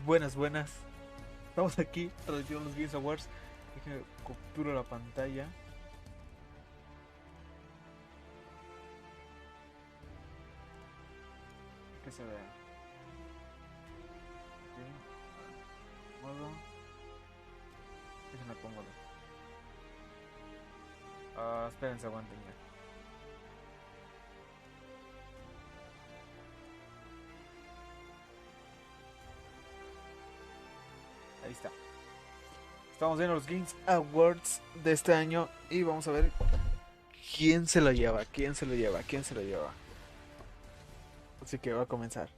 Buenas, buenas. Estamos aquí transmitiendo los Games Awards. Déjenme capturo la pantalla. Que se vea. Ok. Modo. Déjenme pongo. Espérense, aguanten ya. Ahí está. Estamos viendo los Games Awards de este año y vamos a ver quién se lo lleva, quién se lo lleva, quién se lo lleva. Así que va a comenzar.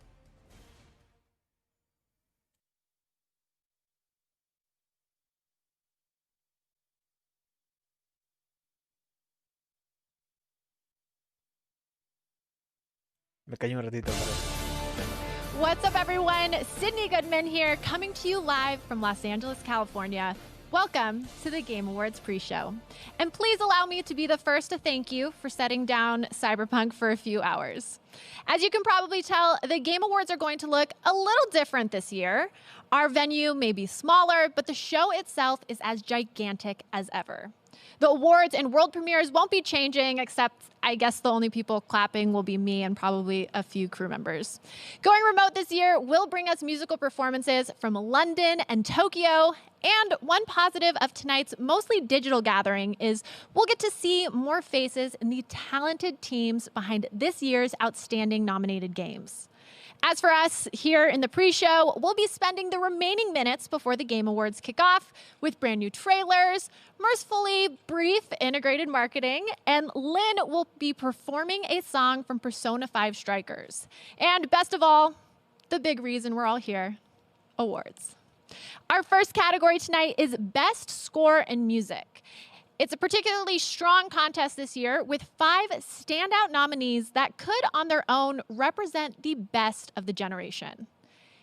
Me callo un ratito, ¿vale? What's up, everyone? Sydney Goodman here, coming to you live from Los Angeles, California. Welcome to the Game Awards pre-show. And please allow me to be the first to thank you for setting down Cyberpunk for a few hours. As you can probably tell, the Game Awards are going to look a little different this year. Our venue may be smaller, but the show itself is as gigantic as ever. The awards and world premieres won't be changing, except I guess the only people clapping will be me and probably a few crew members. Going remote this year will bring us musical performances from London and Tokyo. And one positive of tonight's mostly digital gathering is we'll get to see more faces in the talented teams behind this year's outstanding nominated games. As for us here in the pre-show, we'll be spending the remaining minutes before the Game Awards kick off with brand new trailers, mercifully brief integrated marketing, and Lynn will be performing a song from Persona 5 Strikers. And best of all, the big reason we're all here, awards. Our first category tonight is Best Score in Music. It's a particularly strong contest this year with 5 standout nominees that could on their own represent the best of the generation.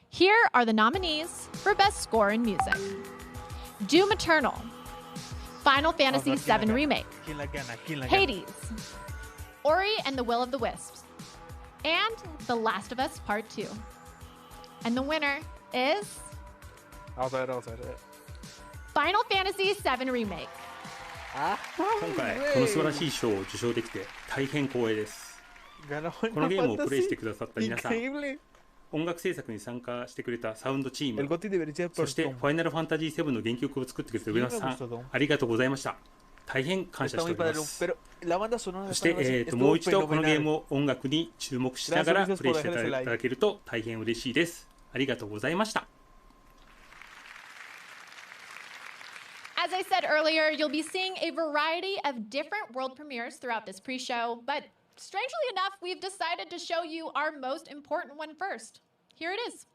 Here are the nominees for Best Score in Music. Doom Eternal, Final Fantasy VII Remake, Hades, Ori and the Will of the Wisps, and The Last of Us Part 2. And the winner is Final Fantasy VII Remake. 今回この素晴らしい賞を受賞できて大変光栄です。このゲームをプレイしてくださった皆さん、音楽制作に参加してくれたサウンドチーム、そしてファイナルファンタジー7の原曲を作ってくれた皆さん、ありがとうございました。大変感謝しております。そしてもう一度このゲームを音楽に注目しながらプレイしていただけると大変嬉しいです。ありがとうございました。As I said earlier, you'll be seeing a variety of different world premieres throughout this pre-show, but strangely enough, we've decided to show you our most important one first. Here it is.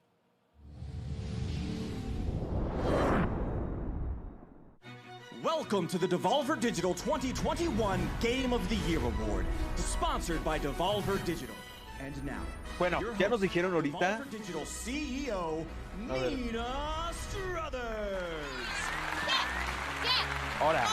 Welcome to the Devolver Digital 2021 Game of the Year Award, sponsored by Devolver Digital. And now, bueno, ya nos dijeron ahorita. Devolver Digital CEO, Nina Struthers. Ahora.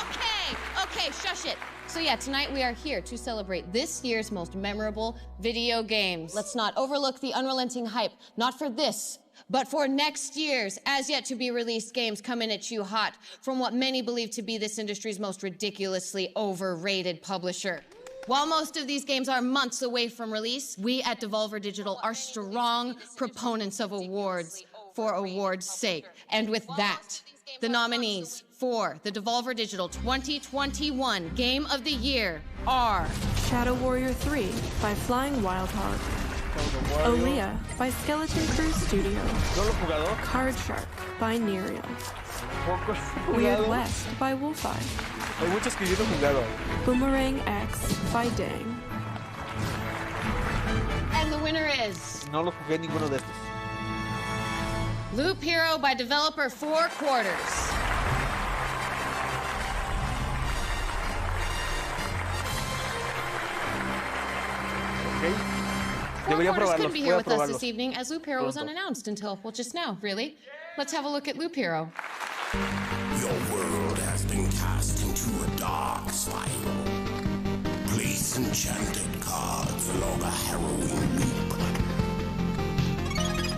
Okay, shush it. So yeah, tonight we are here to celebrate this year's most memorable video games. Let's not overlook the unrelenting hype, not for this, but for next year's as yet to be released games coming at you hot from what many believe to be this industry's most ridiculously overrated publisher. While most of these games are months away from release, we at Devolver Digital are strong proponents of awards for awards' sake. And with that, the nominees for the Devolver Digital 2021 Game of the Year are Shadow Warrior 3 by Flying Wildhog, Aaliyah by Skeleton Crew Studio, Card Shark by Nereal, Weird West by Wolfeye, Hay muchos que yo no he jugado. Boomerang X by Dang. And the winner is No lo jugué ninguno de estos. Loop Hero by developer Four Quarters. Okay. Four Debería Quarters probarlos. couldn't be Voy here a with us probarlos. this evening as Loop Hero was Pronto. unannounced until, well, just now, really. Let's have a look at Loop Hero. Your world has been cast into a dark spiral. Place enchanted cards along a harrowing loop.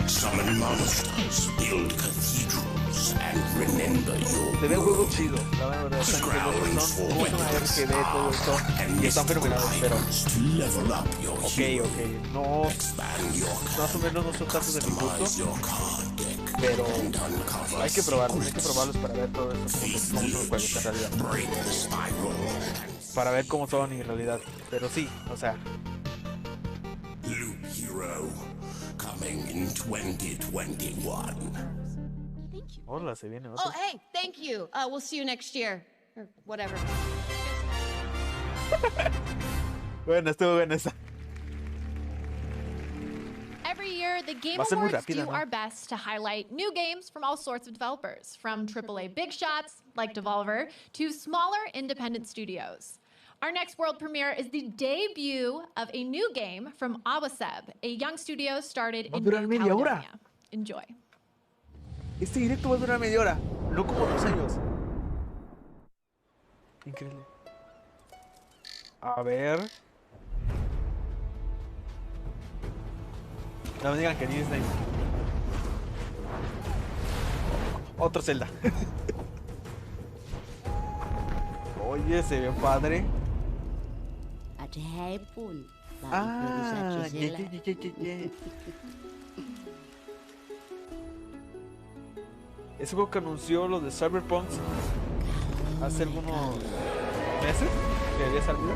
Summon monsters, build cathedrals, and remember your Se ve el juego chido, la verdad, son RGB, todo eso, y están fenomenales, pero ok, no, más o menos no son tantos de mi gusto, pero hay que probarlos para ver todo eso, cómo son los juegos en realidad, para ver cómo son en realidad, pero sí, o sea. Loop Hero, coming in 2021. Hola, se viene otro. Oh, hey, thank you. We'll see you next year. Or whatever. Bueno, estuvo buena esa. Every year, the Game Awards do our best to highlight new games from all sorts of developers, from AAA big shots like Devolver to smaller independent studios. Our next world premiere is the debut of a new game from Awaseb, a young studio started in New Caledonia. Enjoy. Este directo va a durar media hora, no como 2 años. Increíble. A ver. No me digan que Disney. Otro Zelda. Oye, se ve padre. Ah, ese juego que anunció lo de Cyberpunk hace algunos meses que había salido.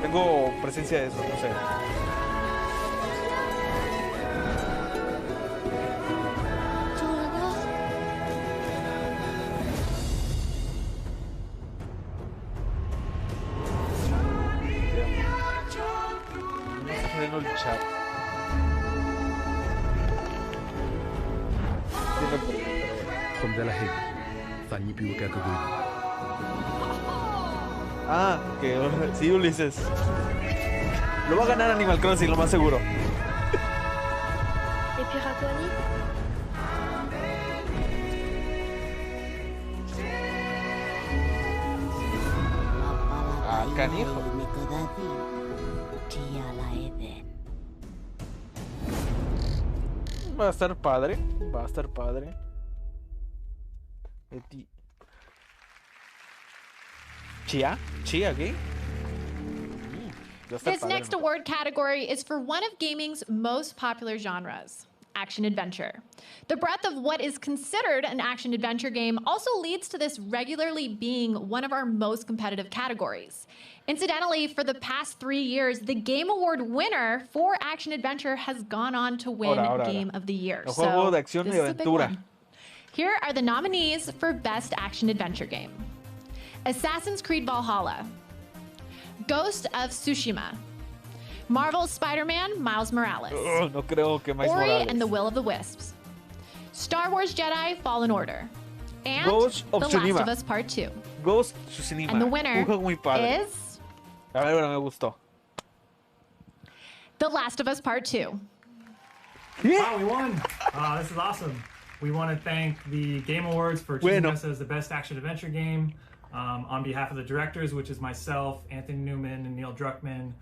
Tengo presencia de eso, no sé. El chat. Ah, que sí, Ulises. Lo va a ganar Animal Crossing, lo más seguro. Ah, canijo. Va a estar padre, va a estar padre. Chia, ¿qué? This next award category is for one of gaming's most popular genres, action-adventure. The breadth of what is considered an action-adventure game also leads to this regularly being one of our most competitive categories. Incidentally, for the past 3 years, the Game Award winner for action-adventure has gone on to win Game of the Year. So, this is a big one. Here are the nominees for Best Action-Adventure Game. Assassin's Creed Valhalla, Ghost of Tsushima, Marvel's Spider-Man Miles Morales, no creo que Miles Ori Morales. and the Will of the Wisps, Star Wars Jedi Fallen Order, and Ghost of The Tsushima. Last of Us Part 2. Ghost of Tsushima. And the winner muy padre. is A ver, me gustó. The Last of Us Part 2. Wow, we won! This is awesome. We want to thank the Game Awards for choosing us as the best action-adventure game. On behalf of the directors, which is myself, Anthony Newman, and Neil Druckmann,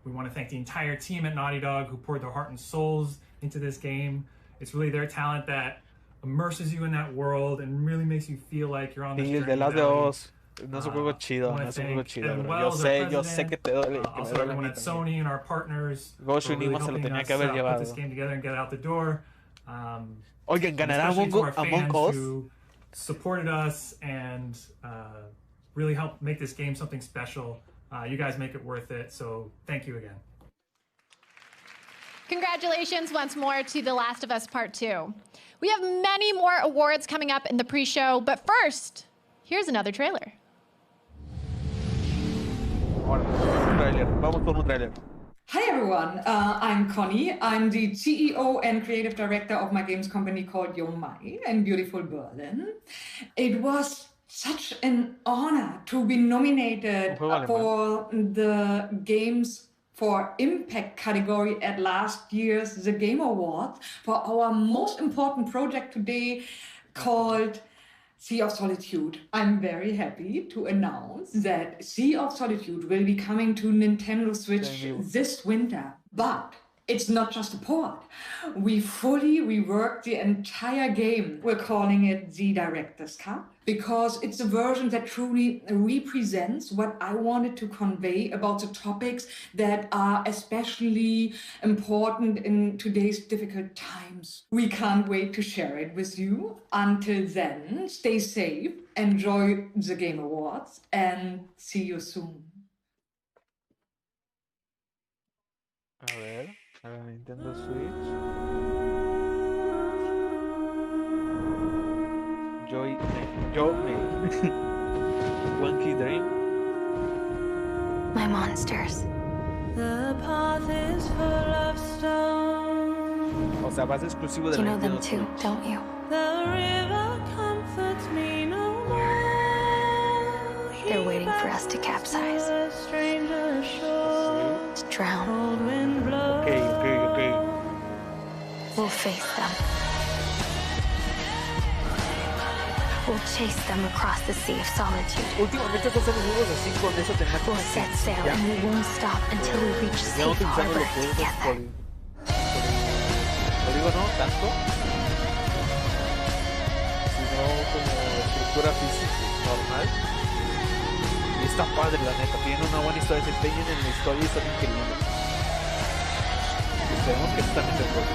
we want to thank the entire team at Naughty Dog who poured their heart and souls into this game. It's really their talent that immerses you in that world and really makes you feel like you're on this journey. The Last of Us. No es un juego chido, no es un juego chido. Yo sé que te duele. Also, everyone at Sony and our partners. Ghost of Tsushima se lo tenía que haber llevado. Put this game together and get it out the door. Oigan, ¿ganará Among Us? Supported us and really helped make this game something special. You guys make it worth it, so thank you again. Congratulations once more to The Last of Us Part 2. We have many more awards coming up in the pre-show, but first, here's another trailer. Vamos con un trailer. Hi everyone, I'm Connie. I'm the CEO and creative director of my games company called Yomai in beautiful Berlin. It was such an honor to be nominated for the Games for Impact category at last year's The Game Awards for our most important project today called Sea of Solitude. I'm very happy to announce that Sea of Solitude will be coming to Nintendo Switch this winter. But it's not just a port. We fully reworked the entire game. We're calling it the Director's Cut because it's a version that truly represents what I wanted to convey about the topics that are especially important in today's difficult times. We can't wait to share it with you. Until then, stay safe, enjoy the Game Awards, and see you soon. A ver, a la Nintendo Switch. Joy May. Wonky Dream. My monsters. The path is full of stone. O sea, va a ser exclusivo de You la know them Nintendo too, Switch. don't you? The river comforts me no more. They're waiting for us to capsize. To drown. Okay. We'll face them. We'll chase them across the Sea of Solitude. Últimamente estos son los juegos así con esa temática. We'll set sail and we won't stop until we reach Ya no safe utilizando harbor los juegos together. polígono tanto, sino como estructura física normal. Y está padre, la neta. Tiene una buena historia, se empeñan en la historia y son increíbles. Esperemos que esto también se pueda.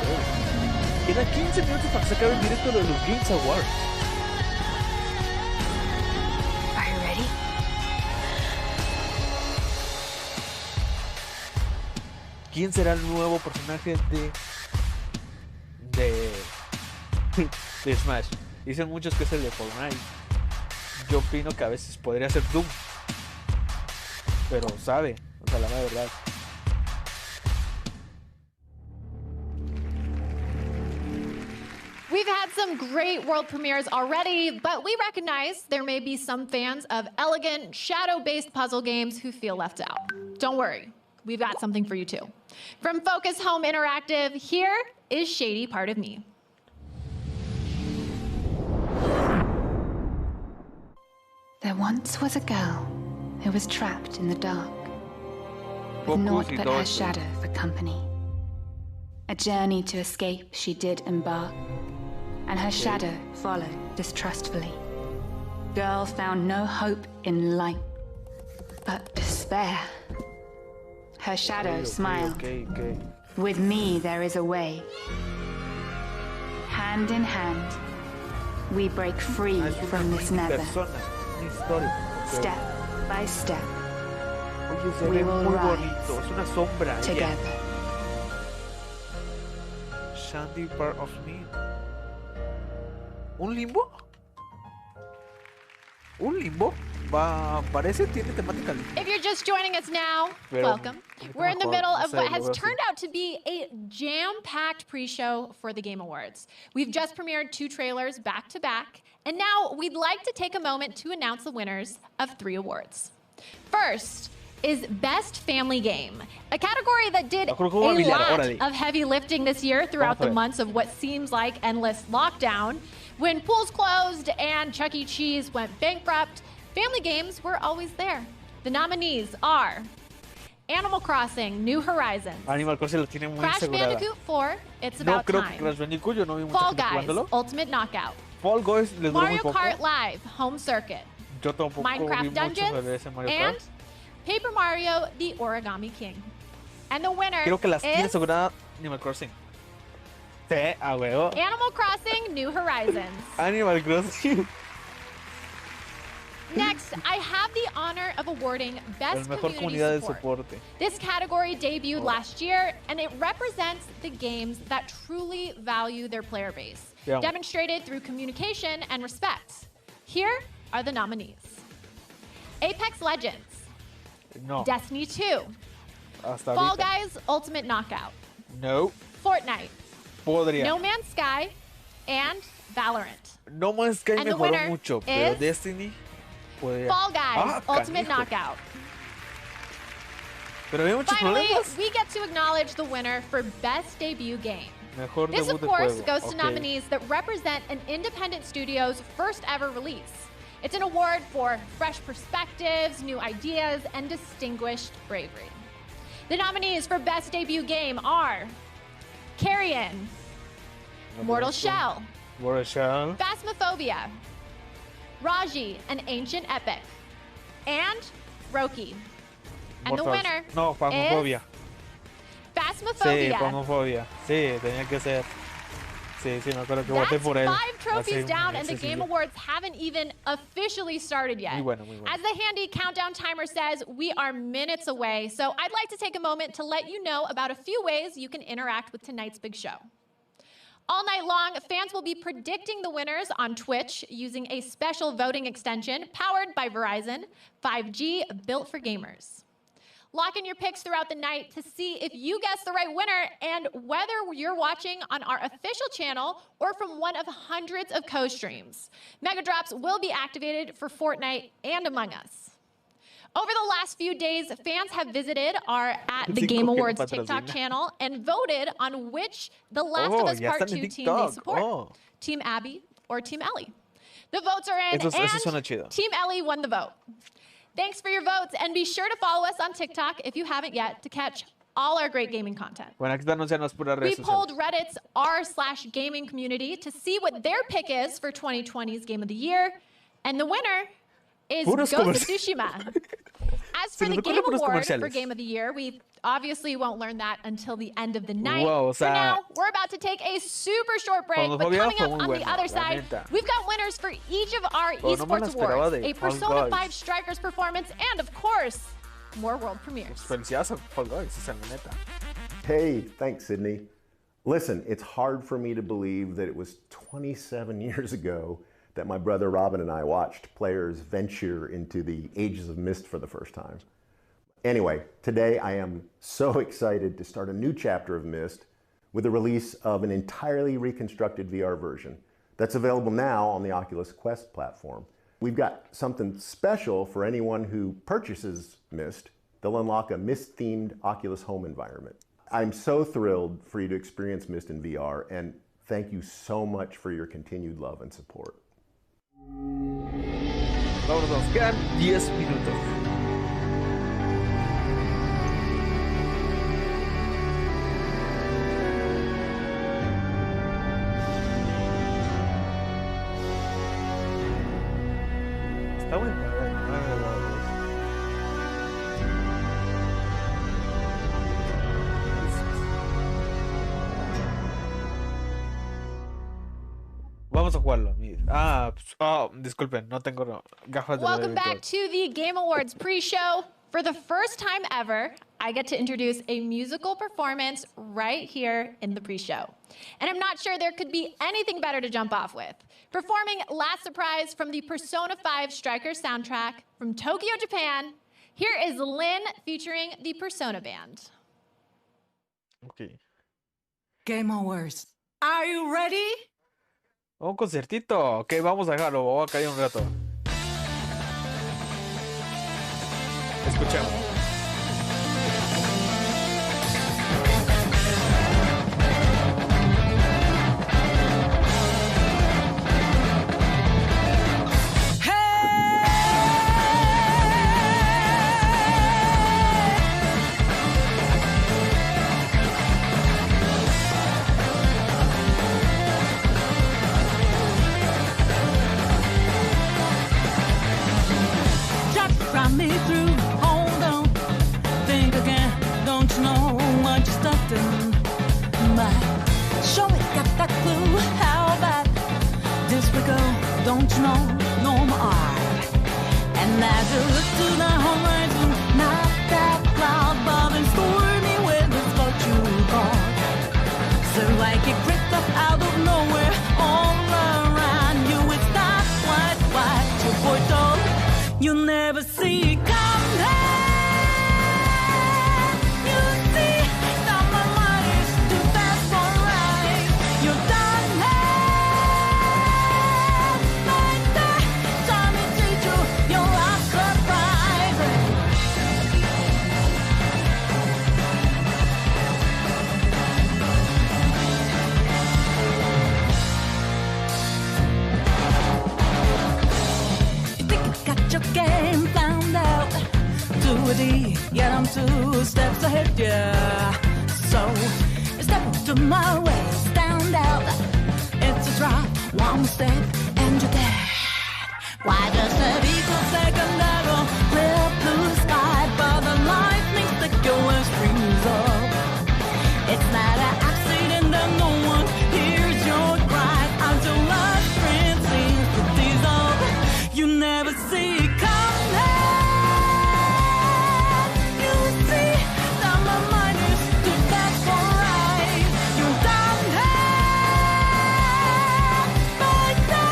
Quedan 15 minutos para que se acabe el directo de los Games Awards. Are you ready? ¿Quién será el nuevo personaje de Smash? Dicen muchos que es el de Fortnite. Yo opino que a veces podría ser Doom. Pero sabe, o sea, la verdad. We've had some great world premieres already, but we recognize there may be some fans of elegant, shadow-based puzzle games who feel left out. Don't worry, we've got something for you too. From Focus Home Interactive, here is Shady Part of Me. There once was a girl who was trapped in the dark, with naught but her shadow for company. A journey to escape she did embark, and her shadow followed distrustfully. Girl found no hope in light, but despair. Her shadow smiled. With me there is a way. Hand in hand, we break free from this nether. Step by step, we will rise together. Shandy Part of Me. ¿Un limbo? ¿Un limbo? Parece tiene temática. If you're just joining us now, welcome. We're in the middle of what has turned out to be a jam-packed pre-show for the Game Awards. We've just premiered 2 trailers back to back, and now we'd like to take a moment to announce the winners of 3 awards. First is Best Family Game, a category that did a lot of heavy lifting this year throughout the months of what seems like endless lockdown. When pools closed and Chuck E. Cheese went bankrupt, family games were always there. The nominees are Animal Crossing: New Horizons, Animal Crossing lo tiene muy Crash asegurada. Bandicoot 4, It's About creo Time, que Crash Bandicoot yo no vi mucha Fall gente Guys: jugándolo. Ultimate Knockout, Fall Guys les duró muy Mario poco. Kart Live: Home Circuit, Yo tampoco vi Minecraft mucho Dungeons, de ese Mario and Kart. Paper Mario: The Origami King. And the winner Creo que las tiene is asegurada Animal Crossing. Sí, a huevo. Animal Crossing: New Horizons. Animal Crossing. Next, I have the honor of awarding Best El mejor Community comunidad de Support. soporte. This category debuted last year, and it represents the games that truly value their player base, demonstrated through communication and respect. Here are the nominees: Apex Legends, No. Destiny 2, Hasta Fall ahorita. Guys Ultimate Knockout, No. Fortnite, Podría. No Man's Sky, and Valorant. No Man's Sky And the mejoró winner mucho, pero is Destiny podría. Fall Guys Ultimate canijo. Knockout. Pero había muchos Finally, problemas. we get to acknowledge the winner for Best Debut Game. This, of course, goes to nominees that represent an independent studio's first ever release. It's an award for fresh perspectives, new ideas, and distinguished bravery. The nominees for Best Debut Game are Carrion, Mortal Shell, Phasmophobia, Raji, An Ancient Epic, and Roki. And the winner is Phasmophobia. Sí, Phasmophobia. Sí, tenía que ser. Sí, me acuerdo que voté por él. That's 5 trophies down, and the Game Awards haven't even officially started yet. Muy bueno, muy bueno. As the handy countdown timer says, we are minutes away, so I'd like to take a moment to let you know about a few ways you can interact with tonight's big show. All night long, fans will be predicting the winners on Twitch using a special voting extension powered by Verizon, 5G built for gamers. Lock in your picks throughout the night to see if you guess the right winner and whether you're watching on our official channel or from one of hundreds of co-streams. Mega Drops will be activated for Fortnite and Among Us. Over the last few days, fans have visited our The Game Awards TikTok channel and voted on which The Last of Us Part 2 team they support. Team Abby or Team Ellie. The votes are in, and Team Ellie won the vote. Thanks for your votes, and be sure to follow us on TikTok if you haven't yet to catch all our great gaming content. We polled Reddit's r/gaming community to see what their pick is for 2020's Game of the Year, and the winner is Ghost of Tsushima. As for the Game Award for Game of the Year, we obviously won't learn that until the end of the night. For now, we're about to take a super short break, but coming up on the other side, we've got winners for each of our esports awards, a Persona 5 Strikers performance, and of course, more world premieres. Hey, thanks, Sydney. Listen, it's hard for me to believe that it was 27 years ago that my brother Robin and I watched players venture into the Ages of Mist for the first time. Anyway, today I am so excited to start a new chapter of Myst with the release of an entirely reconstructed VR version that's available now on the Oculus Quest platform. We've got something special for anyone who purchases Myst. They'll unlock a Myst-themed Oculus home environment. I'm so thrilled for you to experience Myst in VR, and thank you so much for your continued love and support. Vámonos, quedan 10 minutos. Está bueno. Vamos a jugarlo. Disculpen, no tengo gafas de Welcome back to the Game Awards pre-show. For the first time ever, I get to introduce a musical performance right here in the pre-show. And I'm not sure there could be anything better to jump off with. Performing Last Surprise from the Persona 5 Strikers soundtrack from Tokyo, Japan, here is Lynn featuring the Persona Band. Okay. Game Awards. Are you ready? Un concertito. Ok, vamos a dejarlo. Vamos a caer un rato. Escuchemos. ready, yet I'm 2 steps ahead, yeah. So, step up to my way, stand out. It's a drop, one step, and you're there. Why just a equal second arrow, clear blue sky, but the lightning stick always brings up. It's not an accident that no one hears your cry until my friend seems to dissolve. You never see it coming. You see that my mind is too fast for right. You're down there, but the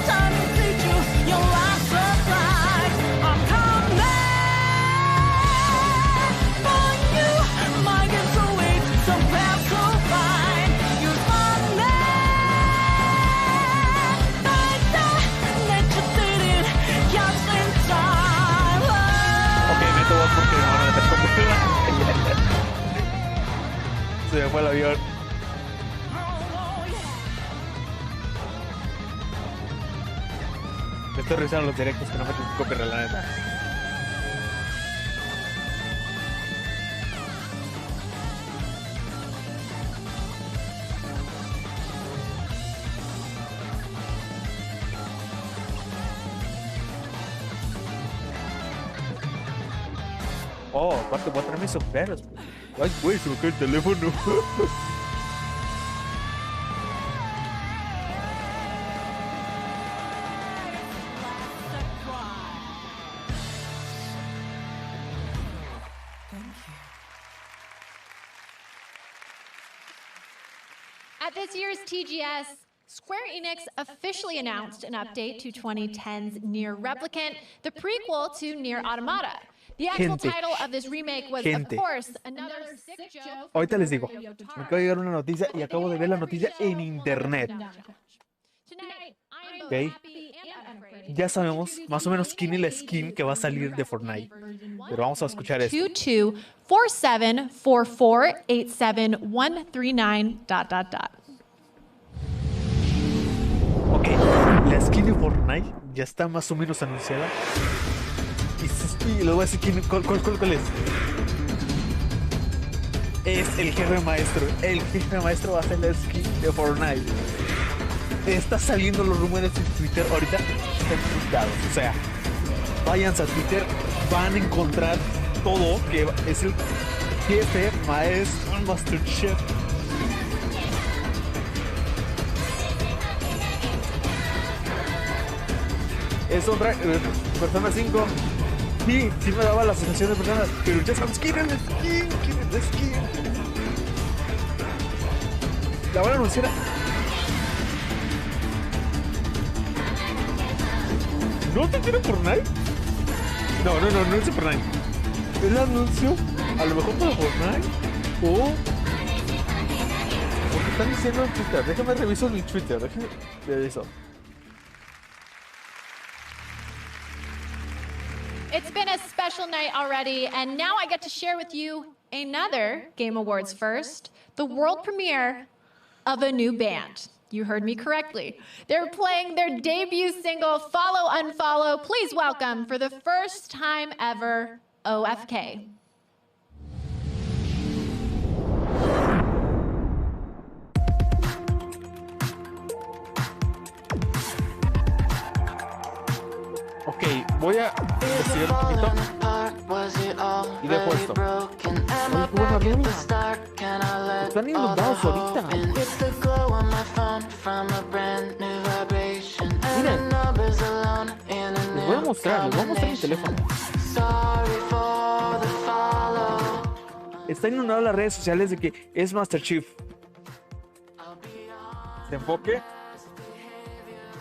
time to teach you your last surprise. I'm coming for you. My game's so weak, so bad, so fine. You're falling, but the nature didn't just in time. Ok, meto voz porque me van a meter como se me fue el avión. Me estoy revisando los directos que no meten copyright, la neta. Oh, aparte voy a traer mis sombreros. Ay, güey, se me cae el teléfono. At this year's TGS, Square Enix officially announced an update to 2010's Nier Replicant, the prequel to Nier Automata. The actual title of this remake was, of course, another sick joke. Ahorita les digo, me acaba de llegar una noticia y acabo de ver la noticia en internet. Ok, ya sabemos más o menos quién es la skin que va a salir de Fortnite, pero vamos a escuchar esto. 224744871139 ... Ok, la skin de Fortnite ya está más o menos anunciada. Y les voy a decir cuál es. Es el jefe maestro. El jefe maestro va a ser la skin de Fortnite. Está saliendo los rumores en Twitter ahorita. Están publicados. O sea, váyanse a Twitter, van a encontrar todo que es el jefe maestro, Master Chef. Es otra Persona 5. Sí me daba la sensación de Persona, pero ya sabes quién es la skin, La van a anunciar. ¿No te quieren Fortnite? No es Fortnite. El anuncio, a lo mejor para Fortnite o porque están diciendo en Twitter. Déjame revisar mi Twitter, déjame revisar. It's been a special night already, and now I get to share with you another Game Awards first, the world premiere of a new band. You heard me correctly. They're playing their debut single, Follow Unfollow. Please welcome, for the first time ever, OFK. Ok, voy a decir un poquito y dejo esto. Están inundados ahorita. Miren, les voy a mostrar mi teléfono. Está inundado las redes sociales de que es Master Chief. Se enfoque.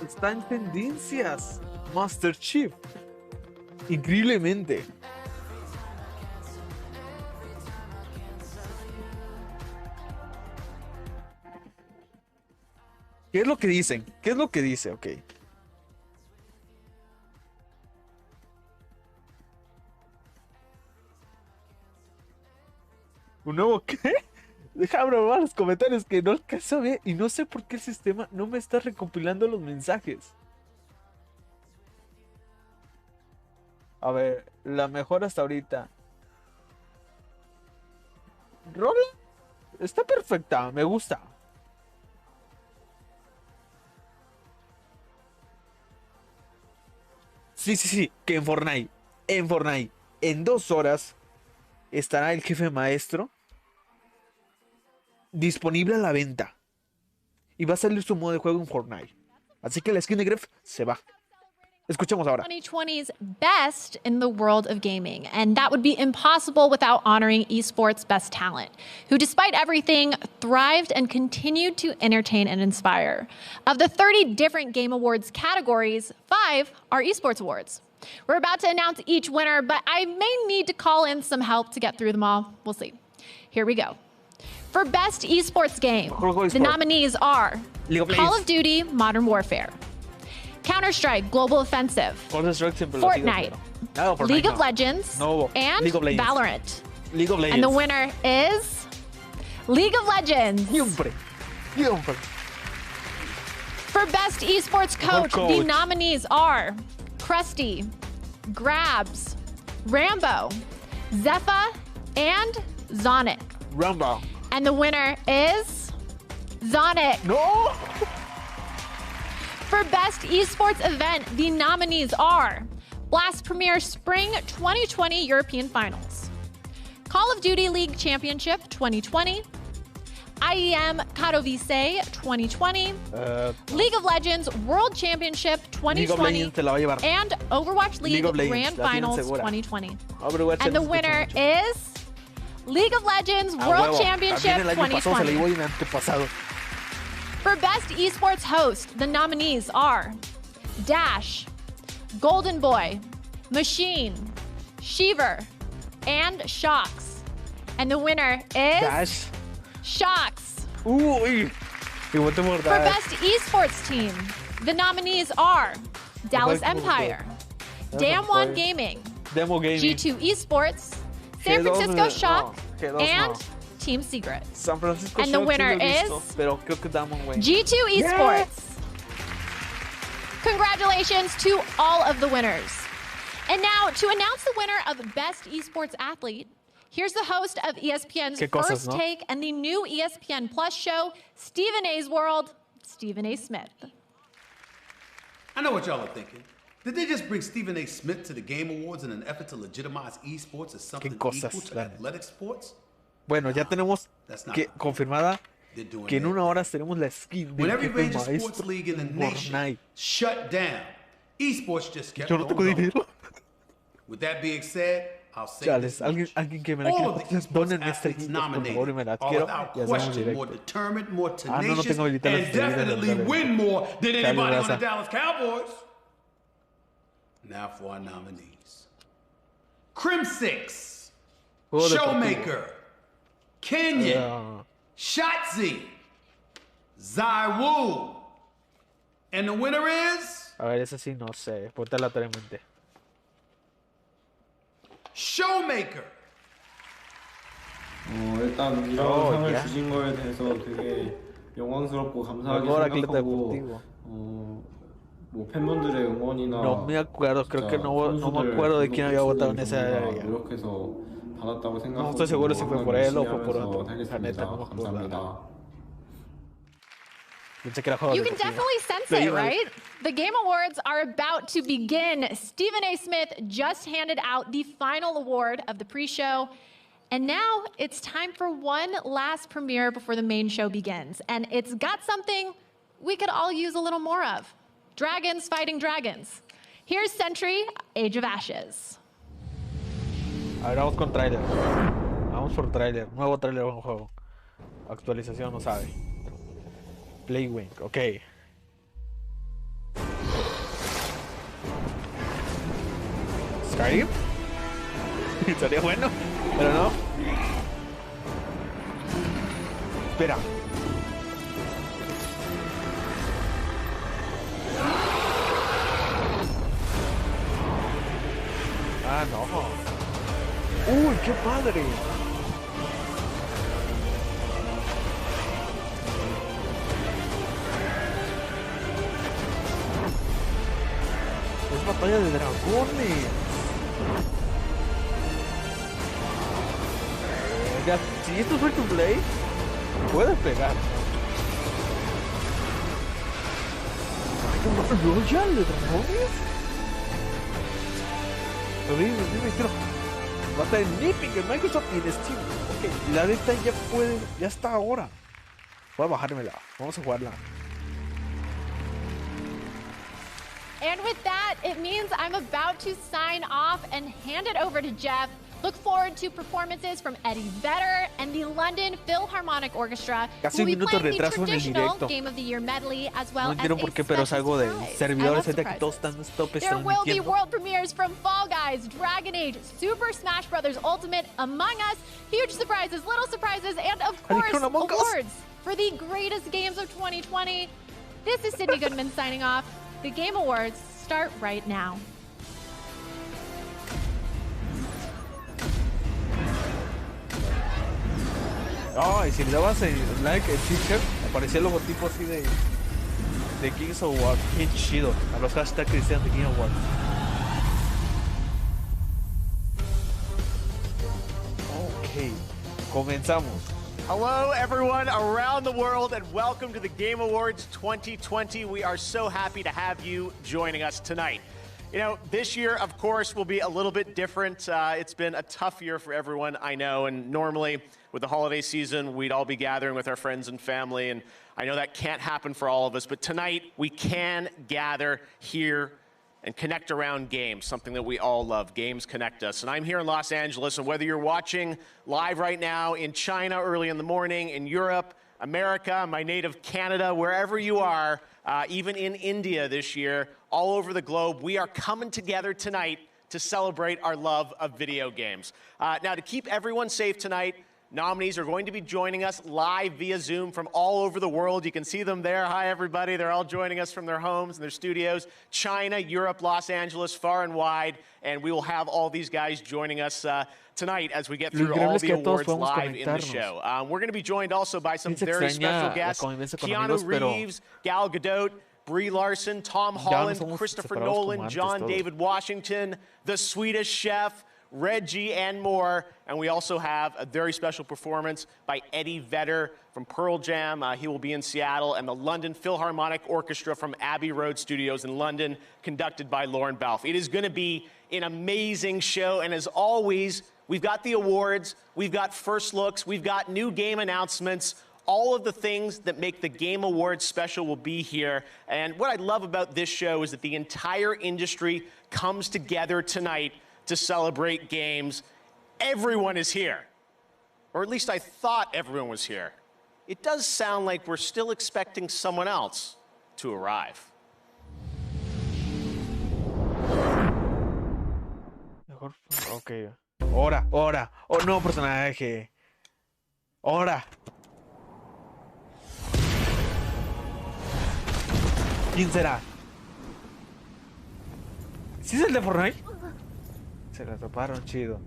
Está en tendencias. Master Chief. Increíblemente. ¿Qué es lo que dicen? ¿Qué es lo que dice? Ok. ¿Un nuevo qué? Deja probar los comentarios que no alcanzo a ver y no sé por qué el sistema no me está recompilando los mensajes. A ver, la mejor hasta ahorita. Rola está perfecta, me gusta. Sí, que en Fortnite, en 2 horas estará el jefe maestro disponible a la venta. Y va a salir su modo de juego en Fortnite. Así que la skin de Gref se va. Escuchemos ahora. 2020's best in the world of gaming, and that would be impossible without honoring esports best talent, who despite everything thrived and continued to entertain and inspire. Of the 30 different Game Awards categories, 5 are esports awards. We're about to announce each winner, but I may need to call in some help to get through them all. We'll see. Here we go. For best esports game, the nominees are Call of Duty Modern Warfare, Counter-Strike Global Offensive, Fortnite, League of Legends, and Valorant. And the winner is League of Legends. For best esports coach, the nominees are Krusty, Grabs, Rambo, Zepha, and Zonic. Rambo. And the winner is Zonic. No! For best esports event, the nominees are Blast Premier Spring 2020 European Finals, Call of Duty League Championship 2020, IEM Katowice 2020, League of Legends World Championship 2020, and Overwatch League Grand Finals 2020. And the winner is League of Legends World Championship 2020. For Best Esports Host, the nominees are Dash, Golden Boy, Machine, Sheever, and Shocks. And the winner is Dash. Shocks. Uy. For Best Esports Team, the nominees are Dallas Empire, Damwon Gaming, G2 Esports, San Francisco Shock, and Team Secret. San Francisco and the winner is G2 Esports. Congratulations to all of the winners. And now, to announce the winner of Best Esports Athlete, here's the host of ESPN's First Take and the new ESPN Plus show, Stephen A's World, Stephen A. Smith. I know what y'all are thinking. Did they just bring Stephen A. Smith to the Game Awards in an effort to legitimize esports as something equal to athletic sports? Bueno, ya tenemos confirmada que en 1 hora tenemos la skin del jefe maestro en Fortnite. Shut down. Esports just kept going. With that being said, I'll say Chales, alguien que me la quiera, donen esta skin, por favor, y me la adquiero y hacemos directo. No tengo habilitado and definitely win more than anybody on the Dallas Cowboys. Now for our nominees. Crim6, Showmaker, Kenyon, Shotzi, Zaiwu. And the winner is... A ver, esa sí no sé. Ponte la en mente. Showmaker. 일단 이런 상을 주신 거에 대해서 되게 영광스럽고 감사하게 생각하고 뭐 팬분들의 응원이나 No me acuerdo, creo que no me acuerdo de quién había votado en esa área. 노력해서 받았다고 생각하고 No estoy seguro si fue por él o fue por otro. La neta, no me 감사합니다. You can definitely sense it, right? The Game Awards are about to begin. Stephen A. Smith just handed out the final award of the pre-show. And now it's time for one last premiere before the main show begins. And it's got something we could all use a little more of. Dragons fighting dragons. Here's Sentry, Age of Ashes. A ver, vamos con trailer. Vamos por trailer. Nuevo trailer de un juego. Actualización no sabe. Playwing, ok. Skyrim. Estaría bueno, pero no. Espera. Ah, no. Uy, qué padre. Es batalla de dragones. Ya, si esto es free to play, puedes pegar. ¿Royal de dragones? Va a estar en Epic, en Microsoft y en Steam. Ok, la beta ya está ahora. Voy a bajármela. Vamos a jugarla. And with that, it means I'm about to sign off and hand it over to Jeff. Look forward to performances from Eddie Vedder and the London Philharmonic Orchestra, who will be playing the traditional Game of the Year medley, as well as a special surprise. There will be world premieres from Fall Guys, Dragon Age, Super Smash Bros. Ultimate, Among Us, huge surprises, little surprises, and of course, awards for the greatest games of 2020. This is Sydney Goodman signing off. The Game Awards start right now. Oh, y si le dabas el like, el feature, aparecía el logotipo así de Games Awards. Qué chido. A los hashtags que decían de Game Awards. Ok, comenzamos. Hello, everyone around the world, and welcome to the Game Awards 2020. We are so happy to have you joining us tonight. You know, this year, of course, will be a little bit different. It's been a tough year for everyone, I know, and normally with the holiday season, we'd all be gathering with our friends and family, and I know that can't happen for all of us, but tonight we can gather here and connect around games, something that we all love. Games connect us. And I'm here in Los Angeles, and whether you're watching live right now in China early in the morning, in Europe, America, my native Canada, wherever you are, even in India this year, all over the globe, we are coming together tonight to celebrate our love of video games. Now, to keep everyone safe tonight, nominees are going to be joining us live via Zoom from all over the world. You can see them there. Hi, everybody. They're all joining us from their homes and their studios. China, Europe, Los Angeles, far and wide. And we will have all these guys joining us tonight as we get through all the awards live in the show. We're going to be joined also by some very special guests. Keanu Reeves, Gal Gadot, Brie Larson, Tom Holland, Christopher Nolan, John David Washington, the Swedish Chef, Reggie, and more. And we also have a very special performance by Eddie Vedder from Pearl Jam. He will be in Seattle, and the London Philharmonic Orchestra from Abbey Road Studios in London, conducted by Lauren Balfe. It is going to be an amazing show, and as always, we've got the awards, we've got first looks, we've got new game announcements. All of the things that make the Game Awards special will be here. And what I love about this show is that the entire industry comes together tonight to celebrate games. Everyone is here. Or at least I thought everyone was here. It does sound like we're still expecting someone else to arrive. Ok. Ahora. Oh, no, personaje. Ahora. ¿Quién será? ¿Sí es el de Fortnite? Se la toparon chido.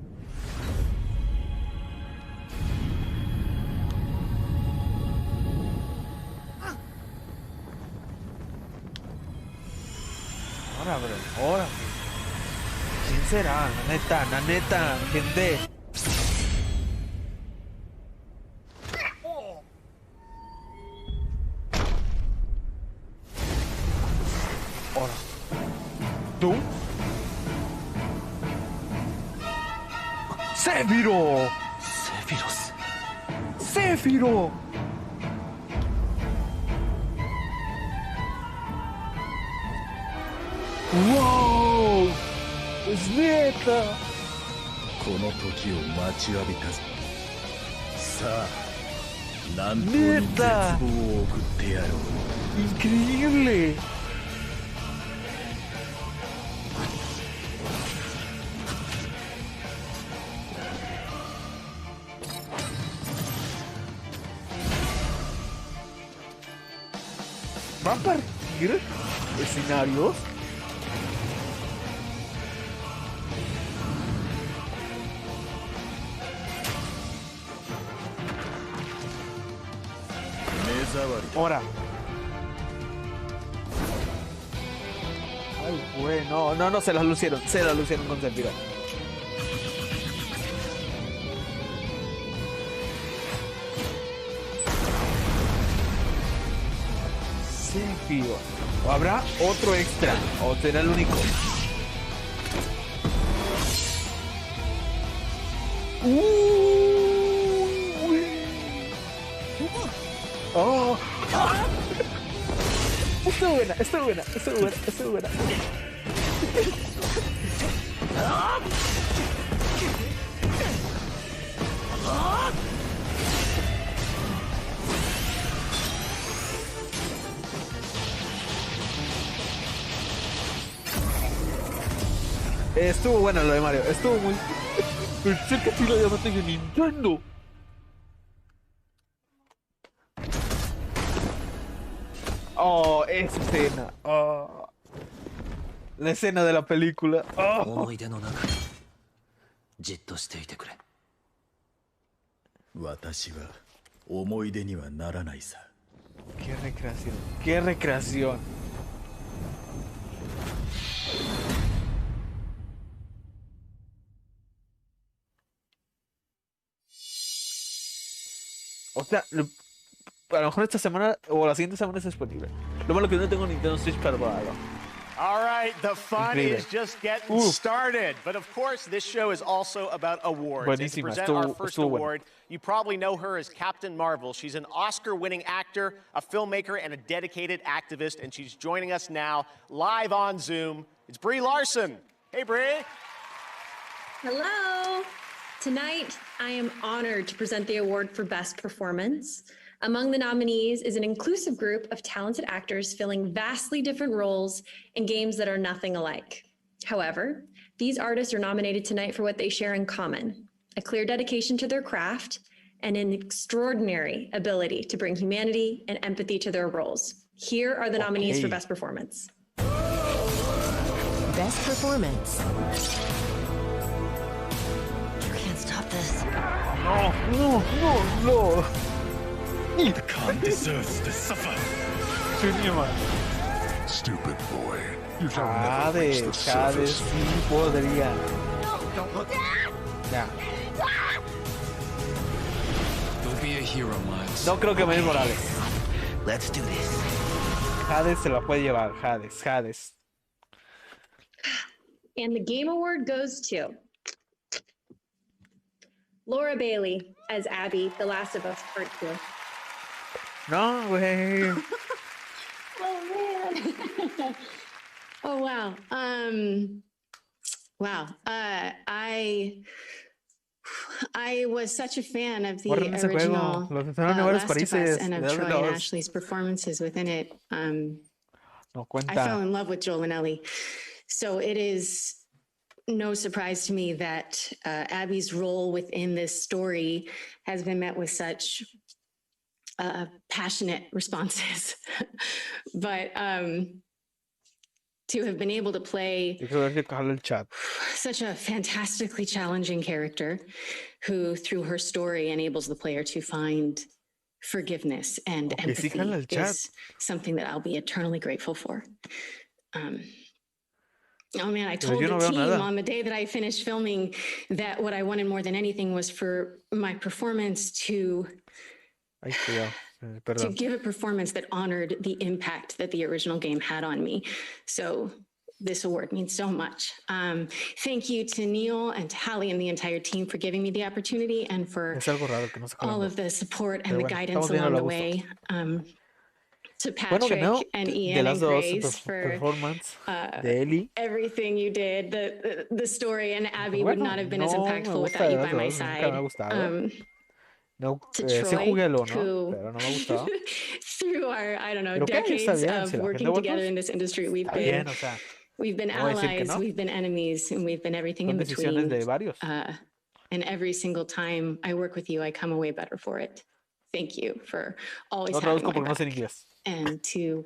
Ahora, bro. Ahora. ¿Quién será? La neta, gente. Ahora. ¿Tú? ¡Sephiroth! ¡Sephiroth! ¡Wow! ¡Es neta! この時を待ちわびたぞ。さあ、南方に絶望を送ってやろう。Increíble. ¿Va a partir escenarios? Ahora. Ay, güey, no, se las lucieron con Sephiroth. serio? ¿O habrá otro extra? ¿O será el único? Oh. Estuvo buena. Estuvo buena lo de Mario. Estuvo muy... Pensé que sí lo llamaste en Nintendo. Oh, esa escena. Oh. La escena de la película. Oh. Qué recreación. Qué recreación. O sea, a lo mejor esta semana o la siguiente semana es disponible. Lo malo que no tengo Nintendo Switch para probarlo. All right, the fun is just getting started. But of course, this show is also about awards. And to present our first award, you probably know her as Captain Marvel. She's an Oscar-winning actor, a filmmaker, and a dedicated activist. And she's joining us now live on Zoom. It's Brie Larson. Hey, Brie. Hello. Tonight, I am honored to present the award for Best Performance. Among the nominees is an inclusive group of talented actors filling vastly different roles in games that are nothing alike. However, these artists are nominated tonight for what they share in common: a clear dedication to their craft and an extraordinary ability to bring humanity and empathy to their roles. Here are the nominees for Best Performance. Best Performance. Stop this. No. The Khan deserves to suffer. Stupid boy. You shall never reach the surface. Sí podría. Don't look. Ya. Don't be a hero, Miles. No creo que Miles Morales. Let's do this. Hades se la puede llevar. Hades. And the Game Award goes to Laura Bailey as Abby, The Last of Us Part 2. No way. Oh man. Oh wow. Wow. I was such a fan of the original Last of Us and of Troy and Ashley's performances within it. I fell in love with Joel and Ellie. So it is no surprise to me that Abby's role within this story has been met with such passionate responses. But to have been able to play such a fantastically challenging character who, through her story, enables the player to find forgiveness and empathy is something that I'll be eternally grateful for. Oh man, I told the team on the day that I finished filming that what I wanted more than anything was for my performance to give a performance that honored the impact that the original game had on me. So this award means so much. Thank you to Neil and to Hallie and the entire team for giving me the opportunity and for all of the support and the guidance along the way. To Patrick and Ian and Grace for everything you did. The story and Abby would not have been as impactful without you by my side. To Troy, who through our, decades of working together in this industry, we've been allies, we've been enemies, and we've been everything in between. And every single time I work with you, I come away better for it. Thank you for always having my back. And to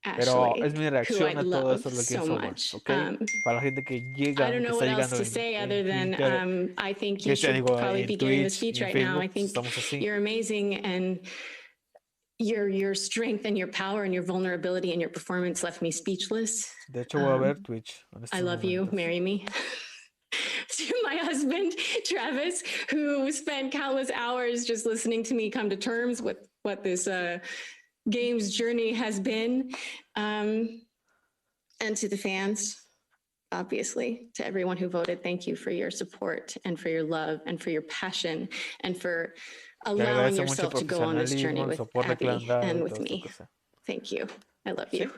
Ashley, who I love so much. I don't know what else to say other than I think you should probably be giving the speech right now. I think you're amazing, and your strength and your power and your vulnerability and your performance left me speechless. I love you. Marry me. To my husband, Travis, who spent countless hours just listening to me come to terms with what this game's journey has been, and to the fans, obviously, to everyone who voted, thank you for your support and for your love and for your passion and for allowing yourself to go on this journey with Abby and with me. Thank you. I love you.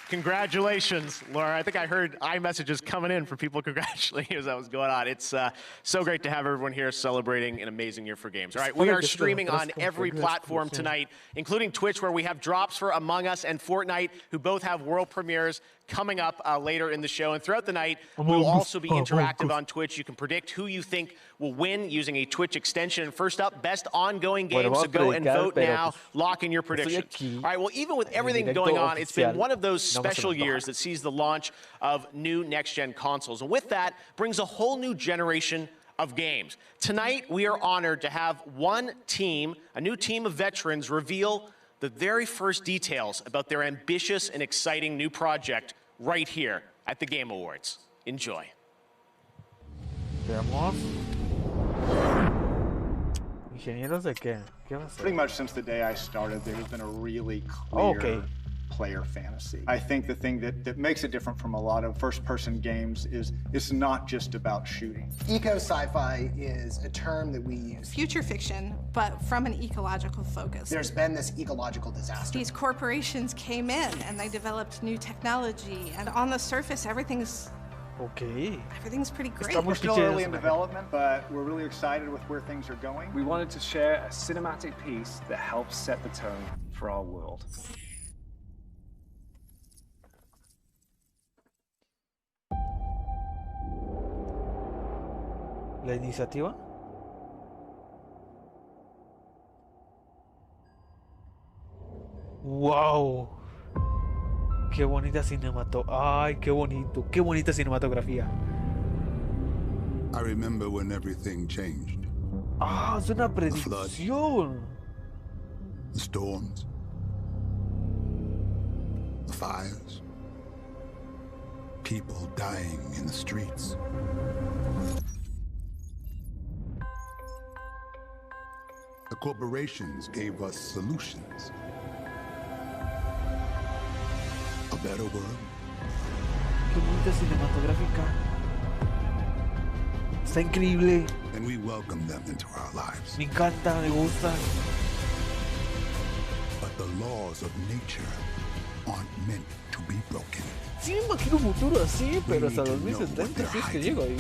Congratulations, Laura. I think I heard iMessages coming in from people congratulating you as that was going on. It's so great to have everyone here celebrating an amazing year for games. All right, we are streaming on every platform tonight, including Twitch, where we have drops for Among Us and Fortnite, who both have world premieres coming up later in the show. And throughout the night, we'll also be interactive on Twitch. You can predict who you think will win using a Twitch extension. And first up, best ongoing game. So go and vote now. Lock in your predictions. All right, well, even with everything going on, it's been one of those special years that sees the launch of new next-gen consoles. And with that brings a whole new generation of games. Tonight, we are honored to have one team, a new team of veterans, reveal the very first details about their ambitious and exciting new project right here at the Game Awards. Enjoy. ¿Ingenieros de qué? ¿Qué va a ser? Pretty much since the day I started, there's been a really clear player fantasy. I think the thing that makes it different from a lot of first-person games is it's not just about shooting. Eco-sci-fi is a term that we use. Future fiction, but from an ecological focus. There's been this ecological disaster. These corporations came in and they developed new technology, and on the surface, everything's pretty great. We're still early in development, but we're really excited with where things are going. We wanted to share a cinematic piece that helps set the tone for our world. ¿La iniciativa? ¡Wow! ¡Qué bonita ¡Ay, qué bonito! ¡Qué bonita cinematografía! I remember when everything changed. ¡Ah, es una predicción! The storms. The fires. People dying in the streets. The corporations gave us solutions. A better world. Qué bonita cinematográfica. Está increíble. And we welcome them into our lives. Me encanta, me gusta. But the laws of nature aren't meant to be broken. Sí, me imagino un futuro así, pero hasta 2070 si es que llego ahí.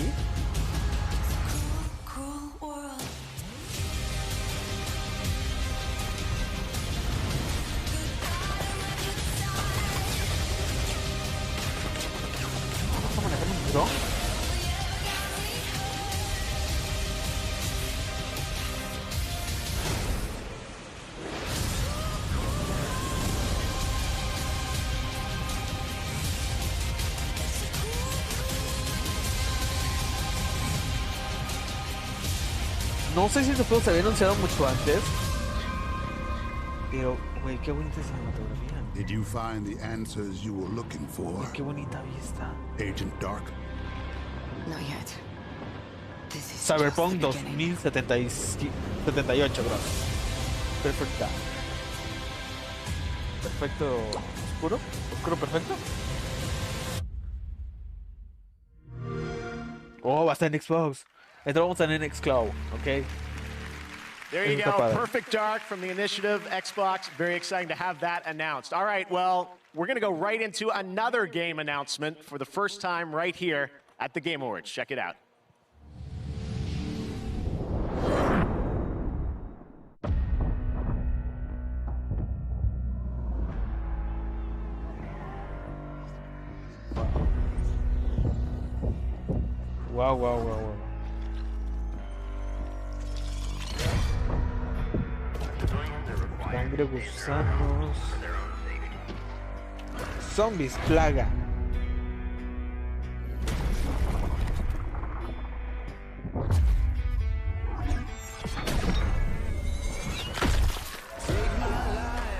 ¿No? No sé si estos juegos se habían anunciado mucho antes, pero, güey, qué bonita cinematografía. Did you find the answers you were looking for? Qué bonita vista. Agent Dark? Not yet. This is Cyberpunk 2078, bro. Perfect Dark. Perfecto oscuro. Oscuro perfecto. Oh, va a estar en Xbox. Entonces vamos a tener en Xcloud, ¿ok? There you go, Perfect Dark from the Initiative, Xbox. Very exciting to have that announced. All right, well, we're going to go right into another game announcement for the first time right here at the Game Awards. Check it out. Wow, wow, wow, wow. Sangre, gusanos. Zombies, plaga.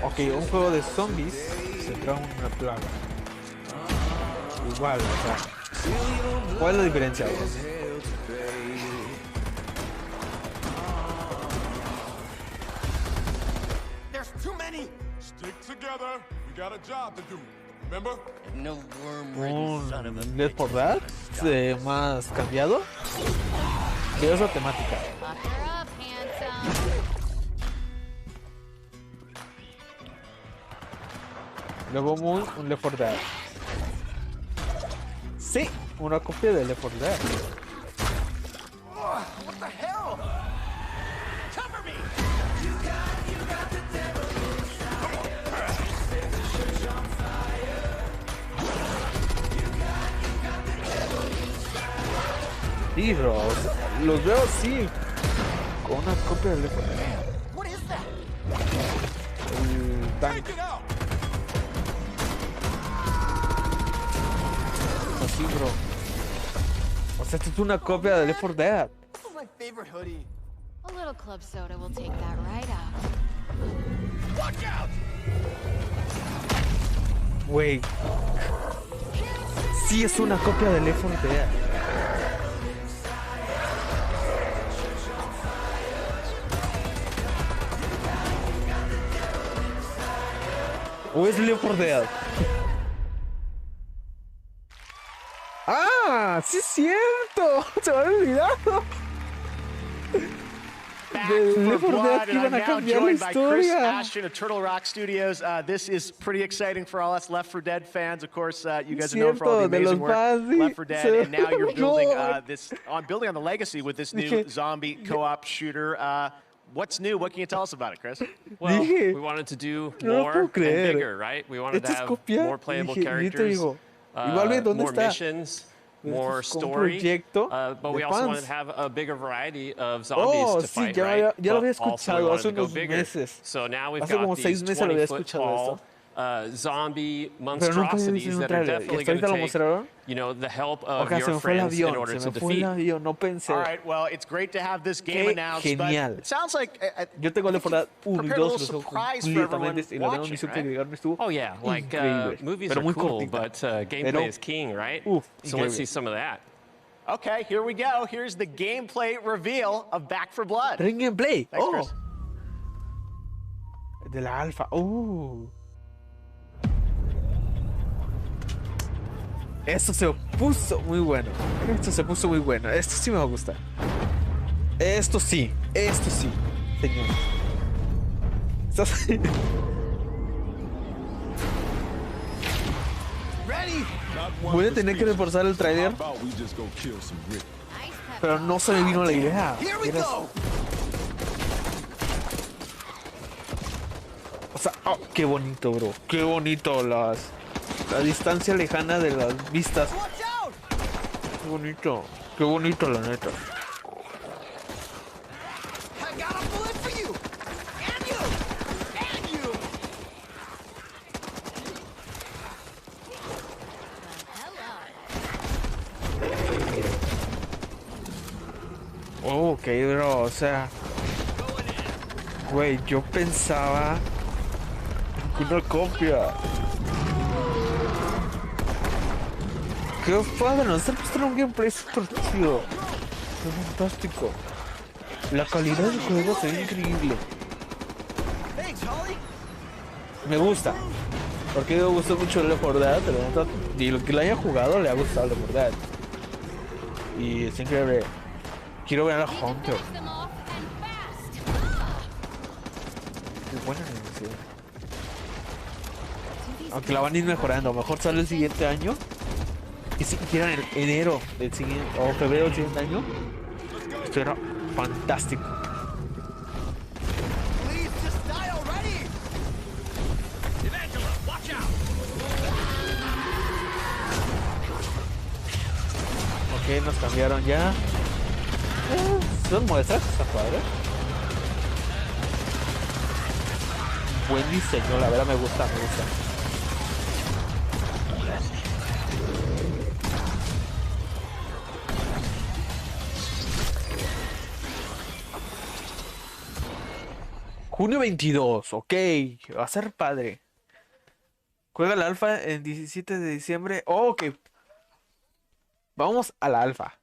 Ok, un juego de zombies se trae una plaga. Igual, o sea. ¿Cuál es la diferencia, bro? Un Left 4 Dead más cambiado. De esa temática. Luego un Left 4 Dead. Sí, una copia de Left 4 Dead. What the hell? Cover me! Sí, los veo así. Con una copia de Left 4 Dead. What is that? El tank. Así, bro. O sea, esto es una copia de Left 4 Dead. This is my favorite hoodie. A little club soda will take that right out. Watch out! Wey. Sí, es una copia de Left 4 Dead. ¿O es Left 4 Dead? ¡Ah! ¡Sí es cierto! ¡Se me había olvidado! Back for Blood, and I'm now joined by Chris Ashton of Turtle Rock Studios. This is pretty exciting for all us Left 4 Dead fans. Of course, you guys are known for all the amazing work Left 4 Dead, and now you're building building on the legacy with this new zombie co-op shooter. What's new? What can you tell us about it, Chris? Well, we wanted to do more and bigger, right? We wanted to have more playable characters, more missions, more story, but we also wanted to have a bigger variety of zombies to fight, right? Ya lo había escuchado hace unos meses. So now we've got these 20-foot tall zombie monstrosities that are definitely going to take, you know, the help of your friends in order to defeat. No pensé. All right, well, it's great to have this game announced, genial. but it sounds like yo tengo Left 4 Dead 1 y 2, los completamente, y la nueva misión que llegaron estuvo oh yeah, like movies are cool, but gameplay is king, right? So let's see some of that. Okay, here we go. Here's the gameplay reveal of Back 4 Blood. Gameplay. Thanks, Chris. De la alfa. Esto se puso muy bueno. Esto se puso muy bueno. Esto sí me va a gustar. Esto sí, señores. Voy a tener que reforzar el trailer, pero no se me vino la idea. O sea, qué bonito, bro. Qué bonito la distancia lejana de las vistas. Qué bonito la neta. Ok, bro, o sea, güey, yo pensaba que una copia. Qué padre, nos han mostrado un gameplay super chido. Qué fantástico. La calidad del juego se ve increíble. Me gusta. Porque me gusta mucho el Left 4 Dead, y lo que le haya jugado le ha gustado el Left 4 Dead. Y es increíble. Quiero ver a la Hunter. Qué buena animación. Aunque la van a ir mejorando. A lo mejor sale el siguiente año. Y si quieran en enero del siguiente, o febrero del siguiente año. Esto era fantástico. Ok, nos cambiaron ya. Son muestras, está padre. Buen diseño, la verdad me gusta. Junio 22, ok, va a ser padre. Juega la alfa el 17 de diciembre. Ok. Vamos a la alfa.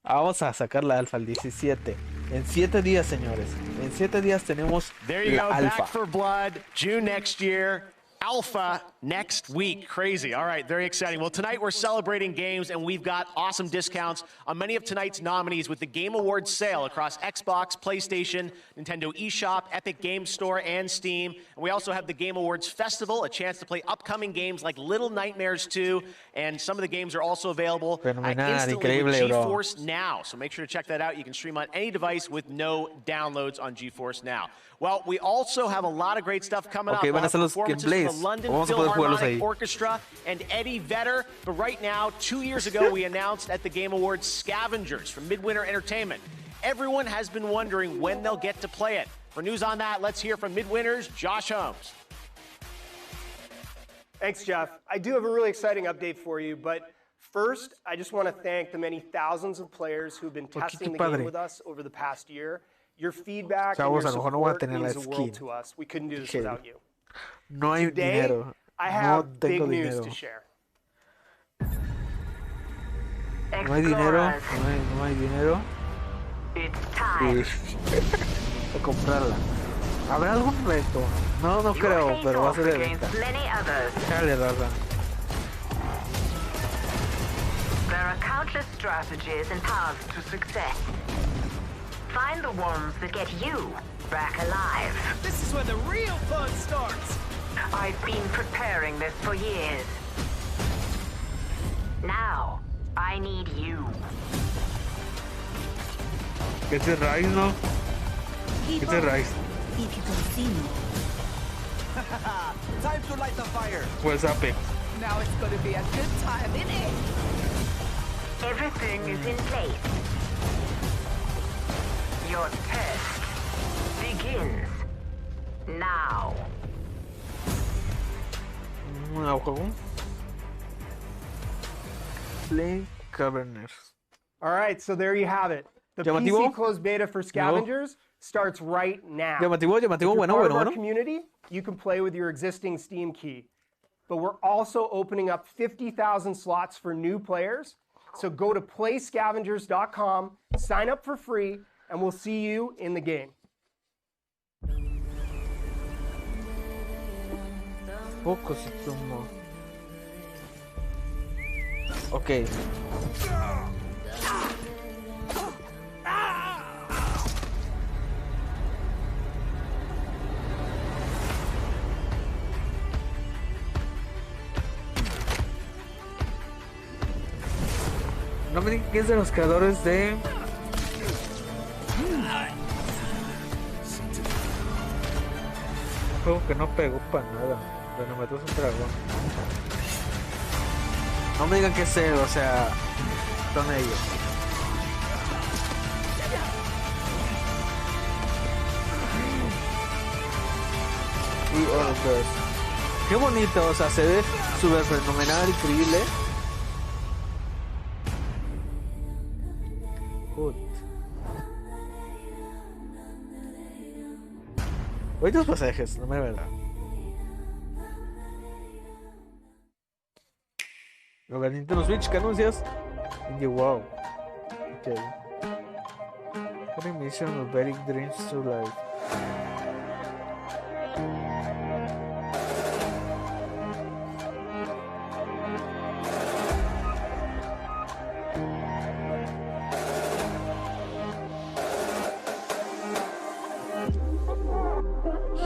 Vamos a sacar la alfa el 17. En 7 días, señores. En 7 días tenemos There you la go, alfa. Back for Blood, June next year. Alpha next week. Crazy. All right, very exciting. Well, tonight we're celebrating games, and we've got awesome discounts on many of tonight's nominees with the Game Awards sale across Xbox, PlayStation, Nintendo eShop, Epic Games Store, and Steam. And we also have the Game Awards Festival, a chance to play upcoming games like Little Nightmares 2, and some of the games are also available instantly with GeForce Now. So make sure to check that out. You can stream on any device with no downloads on GeForce Now. Well, we also have a lot of great stuff coming up. Van a ser los gameplays. London Vamos a poder jugarlos Philharmonic ahí. Orchestra and Eddie Vedder. But right now, 2 years ago, we announced at the Game Awards Scavengers from Midwinter Entertainment. Everyone has been wondering when they'll get to play it. For news on that, let's hear from Midwinter's Josh Holmes. Thanks, Jeff. I do have a really exciting update for you, but first, I just want to thank the many thousands of players who've been testing the game with us over the past year. Your feedback and your support means the world to us. We couldn't do this without you. No hay Today, dinero. I No have big tengo news dinero. to share. No hay dinero. No hay dinero. Y a comprarla. ¿Habrá algún reto? No creo, pero va a ser de venta. Dale, raza. There are countless strategies and paths to success. Find the ones that get you back alive. This is where the real fun starts. I've been preparing this for years. Now, I need you. ¿Qué es el Rise, no? ¿Qué es el Rise? If you can see me. Time to light the fire. Pues Apex. Now it's going to be a good time, isn't it? Everything is in place. Your test begins now. Un juego. Play Caverners. All right, so there you have it. The Llamativo? PC closed beta for Scavengers starts right now. Llamativo, If you're bueno, part of bueno. our community, you can play with your existing Steam key. But we're also opening up 50,000 slots for new players. So go to playscavengers.com, sign up for free, and we'll see you in the game. Poco se tomó. Ok. No me digan que es de los creadores de... Un juego que no pegó para nada. Bueno, me un dragón. No me digan que es él, o sea... Son ellos. Y otros. Qué bonito, o sea, se ve súper fenomenal, increíble. Hoy dos pasajes, no me verá. Lo de Nintendo Switch, ¿qué anuncias? Indie WoW. Ok. Animation of Very Dreams to Life.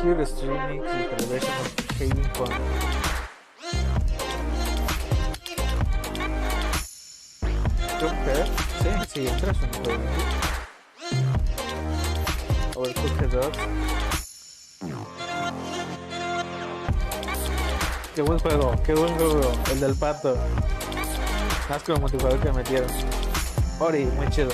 Here streaming the celebration of Having Fun. Sí, entras en el juego. Overcooked 2. Qué buen juego, el del pato. Más que el multijugador que metieron. Ori, muy chido.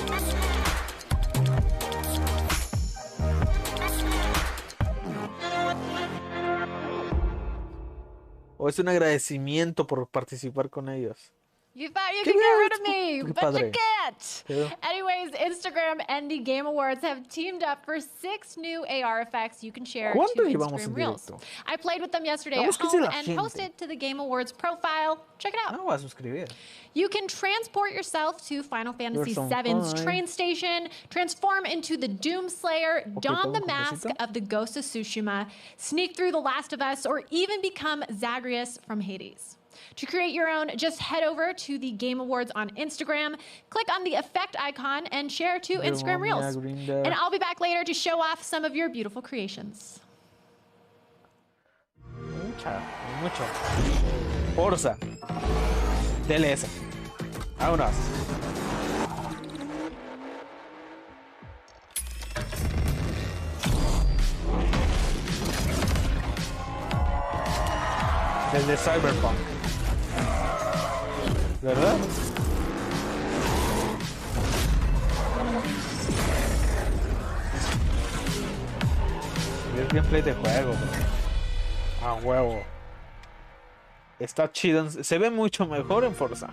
O es un agradecimiento por participar con ellos. You thought you could get rid of me, but you can't. Anyways, Instagram and the Game Awards have teamed up for 6 new AR effects you can share to Instagram Reels. I played with them yesterday at home and posted to the Game Awards profile. Check it out. You can transport yourself to Final Fantasy VII's train station, transform into the Doomslayer, don the mask of the Ghost of Tsushima, sneak through The Last of Us, or even become Zagreus from Hades. To create your own, just head over to the Game Awards on Instagram, click on the effect icon, and share to Instagram Reels. And I'll be back later to show off some of your beautiful creations. Mucho. Forza. DLS. Vámonos. El de Cyberpunk. ¿Verdad? Es gameplay de juego, bro. A huevo. Está chido. Se ve mucho mejor en Forza.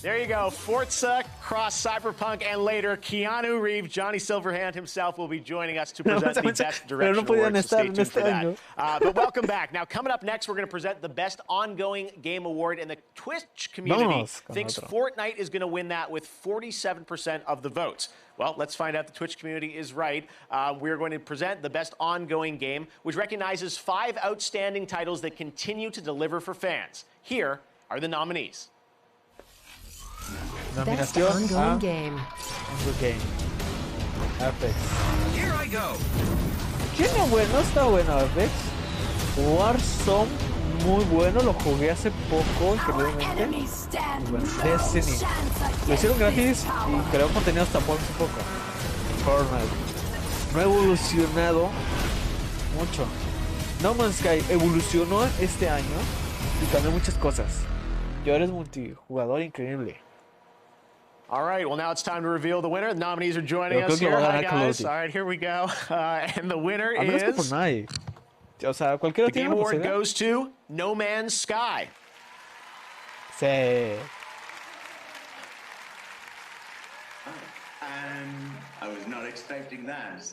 There you go, Forza, cross Cyberpunk, and later Keanu Reeves, Johnny Silverhand himself, will be joining us to present the Best Direction Awards. Stay tuned for that. But welcome back. Now, coming up next, we're going to present the Best Ongoing Game Award, and the Twitch community thinks Fortnite is going to win that with 47% of the votes. Well, let's find out the Twitch community is right. We're going to present the Best Ongoing Game, which recognizes 5 outstanding titles that continue to deliver for fans. Here are the nominees. Best Ongoing Game. Apex. Here I go. Tiene bueno, está bueno Apex. Warzone, muy bueno, lo jugué hace poco, increíblemente. Y bueno, Destiny. Lo hicieron gratis y creó contenido hasta por un poco. Fortnite. No ha evolucionado mucho. No Man's Sky evolucionó este año y cambió muchas cosas. Y ahora es multijugador increíble. All right, well, now it's time to reveal the winner. The nominees are joining us here. Hi, guys. All right, here we go. And the winner is... The Game Award goes to No Man's Sky. Sí. I was not expecting that.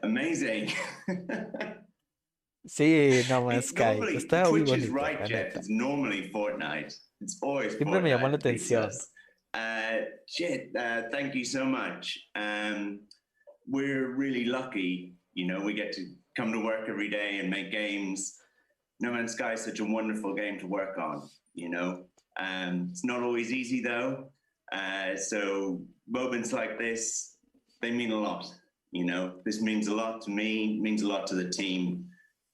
Amazing. Sí, No Man's Sky. Está muy bonito. Right, Jeff. It's normally Fortnite. It's always Siempre me llamó la atención. Thank you so much. We're really lucky, you know, we get to come to work every day and make games. No Man's Sky is such a wonderful game to work on, you know. It's not always easy though. So moments like this, they mean a lot, you know. This means a lot to me, means a lot to the team.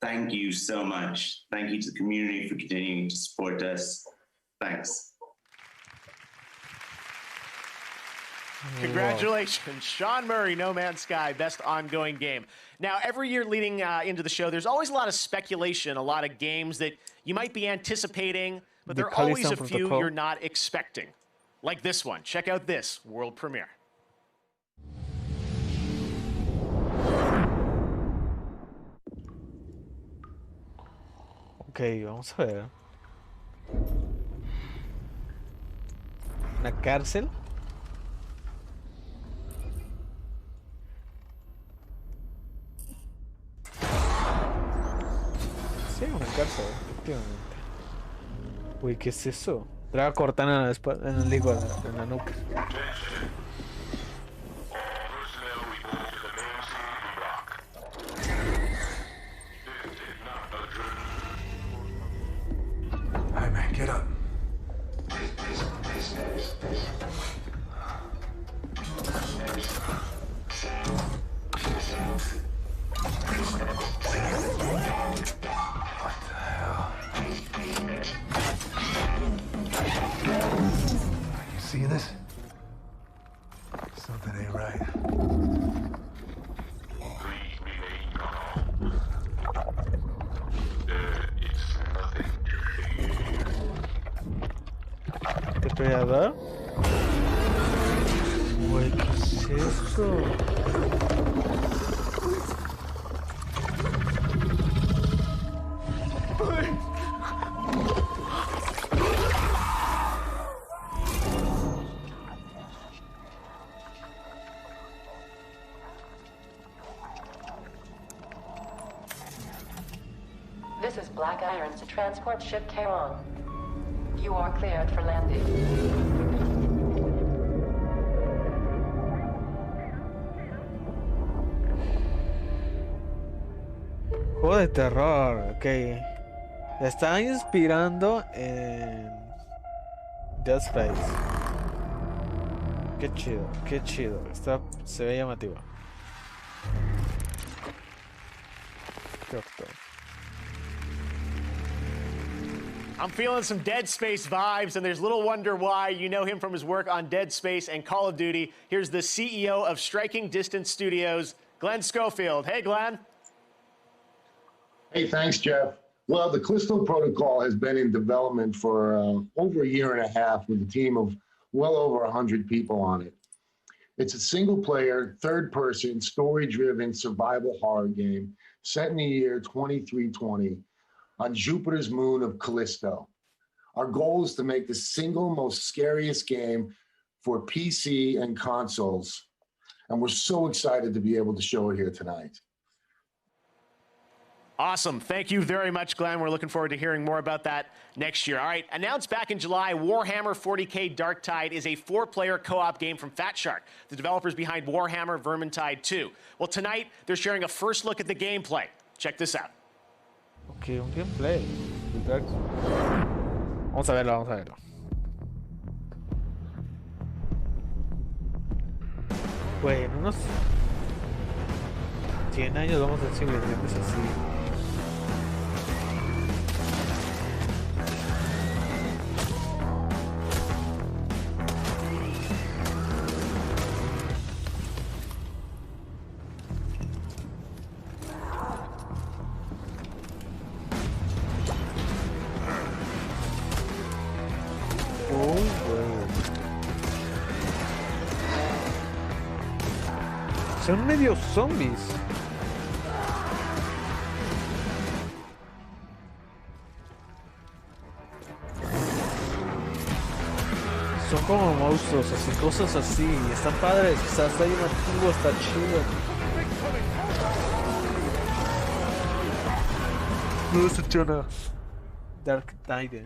Thank you so much. Thank you to the community for continuing to support us. Thanks. Congratulations, Sean Murray, No Man's Sky, Best Ongoing Game. Now, every year leading into the show, there's always a lot of speculation, a lot of games that you might be anticipating, but there are always a few you're not expecting. Like this one. Check out this world premiere. Ok, vamos a ver. ¿Una cárcel? Sí, una cárcel, efectivamente. Uy, ¿qué es eso? Traga Cortana en la nuca. Alright, man, get up. You see this? Something ain't right. ¿Depredador? Güey, ¿qué es eso? Black Iron to transport ship Charon. You are cleared for landing. Juego de terror, ok. Está inspirando en Dead Space. Qué chido, qué chido. Se ve llamativo. I'm feeling some Dead Space vibes, and there's little wonder why. You know him from his work on Dead Space and Call of Duty. Here's the CEO of Striking Distance Studios, Glenn Schofield. Hey, Glenn. Hey, thanks, Jeff. Well, the Callisto Protocol has been in development for over a year and a half with a team of well over 100 people on it. It's a single-player, third-person, story-driven survival horror game set in the year 2320 on Jupiter's moon of Callisto. Our goal is to make the single most scariest game for PC and consoles, and we're so excited to be able to show it here tonight. Awesome. Thank you very much, Glenn. We're looking forward to hearing more about that next year. All right, announced back in July, Warhammer 40k Darktide is a 4-player co-op game from Fat Shark, the developers behind Warhammer Vermintide 2. Well, tonight, they're sharing a first look at the gameplay. Check this out. Ok, un gameplay. Vamos a verlo, vamos a verlo. Pues en unos 100 años vamos a decir que es así. Son medio zombies. Son como monstruos, así, cosas así. Están padres, está llamativo, está chido. No decepciona. Darktide.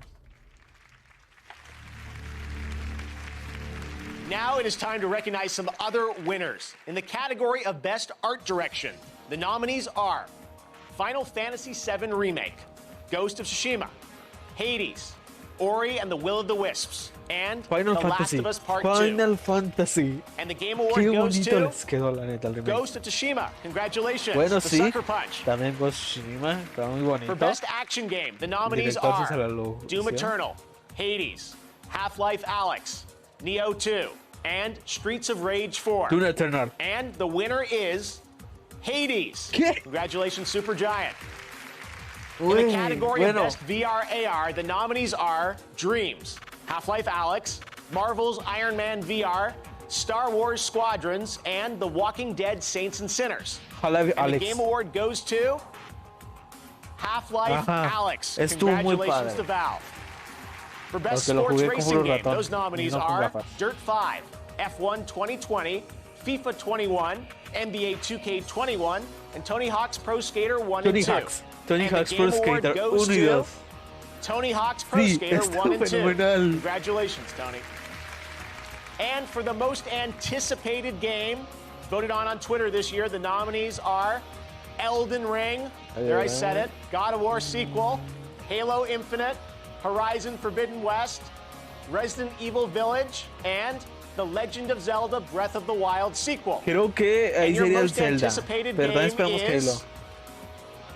Now it is time to recognize some other winners. In the category of Best Art Direction, the nominees are Final Fantasy VII Remake, Ghost of Tsushima, Hades, Ori and the Will of the Wisps, and Final The Fantasy. Last of Us Part Final 2. Fantasy. And the Game Award Qué goes bonito to les quedó, la neta, el remake. Ghost of Tsushima. Congratulations. Bueno, The sí. Sucker Punch. También Ghost of Tsushima. Está muy bonito. For Best Action Game, the nominees Director are se la lo- Doom ¿sí? Eternal, Hades, Half-Life Alyx, Neo 2, and Streets of Rage 4. Doom Eternal. And the winner is Hades. ¿Qué? Congratulations, Supergiant. In Uy, the category bueno. of Best VR AR, the nominees are Dreams, Half-Life Alyx, Marvel's Iron Man VR, Star Wars Squadrons, and The Walking Dead Saints and Sinners. Half-Life And the Alyx. Game Award goes to Half-Life Ajá. Alyx. Estuvo muy Congratulations padre. to Valve. For Best Porque lo Sports jugué con Racing puro Game, ratón, those nominees no con are gafas. Dirt 5, F1 2020, FIFA 21, NBA 2K21, and Tony Hawk's Pro Skater 1 Tony and 2. Hawk's. Tony And the Hawk's Game Pro Award Skater goes 1 y to 2. Tony Hawk's Pro Sí, Skater está 1 and 2. fenomenal. Congratulations, Tony. And for the most anticipated game voted on Twitter this year, the nominees are Elden Ring, there I said it, God of War sequel, Halo Infinite, Horizon Forbidden West, Resident Evil Village, and The Legend of Zelda Breath of the Wild sequel. Creo que ahí And your sería el most Zelda. anticipated Pero también game esperamos que is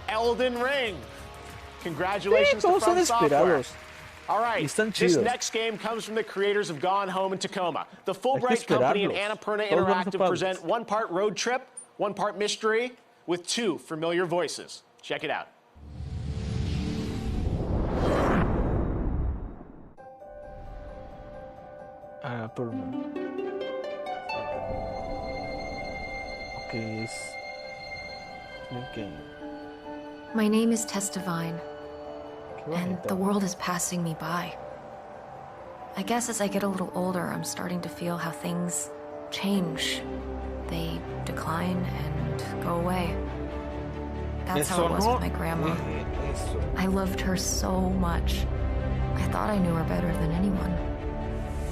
Elden Ring. Congratulations Sí, to todos son From Software. esperados. All right, Y están this chidos. next game comes from the creators of Gone Home in Tacoma. The Fulbright Hay que Company and esperarlos. Annapurna Todos vamos a Interactive palos. present one part road trip, one part mystery, with 2 familiar voices. Check it out. Okay, es okay. My name is Tess Divine, and the world is passing me by. I guess as I get a little older, I'm starting to feel how things change. They decline and go away. That's how it was with my grandma. I loved her so much. I thought I knew her better than anyone.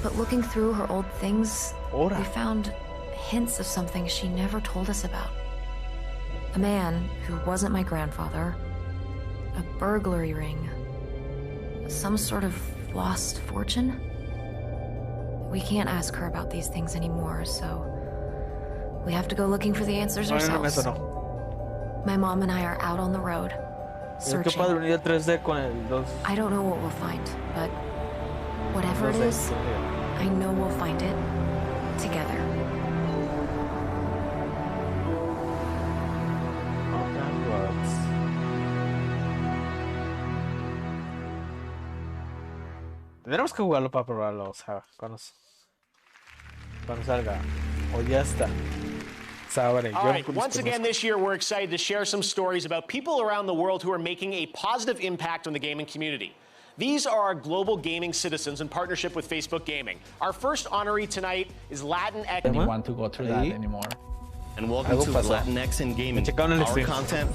But looking through her old things, we found hints of something she never told us about. A man who wasn't my grandfather, a burglary ring, some sort of lost fortune. We can't ask her about these things anymore, so we have to go looking for the answers ourselves. My mom and I are out on the road, searching. I don't know what we'll find, but whatever it is, I know we'll find it together. Tendremos que jugarlo para probarlo, o sea, cuando salga. O ya está. All right, once again this year, we're excited to share some stories about people around the world who are making a positive impact on the gaming community. These are our global gaming citizens in partnership with Facebook Gaming. Our first honoree tonight is Latinx. Don't want to go through that anymore. And welcome to Latinx in Gaming. Our content,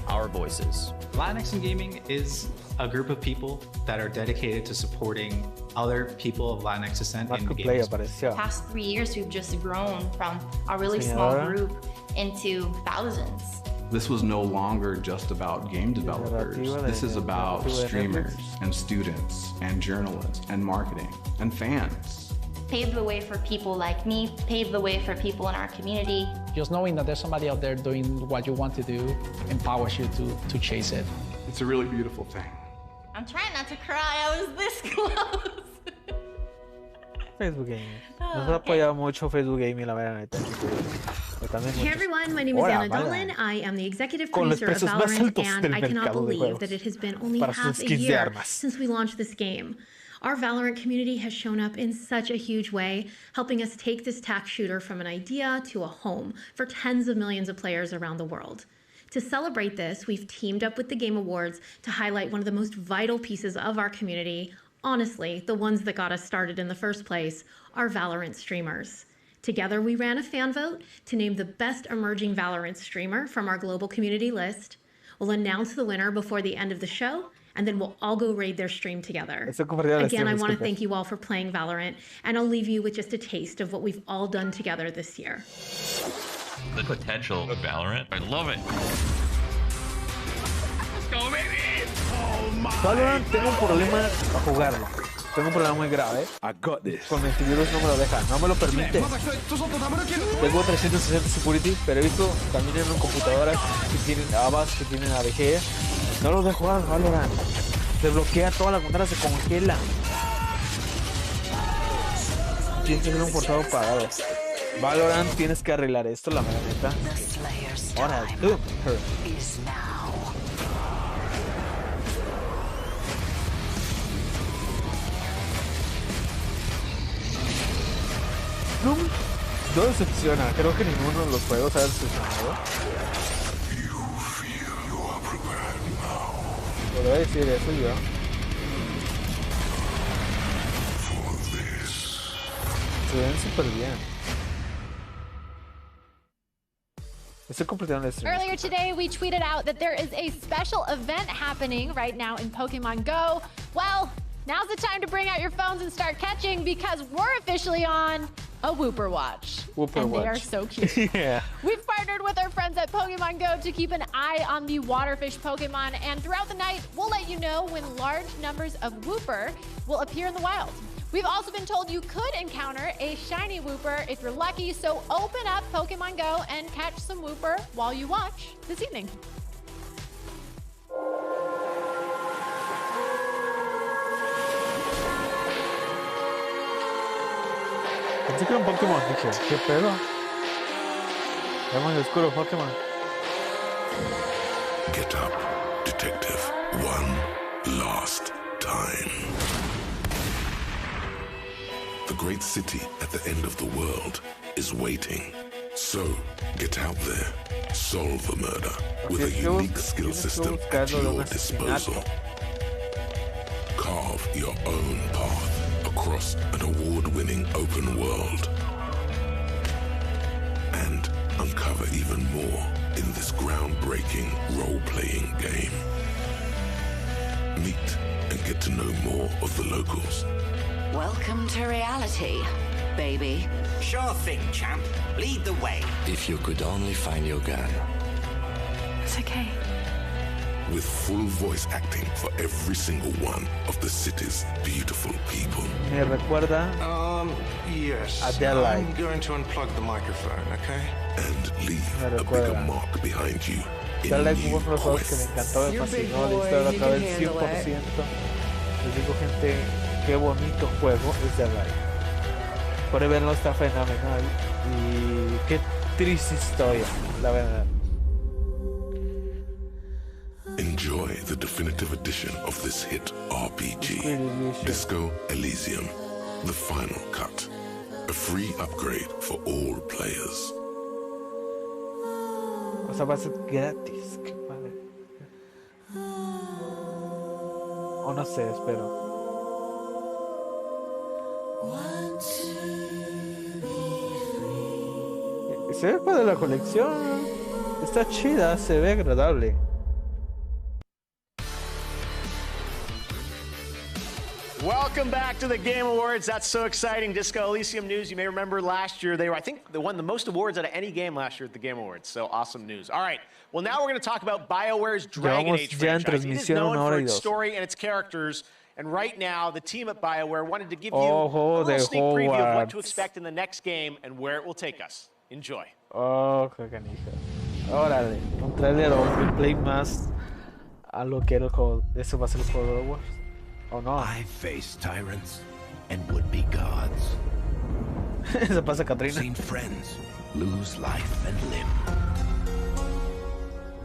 our voices. Latinx in Gaming is a group of people that are dedicated to supporting other people of Latinx descent in the gaming space. The past 3 years, we've just grown from a really small group into thousands. This was no longer just about game developers. This is about streamers and students and journalists and marketing and fans. Pave the way for people like me, pave the way for people in our community. Just knowing that there's somebody out there doing what you want to do empowers you to chase it. It's a really beautiful thing. I'm trying not to cry, I was this close. Facebook Gaming. Nos ha apoyado mucho Facebook Gaming, la verdad. Hey everyone, my name is Anna Dolan. I am the executive producer of Valorant, and I cannot believe that it has been only half a year since we launched this game. Our Valorant community has shown up in such a huge way, helping us take this tac shooter from an idea to a home for tens of millions of players around the world. To celebrate this, we've teamed up with the Game Awards to highlight one of the most vital pieces of our community, honestly, the ones that got us started in the first place, our Valorant streamers. Together, we ran a fan vote to name the best emerging Valorant streamer from our global community list. We'll announce the winner before the end of the show, and then we'll all go raid their stream together. Again, I want to thank you all for playing Valorant, and I'll leave you with just a taste of what we've all done together this year. The potential of Valorant, I love it. Let's go, baby! Oh my Valorant, tengo un problema para jugarlo. Tengo un problema muy grave. Con mi antivirus no me lo deja, no me lo permite. Tengo 360 security, pero he visto también en computadoras que tienen ABAS, que tienen AVG. No los dejo jugar Valorant. Se bloquea toda la computadora, se congela. Tienes que ser un forzado pagado. Valorant, tienes que arreglar esto, la mera neta. Ahora, tú. No decepciona, creo que ninguno de los juegos ha decepcionado. Podría decir eso yo. Se ven súper bien. Earlier today, we tweeted out that there is a special event happening right now in Pokemon Go. Well, now's the time to bring out your phones and start catching because we're officially on a Wooper Watch. They are so cute. Yeah. We've partnered with our friends at Pokemon Go to keep an eye on the waterfish Pokemon, and throughout the night, we'll let you know when large numbers of Wooper will appear in the wild. We've also been told you could encounter a shiny Wooper if you're lucky, so open up Pokemon Go and catch some Wooper while you watch this evening. Pensé que era un Pokémon, dije, ¿qué pedo? Vemos el oscuro Pokémon. Get up, detective. One last time. The great city at the end of the world is waiting. So, get out there, solve the murder with a unique skill system at your disposal. Carve your own path across an award-winning open world. And uncover even more in this groundbreaking role-playing game. Meet and get to know more of the locals. Welcome to reality, baby. Sure thing, champ. Lead the way. If you could only find your gun. It's okay. With full voice acting for every single one of the city's beautiful people. Me recuerda yes. a Deadlight. I'm going to unplug the microphone, okay? And leave a bigger mark behind you. Deadlight fue uno de los juegos que me encantó, me fascinó, la historia lo acabé el 100%. Les digo, gente, qué bonito juego es Deadlight. Por verlo está fenomenal y qué triste historia, la verdad. Enjoy the definitive edition of this hit RPG, Disco Elysium, the final cut, a free upgrade for all players. O sea, va a ser gratis, qué padre. O no sé, espero. Se ve padre la colección, está chida, se ve agradable. Welcome back to the Game Awards. That's so exciting. Disco Elysium news. You may remember last year they won the most awards out of any game last year at the Game Awards. So awesome news. All right. Well, now we're going to talk about BioWare's Dragon Age franchise. It is known for its story and its characters. And right now, the team at BioWare wanted to give you a little sneak preview of what to expect in the next game and where it will take us. Enjoy. Oh, qué canija. Órale, un trailer o un gameplay más a lo que era el juego. Eso va a ser el juego de Wars. Oh no. I face tyrants and would-be gods. Eso pasa, Katrina. Seen friends lose life and limb.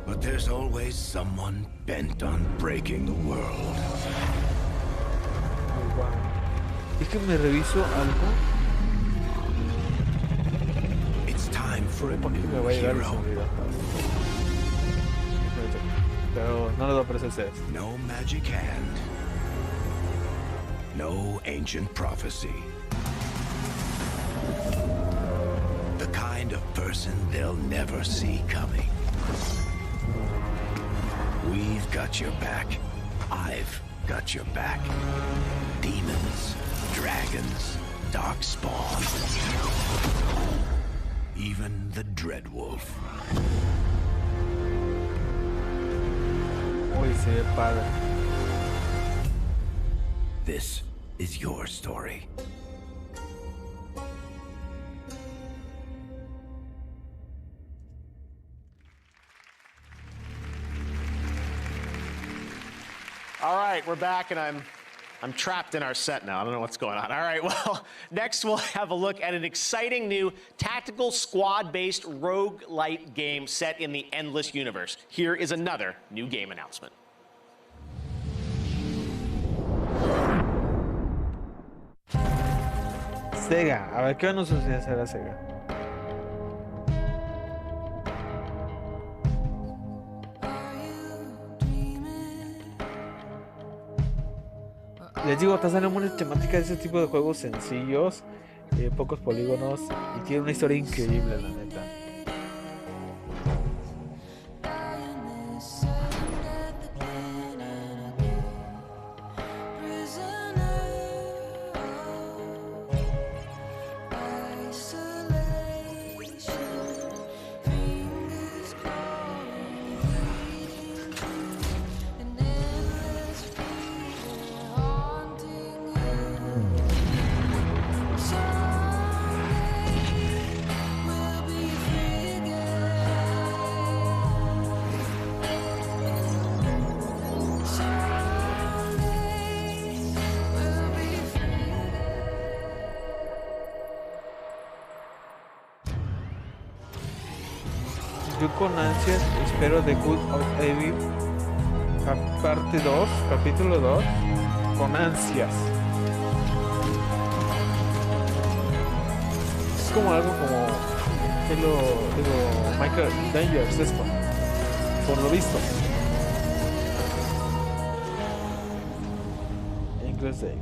But there's always someone bent on breaking the world. Oh, wow. Es que me reviso algo. It's time for a new hero. Pero no le doy presencia. No magic hand. No ancient prophecy. The kind of person they'll never see coming. We've got your back. I've got your back. Demons, dragons, darkspawn. Even the Dreadwolf. Uy, se ve padre. This is your story. All right, we're back, and I'm trapped in our set now. I don't know what's going on. All right, well, next we'll have a look at an exciting new tactical squad-based roguelite game set in the Endless Universe. Here is another new game announcement. Sega, a ver qué nos sucede hacer a Sega. Les digo, está saliendo una temática de ese tipo de juegos sencillos, pocos polígonos y tiene una historia increíble, la neta. Yo con ansias espero The Good of Evil parte 2, capítulo 2, con ansias. Es como algo como digo Michael Dangers esto, por lo visto. Inglés de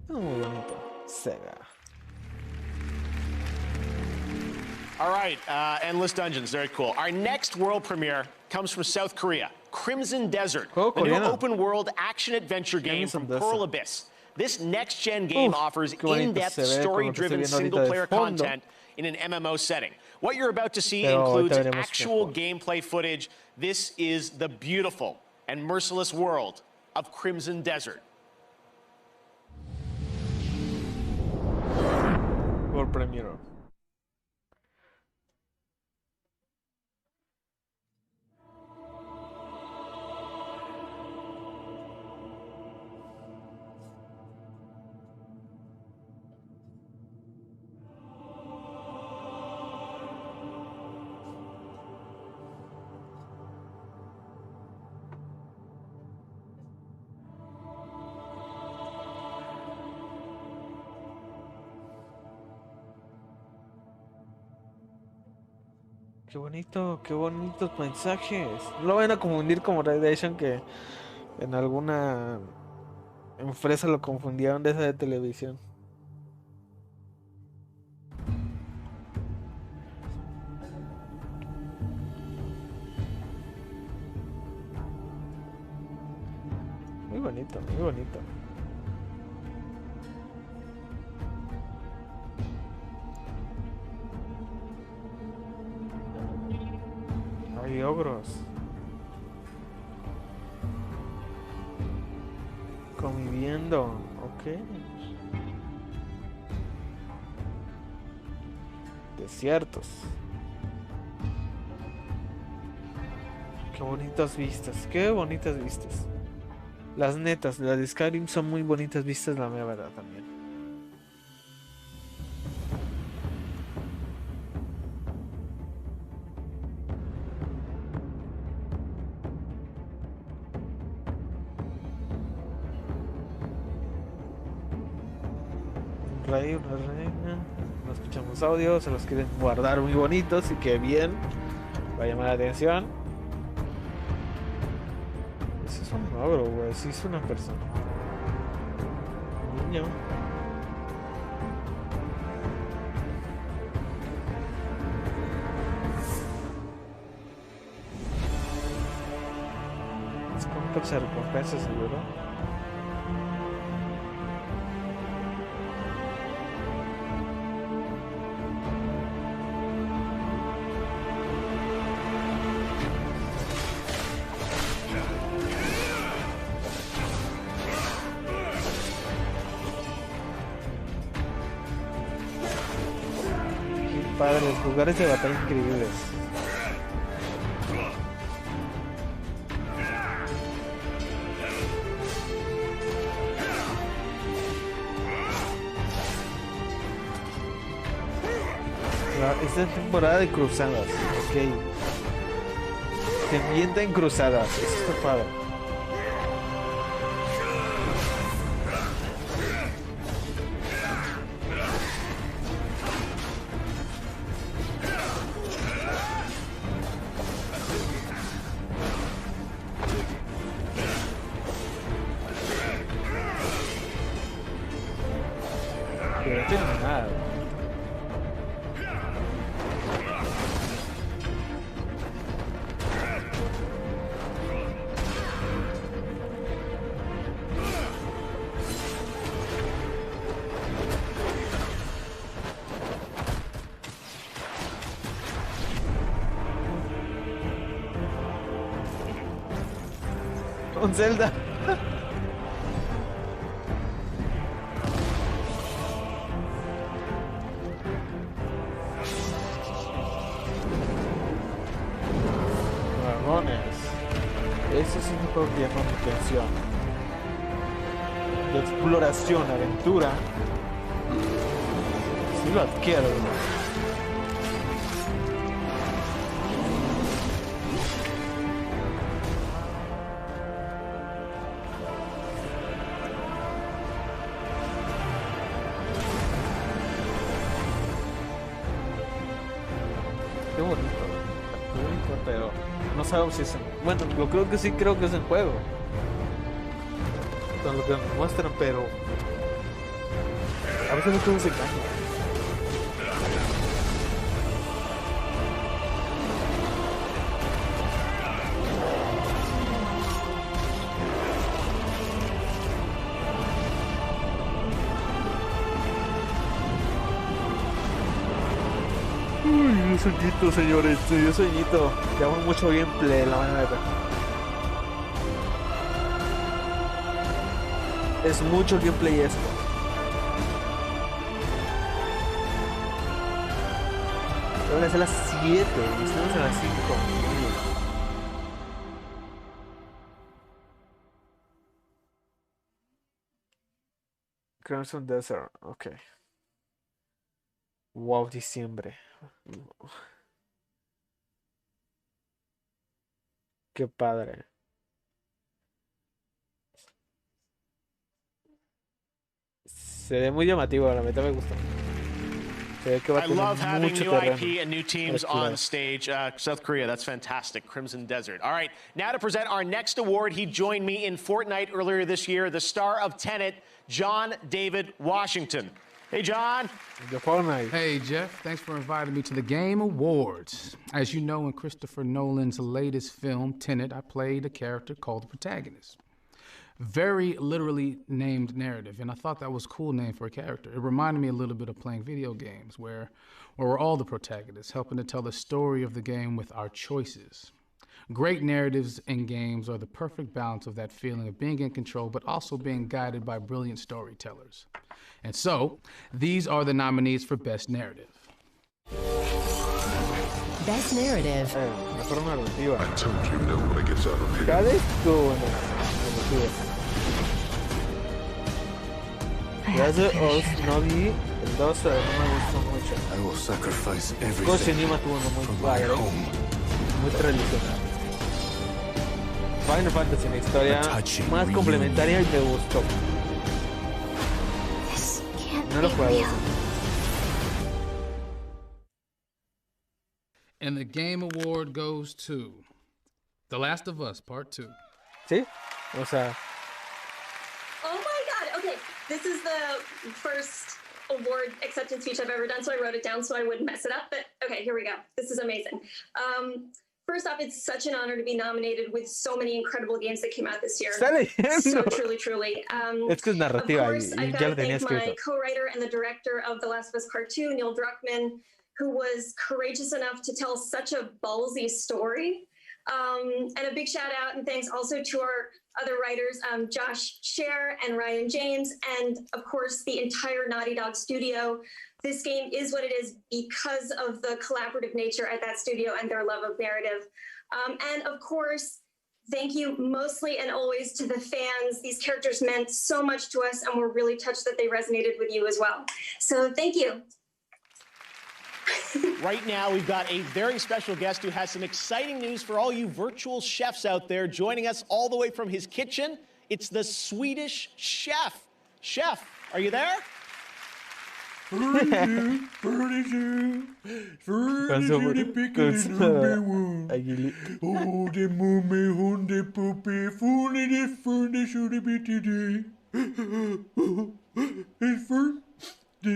muy bonito. Sega. All right, Endless Dungeons, very cool. Our next world premiere comes from South Korea. Crimson Desert, a new open-world action-adventure game from Pearl Abyss. This next-gen game offers in-depth, story-driven single-player content in an MMO setting. What you're about to see includes actual gameplay footage. This is the beautiful and merciless world of Crimson Desert. World Premiere. Qué bonitos mensajes. No lo van a confundir como Radiation, que en alguna empresa lo confundieron de esa de televisión. Muy bonito, muy bonito. Hay ogros conviviendo, ok. Desiertos. Qué bonitas vistas, qué bonitas vistas. Las netas, las de Skyrim son muy bonitas vistas, la mía verdad también. Rey, una reina. No escuchamos audio, se los quieren guardar muy bonitos y que bien va a llamar la atención. Eso es un ogro, güey. Sí, es una persona. Un niño. Es como que se recompensa, seguro. Padres, lugares de batalla increíbles. Esta es temporada de cruzadas, ok. Se ambienta en cruzadas, eso está padre. Con Zelda. Dragones. Ese es un juego que llama mi atención. De exploración, aventura. Si lo adquiero. Qué bonito, pero no sabemos si es en... Bueno, yo creo que sí, creo que es en juego. Con lo que nos muestran, pero a veces no todo se engaña. dio sueñito, señores. Me dio sueñito. Llevamos mucho gameplay la manera. Es mucho gameplay esto. Van a ser las 7 y estamos a las 5. Crimson Desert, ok. Wow, diciembre. Qué padre. Se ve muy llamativo, la neta me gustó. Se ve que va a tener love having mucho new terreno. IP and new teams on stage. South Korea, that's fantastic. Crimson Desert. All right, now to present our next award. He joined me in Fortnite earlier this year, the star of Tenet, John David Washington. Hey, John. Hey, Jeff. Thanks for inviting me to the Game Awards. As you know, in Christopher Nolan's latest film, Tenet, I played a character called the protagonist. Very literally named narrative, and I thought that was a cool name for a character. It reminded me a little bit of playing video games, where we're all the protagonists, helping to tell the story of the game with our choices. Great narratives in games are the perfect balance of that feeling of being in control, but also being guided by brilliant storytellers. And so, these are the nominees for Best Narrative. Best Narrative. I told you nobody gets out of here. I will sacrifice everything from my home. Muy tradicional. Final Fantasy, una historia más complementaria y me gustó. No lo puedo decir. And the Game Award goes to The Last of Us Part 2. ¿Sí? O sea... Oh my god, okay. This is the first award acceptance speech I've ever done, so I wrote it down so I wouldn't mess it up, but okay, here we go. This is amazing. First off, it's such an honor to be nominated with so many incredible games that came out this year. So truly, truly. Es que es narrativa. Of course, I've got to thank my co-writer and the director of The Last of Us Part 2, Neil Druckmann, who was courageous enough to tell such a ballsy story. And a big shout out and thanks also to our other writers, Josh Scher and Ryan James, and of course the entire Naughty Dog studio. This game is what it is because of the collaborative nature at that studio and their love of narrative. And of course, thank you mostly and always to the fans. These characters meant so much to us and we're really touched that they resonated with you as well. So thank you. Right now, we've got a very special guest who has some exciting news for all you virtual chefs out there. Joining us all the way from his kitchen, it's the Swedish chef. Chef, are you there? The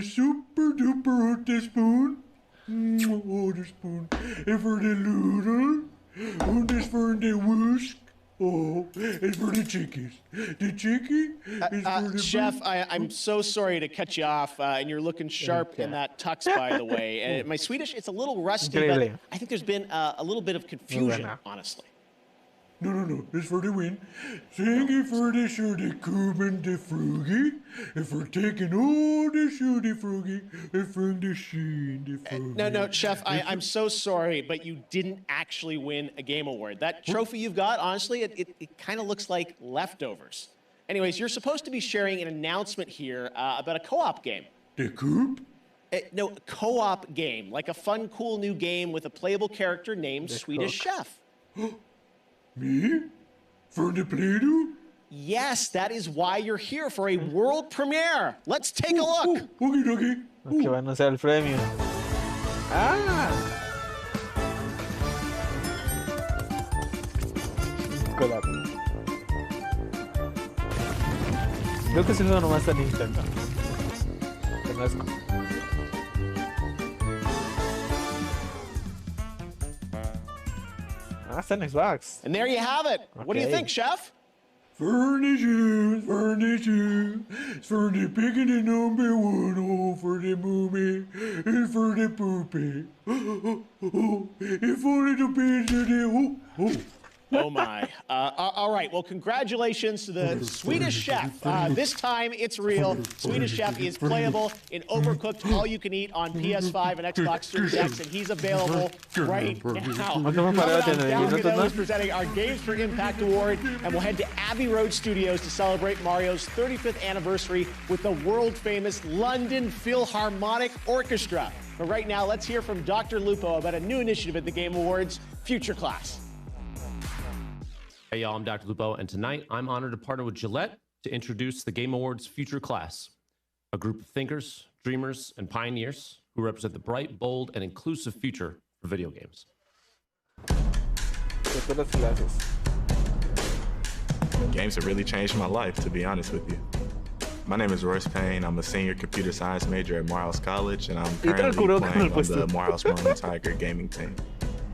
super duper hot spoon. Oh, the spoon. And for the noodle. Oh, this for the whisk. Oh, and for the chickens. The chicken is for the Chef, I'm so sorry to cut you off, and you're looking sharp in that tux, by the way. And my Swedish, it's a little rusty, but I think there's been a little bit of confusion, honestly. No, it's for the win. Thank you for the shorty and the froggy, and for taking all the shorty froggy and from the sheen the froggy. No, Chef, I'm so sorry, but you didn't actually win a game award. That trophy you've got, honestly, it kind of looks like leftovers. Anyways, you're supposed to be sharing an announcement here about a co-op game. The coop? No, a co-op game, like a fun, cool new game with a playable character named Swedish Chef. Me? For the Play-Doh? Yes, that is why you're here for a world premiere. Let's take a look. Okay. Que van a hacer el premio. Ah. Collab. Creo que es el juego nomás está en Nintendo. Conozco. Está en Xbox. And there you have it. Okay. What do you think, Chef? Furniture, it's for the picking the number one. O for the movie, E for the poopy. E for the pizza. Oh my. All right. Well, congratulations to the Swedish chef. This time it's real. Swedish chef is playable in Overcooked All You Can Eat on PS5 and Xbox Series X, and he's available right now. Coming up, Down is presenting our Games for Impact Award, and we'll head to Abbey Road Studios to celebrate Mario's 35th anniversary with the world-famous London Philharmonic Orchestra. But right now, let's hear from Dr. Lupo about a new initiative at the Game Awards, Future Class. Hey y'all, I'm Dr. Lupo, and tonight I'm honored to partner with Gillette to introduce the Game Awards Future Class, a group of thinkers, dreamers, and pioneers who represent the bright, bold, and inclusive future for video games. Games have really changed my life, to be honest with you. My name is Royce Payne. I'm a senior computer science major at Morehouse College, and I'm currently playing on the Morehouse Roman Tiger gaming team.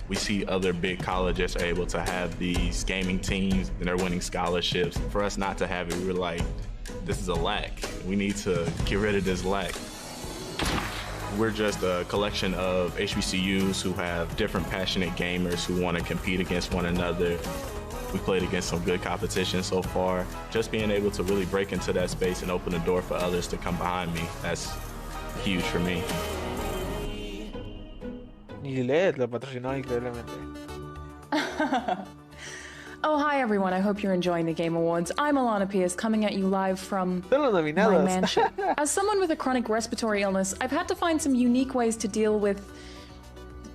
We see other big colleges are able to have these gaming teams and they're winning scholarships. For us not to have it, we were like, this is a lack. We need to get rid of this lack. We're just a collection of HBCUs who have different passionate gamers who want to compete against one another. We played against some good competition so far. Just being able to really break into that space and open the door for others to come behind me, that's huge for me. Gillette lo patrocinó increíblemente. Oh, hi everyone. I hope you're enjoying the Game Awards. I'm Alana Pierce, coming at you live from my mansion. As someone with a chronic respiratory illness, I've had to find some unique ways to deal with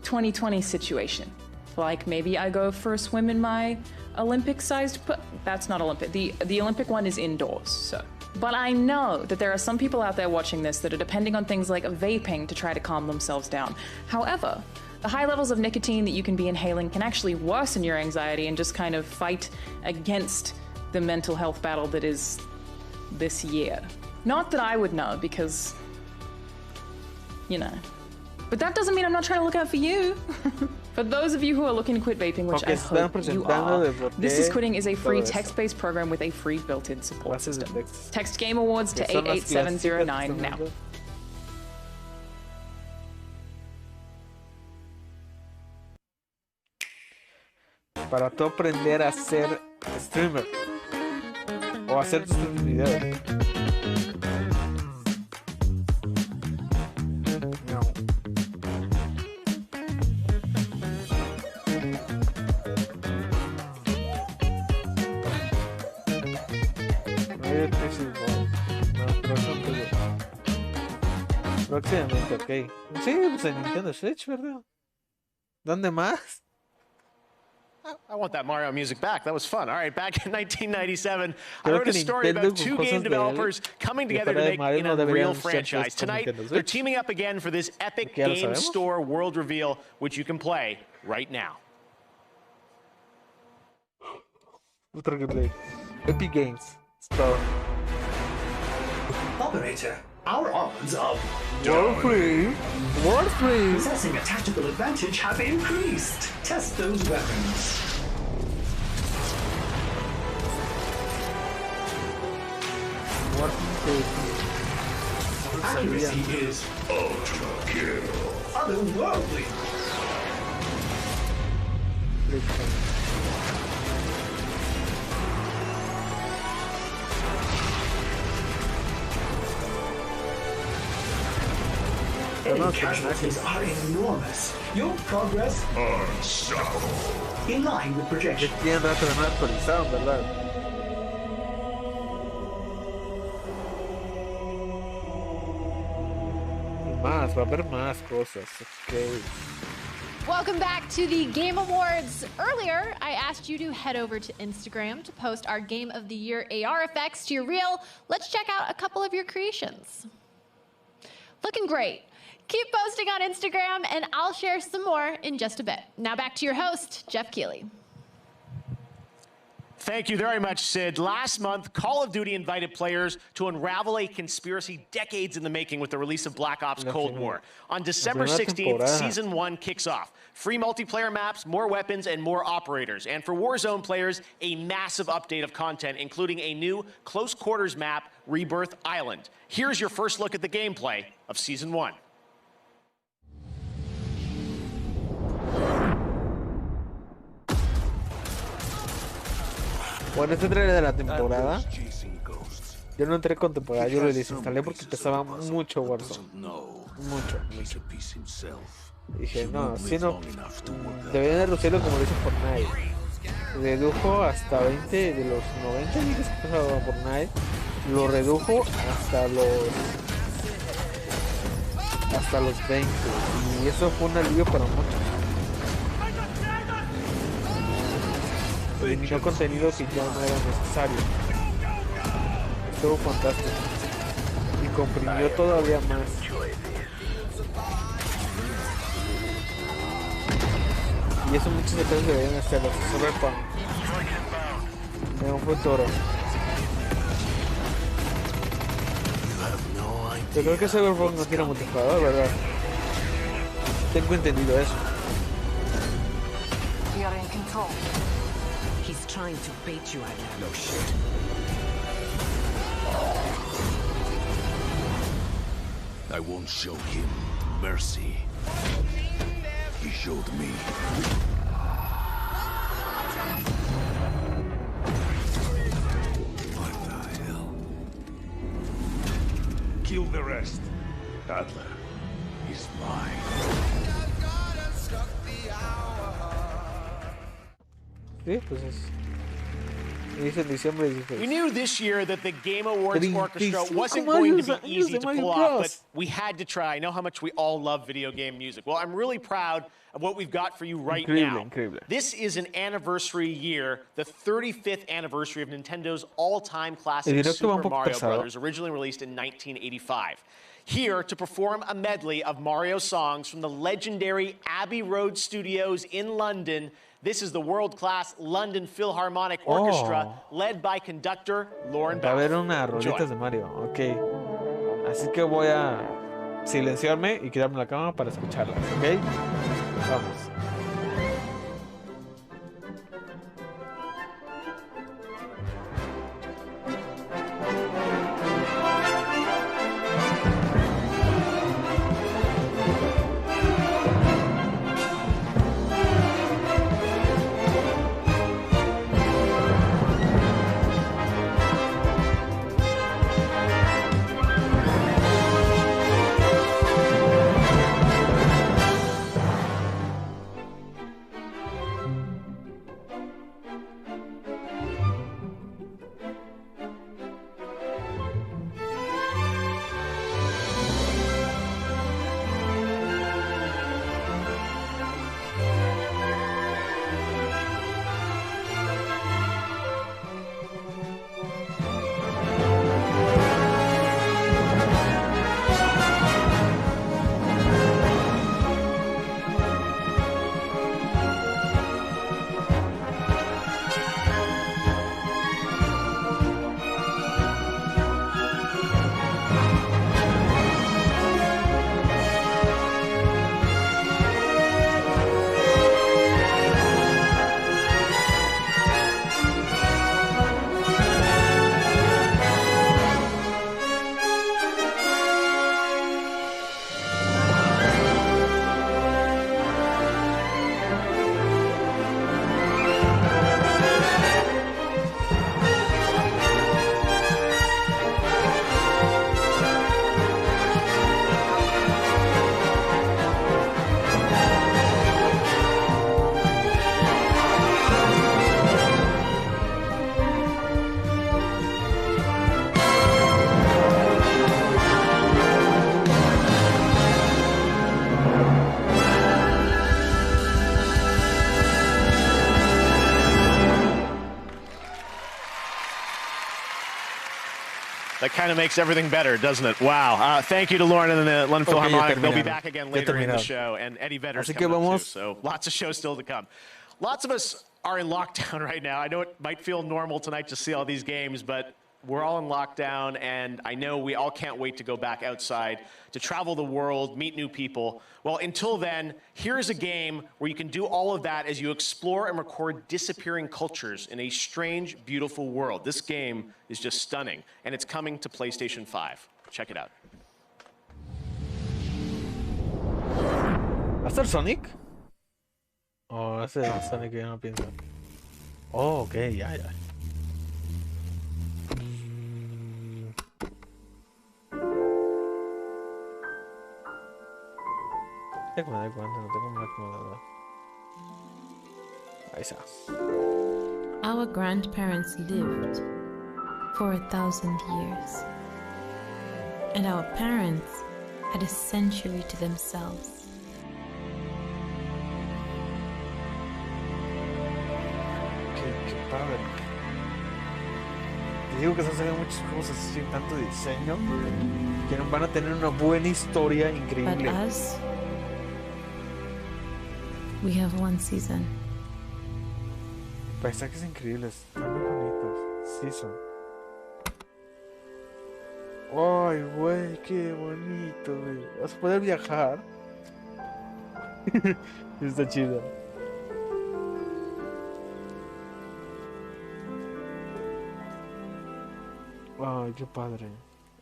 2020 situation. Like maybe I go for a swim in my Olympic-sized that's not Olympic. The Olympic one is indoors, so. But I know that there are some people out there watching this that are depending on things like vaping to try to calm themselves down. However, the high levels of nicotine that you can be inhaling can actually worsen your anxiety and just kind of fight against the mental health battle that is this year. Not that I would know, because, you know. But that doesn't mean I'm not trying to look out for you. For those of you who are looking to quit vaping, which I hope you are, This Is Quitting is a free text-based program with a free built-in support system. Text Game Awards to 88709 now. Para tú aprender a ser streamer o hacer tus videos. Próximamente, ok. Sí, pues en Nintendo Switch, ¿verdad? ¿Dónde más? I want that Mario music back. That was fun. All right, back in 1997, I wrote a story about two game developers coming together to make an unreal franchise. Tonight, they're teaming up again for this epic Game Store world reveal, which you can play right now. Epic Games Store. Operator, our odds of Warframe possessing a tactical advantage have increased. Test those weapons. Accuracy is ultra kill. Otherworldly. Enemy casualties are enormous. Your progress unstoppable. In line with projections. Tienen rato de no actualizaron, ¿verdad? Va a haber más cosas. Okay. Welcome back to the Game Awards. Earlier, I asked you to head over to Instagram to post our Game of the Year AR effects to your reel. Let's check out a couple of your creations. Looking great. Keep posting on Instagram, and I'll share some more in just a bit. Now back to your host, Jeff Keighley. Thank you very much, Sid. Last month, Call of Duty invited players to unravel a conspiracy decades in the making with the release of Black Ops Cold War. On December 16th, Season 1 kicks off. Free multiplayer maps, more weapons, and more operators. And for Warzone players, a massive update of content, including a new close quarters map, Rebirth Island. Here's your first look at the gameplay of Season 1. Bueno, este trailer de la temporada, yo no entré con temporada, yo lo desinstalé porque pesaba mucho Warzone, mucho. Dije, no, si no, deberían de reducirlo como lo hizo Fortnite. Redujo hasta 20 de los 90 gigas que pesaba Fortnite, lo redujo hasta los 20, y eso fue un alivio para muchos. Eliminó contenido que ya no era necesario. Estuvo fantástico. Y comprimió todavía más. Y eso muchos detalles deberían hacerlo. Cyberpunk en un futuro. Yo creo que Cyberpunk no tiene multijugador, ¿verdad? Tengo entendido eso. He's trying to bait you out of no shit. I won't show him mercy. He showed me. What the hell? Kill the rest. Adler is mine. Sí, pues es. Dice diciembre 16. We knew this year that the Game Awards Orchestra wasn't going to be easy to pull off, but we had to try. I know how much we all love video game music. Well, I'm really proud of what we've got for you right now. This is an anniversary year, the 35th anniversary of Nintendo's all-time classic Super Mario Bros., originally released in 1985. Here to perform a medley of Mario songs from the legendary Abbey Road Studios in London, this is the world-class London Philharmonic Orchestra, led by conductor Lauren Bell. Va a haber unas rolitas de Mario, ok. Así que voy a silenciarme y quedarme en la cama para escucharlas, ok. Vamos. That kind of makes everything better, doesn't it? Wow. Thank you to Lauren and the London Philharmonic. They'll be back again later in the show. And Eddie Vedder's coming up too, so lots of shows still to come. lots of us are in lockdown right now. I know it might feel normal tonight to see all these games, but we're all in lockdown, and I know we all can't wait to go back outside, to travel the world, meet new people. Well, until then, here's a game where you can do all of that as you explore and record disappearing cultures in a strange, beautiful world. This game is just stunning, and it's coming to PlayStation 5. Check it out. ¿Va a ser Sonic? Oh, ese es Sonic que yo no pienso. Oh, ok, ya. Ya que me doy cuenta, no tengo un acomodador. Ahí está. Our grandparents lived for 1,000 years, and our parents had a century to themselves. Qué padre. Te digo que se hacen muchas cosas sin tanto diseño que van a tener una buena historia increíble. But us, we have one season. Paisajes increíbles, están muy bonitos. Season. Ay, güey, qué bonito, güey. Vas a poder viajar. Está chido. Ay, qué padre.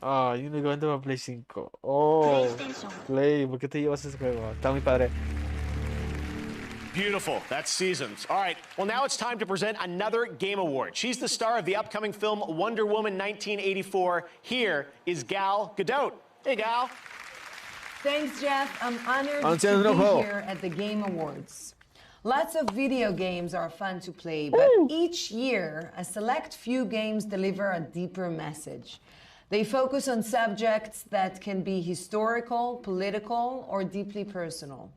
Ay, únicamente para Play 5. Oh, Play, ¿por qué te llevas ese juego? Está muy padre. Beautiful. That's Seasons. All right. Well, now it's time to present another Game Award. She's the star of the upcoming film Wonder Woman 1984. Here is Gal Gadot. Hey, Gal. Thanks, Jeff. I'm honored to be here at the Game Awards. Lots of video games are fun to play, but each year, a select few games deliver a deeper message. They focus on subjects that can be historical, political, or deeply personal.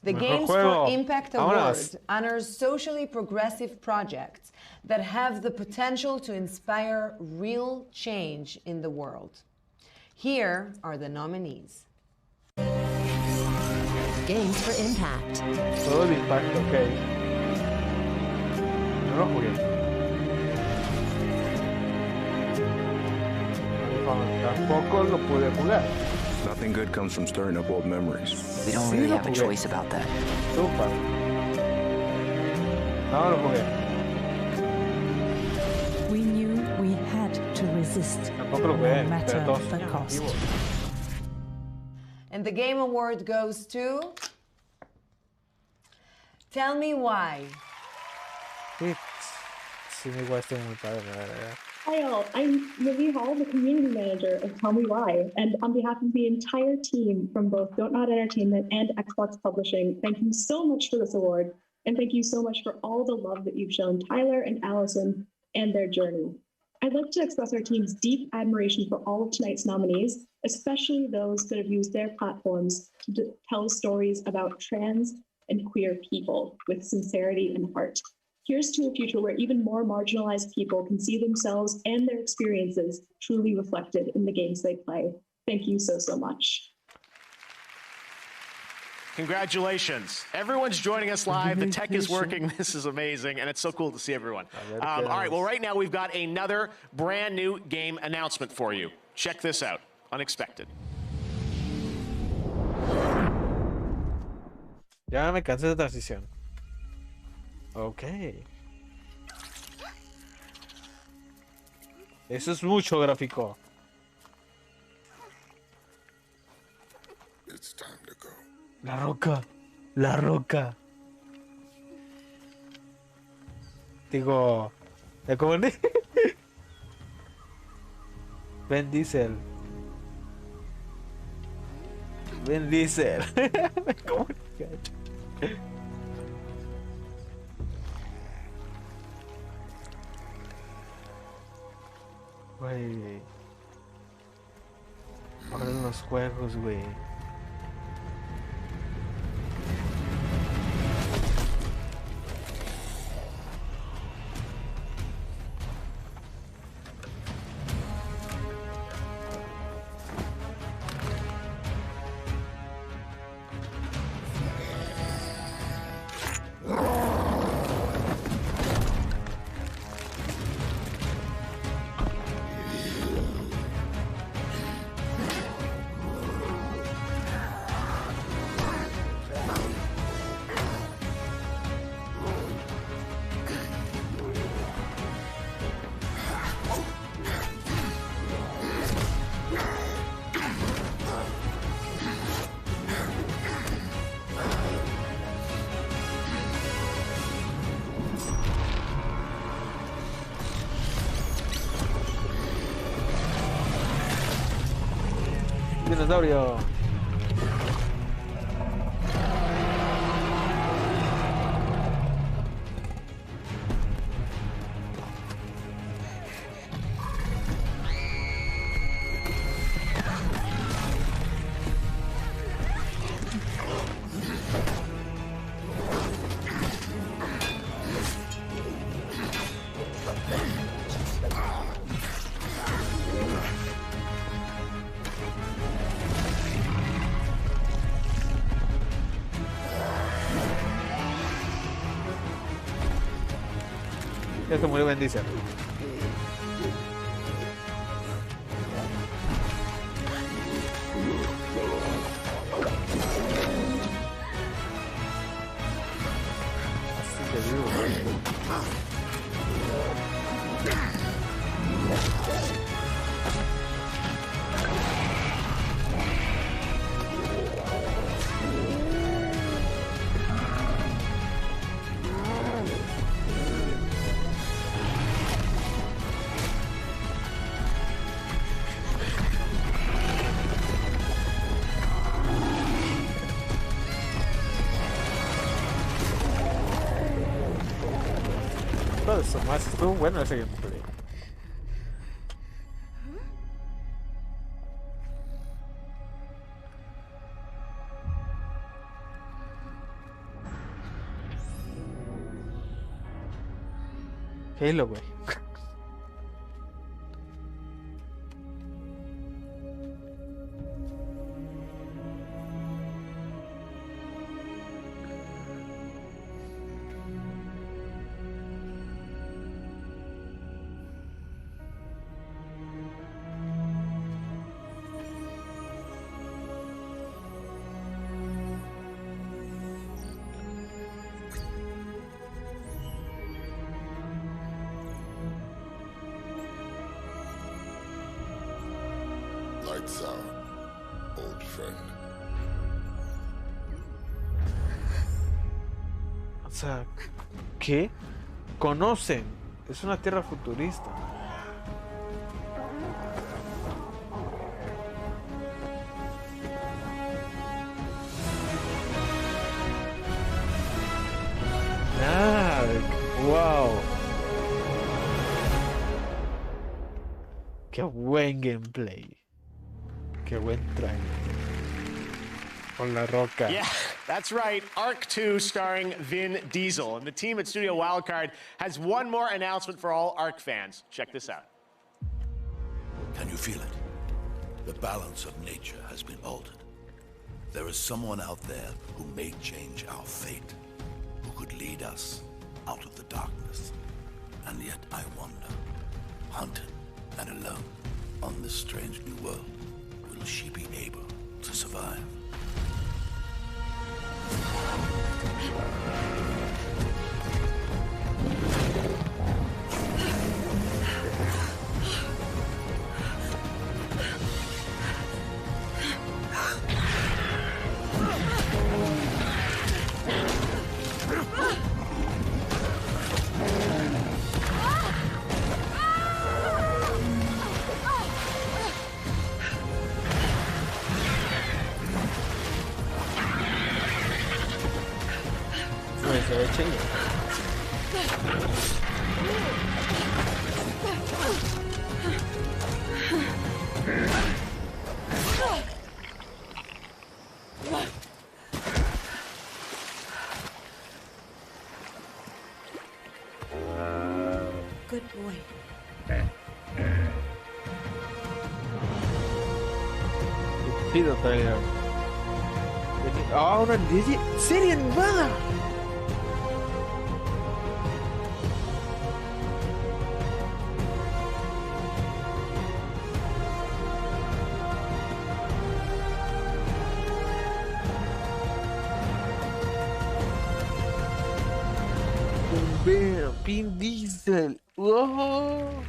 The Games for Impact Award honors socially progressive projects that have the potential to inspire real change in the world. Here are the nominees. Games for Impact. Todo el impacto, ok. No lo jugué. Tampoco lo pude jugar. Nothing good comes from stirring up old memories. We don't really have a choice about that. Super. No lo jugué. We knew we had to resist, no matter the cost. And the Game Award goes to... Tell Me Why. Sí, me gusta muy padre, la verdad. Hi all, I'm Livy Hall, the community manager of Tell Me Why, and on behalf of the entire team from both Don't Nod Entertainment and Xbox Publishing, thank you so much for this award, and thank you so much for all the love that you've shown Tyler and Allison and their journey. I'd like to express our team's deep admiration for all of tonight's nominees, especially those that have used their platforms to tell stories about trans and queer people with sincerity and heart. Here's to a future where even more marginalized people can see themselves and their experiences truly reflected in the games they play. Thank you so, so much. Congratulations. Everyone's joining us live. The tech is working. This is amazing, and it's so cool to see everyone. All right, well, right now we've got another brand new game announcement for you. Check this out. Unexpected. Ya me cansé de transición. Ok. Eso es mucho gráfico. It's time to go. La roca. La roca. Digo, ¿cómo le? Vin Diesel. Vin Diesel. ¿Cómo le? Güey. Ahora en los juegos, güey. dinosaurio. Ya se murió Bendice. Así que vivo. Todo eso más, estuvo bueno ese gameplay. Halo, güey. Lights out, old friend. O sea, ¿qué? Conocen. Es una tierra futurista. Ah, wow. Qué buen gameplay. Qué buen trailer. Con la roca. Yeah, that's right. Arc 2 starring Vin Diesel. And the team at Studio Wildcard has one more announcement for all Arc fans. Check this out. Can you feel it? The balance of nature has been altered. There is someone out there who may change our fate, who could lead us out of the darkness. And yet I wonder, hunted and alone on this strange new world, will she be able to survive? Good boy. Pido trailer. Ah, una serie animada. Vin Diesel. Whoa.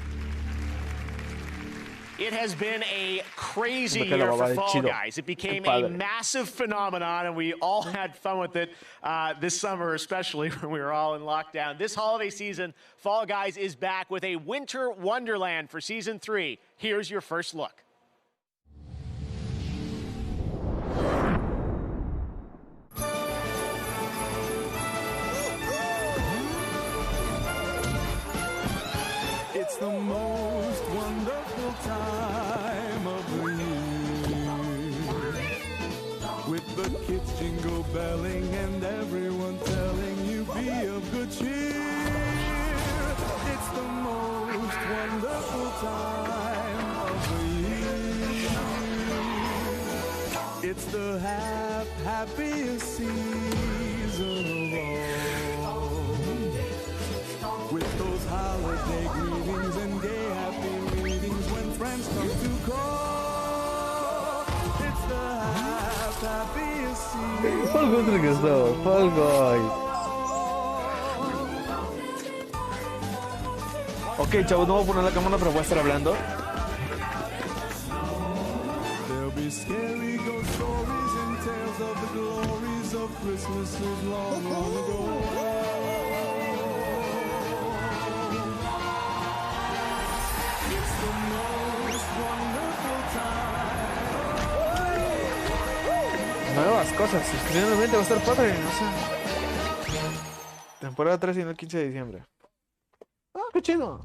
It has been a crazy year for Fall Guys. It became a massive phenomenon, and we all had fun with it this summer, especially when we were all in lockdown. This holiday season, Fall Guys is back with a winter wonderland for Season 3. Here's your first look. the most wonderful time of the year. With the kids jingle belling and everyone telling you be of good cheer. It's the most wonderful time of the year. It's the happiest season of all. With those holiday greetings and gay happy meetings when friends come to call. It's the happiest season. Fall Guys regresó, Fall Guys. Ok, chavos, no voy a poner la cámara, pero voy a estar hablando. There'll be scary ghost stories and tales of the glories of Christmases long, long ago. It's the most wonderful time. Nuevas cosas, finalmente va a estar padre, no sé. Temporada 3 y no el 15 de diciembre. ¡Ah, qué chido!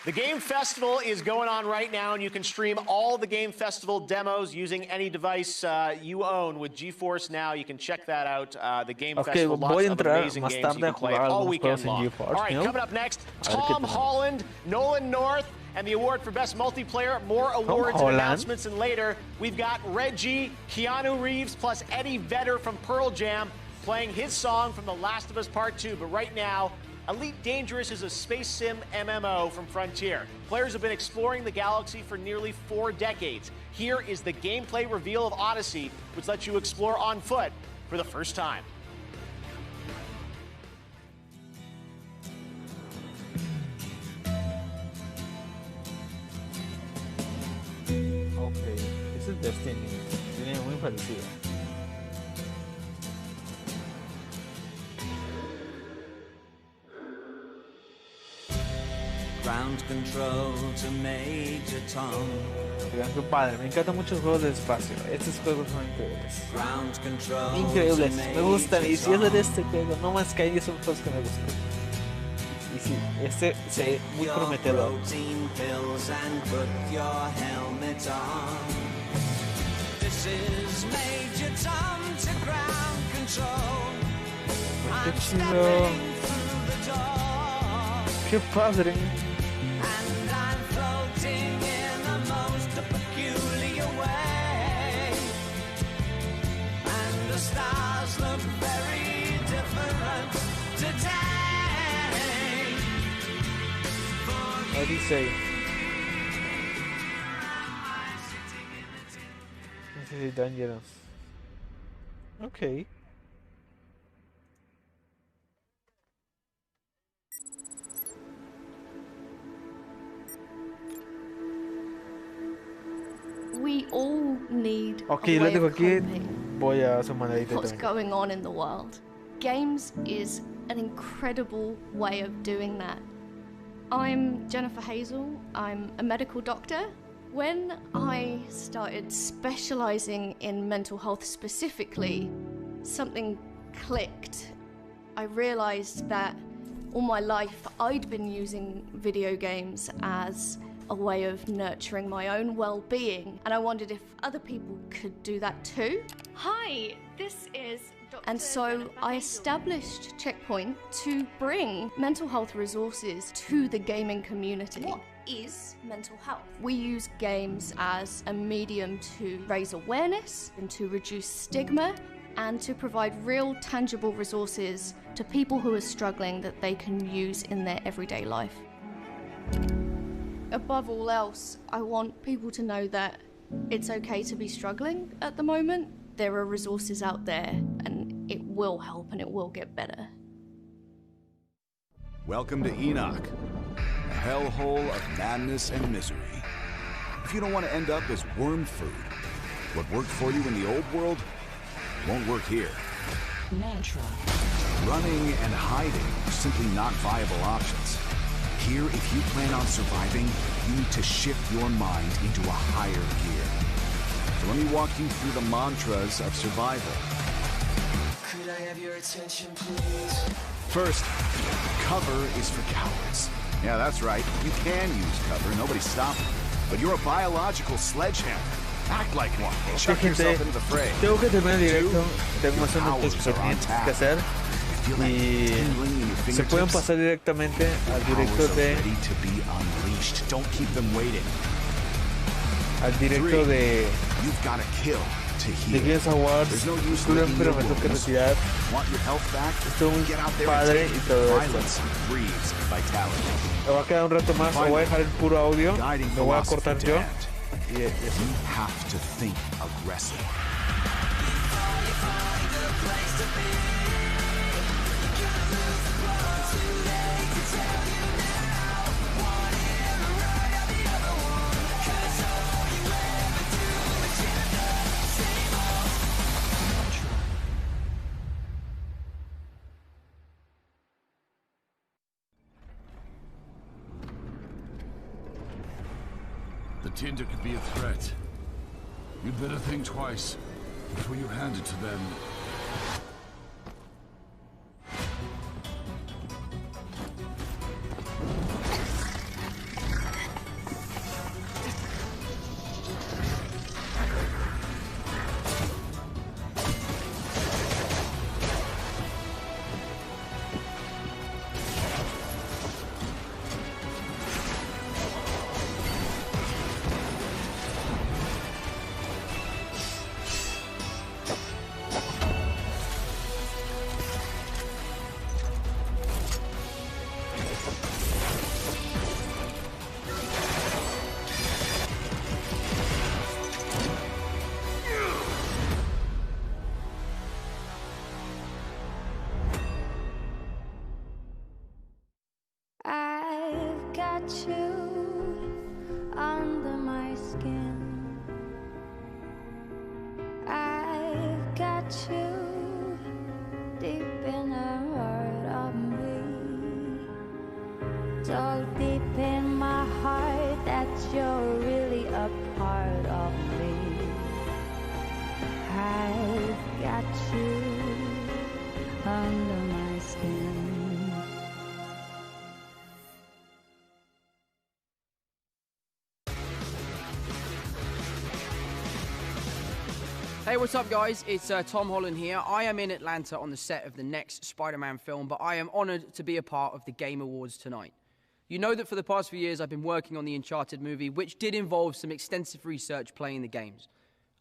The Game Festival is going on right now, and you can stream all the Game Festival demos using any device you own with GeForce Now. You can check that out. The Game Festival, lots of amazing games you can play all weekend long. All right, coming up next, Tom Holland, Nolan North, and the award for Best Multiplayer. More awards and announcements, and later we've got Reggie, Keanu Reeves, plus Eddie Vedder from Pearl Jam playing his song from The Last of Us Part 2. But right now, Elite Dangerous is a space sim MMO from Frontier. Players have been exploring the galaxy for nearly 4 decades. Here is the gameplay reveal of Odyssey, which lets you explore on foot for the first time. Ok, this is Destiny. Tiene muy parecido. Ground control to Major Tom. Oigan, qué padre, me encantan muchos juegos de espacio. Estos juegos son increíbles. Ground control. Increíbles, me gustan. Y si es de este juego, no más que hay, son juegos que me gustan. Y sí, este se ve muy prometedor. This is Major Tom to ground control. Qué chido. Qué padre. And I'm floating in a most peculiar way. And the stars look very different today. Odyssey. Odyssey Dangerous. Okay. We all need Ok, a lo way tengo of aquí. coping. Voy a hacer manadita What's también. going on in the world. Games is an incredible way of doing that. I'm Jennifer Hazel. I'm a medical doctor. When I started specializing in mental health specifically, something clicked. I realized that all my life I'd been using video games as a way of nurturing my own well-being, and I wondered if other people could do that too. Hi, this is Dr. And so I established Checkpoint to bring mental health resources to the gaming community. What is mental health? We use games as a medium to raise awareness and to reduce stigma and to provide real tangible resources to people who are struggling that they can use in their everyday life. Above all else, I want people to know that it's okay to be struggling at the moment. There are resources out there and it will help and it will get better. Welcome to Enoch, a hellhole of madness and misery. If you don't want to end up as worm food, what worked for you in the old world won't work here. Mantra. Running and hiding are simply not viable options. Here, if you plan on surviving, you need to shift your mind into a higher gear. So let me walk you through the mantras of survival. Could I have your attention, please? First, cover is for cowards. Yeah, that's right. You can use cover. Nobody's stopping. But you're a biological sledgehammer. Act like one. Chuck yourself into the fray. Tengo que terminar directo. Tengo más unos pendientes que hacer. Y se pueden pasar directamente al directo de... Al directo de... The Games Awards. Disculpen, pero me tengo que retirar. Estuvo muy padre y todo esto. Me va a quedar un rato más. O voy a dejar el puro audio. Me voy a cortar yo. Y así. The tinder could be a threat. You'd better think twice before you hand it to them. Hey, what's up, guys? It's Tom Holland here. I am in Atlanta on the set of the next Spider-Man film, but I am honored to be a part of the Game Awards tonight. You know that for the past few years, I've been working on the Uncharted movie, which did involve some extensive research playing the games.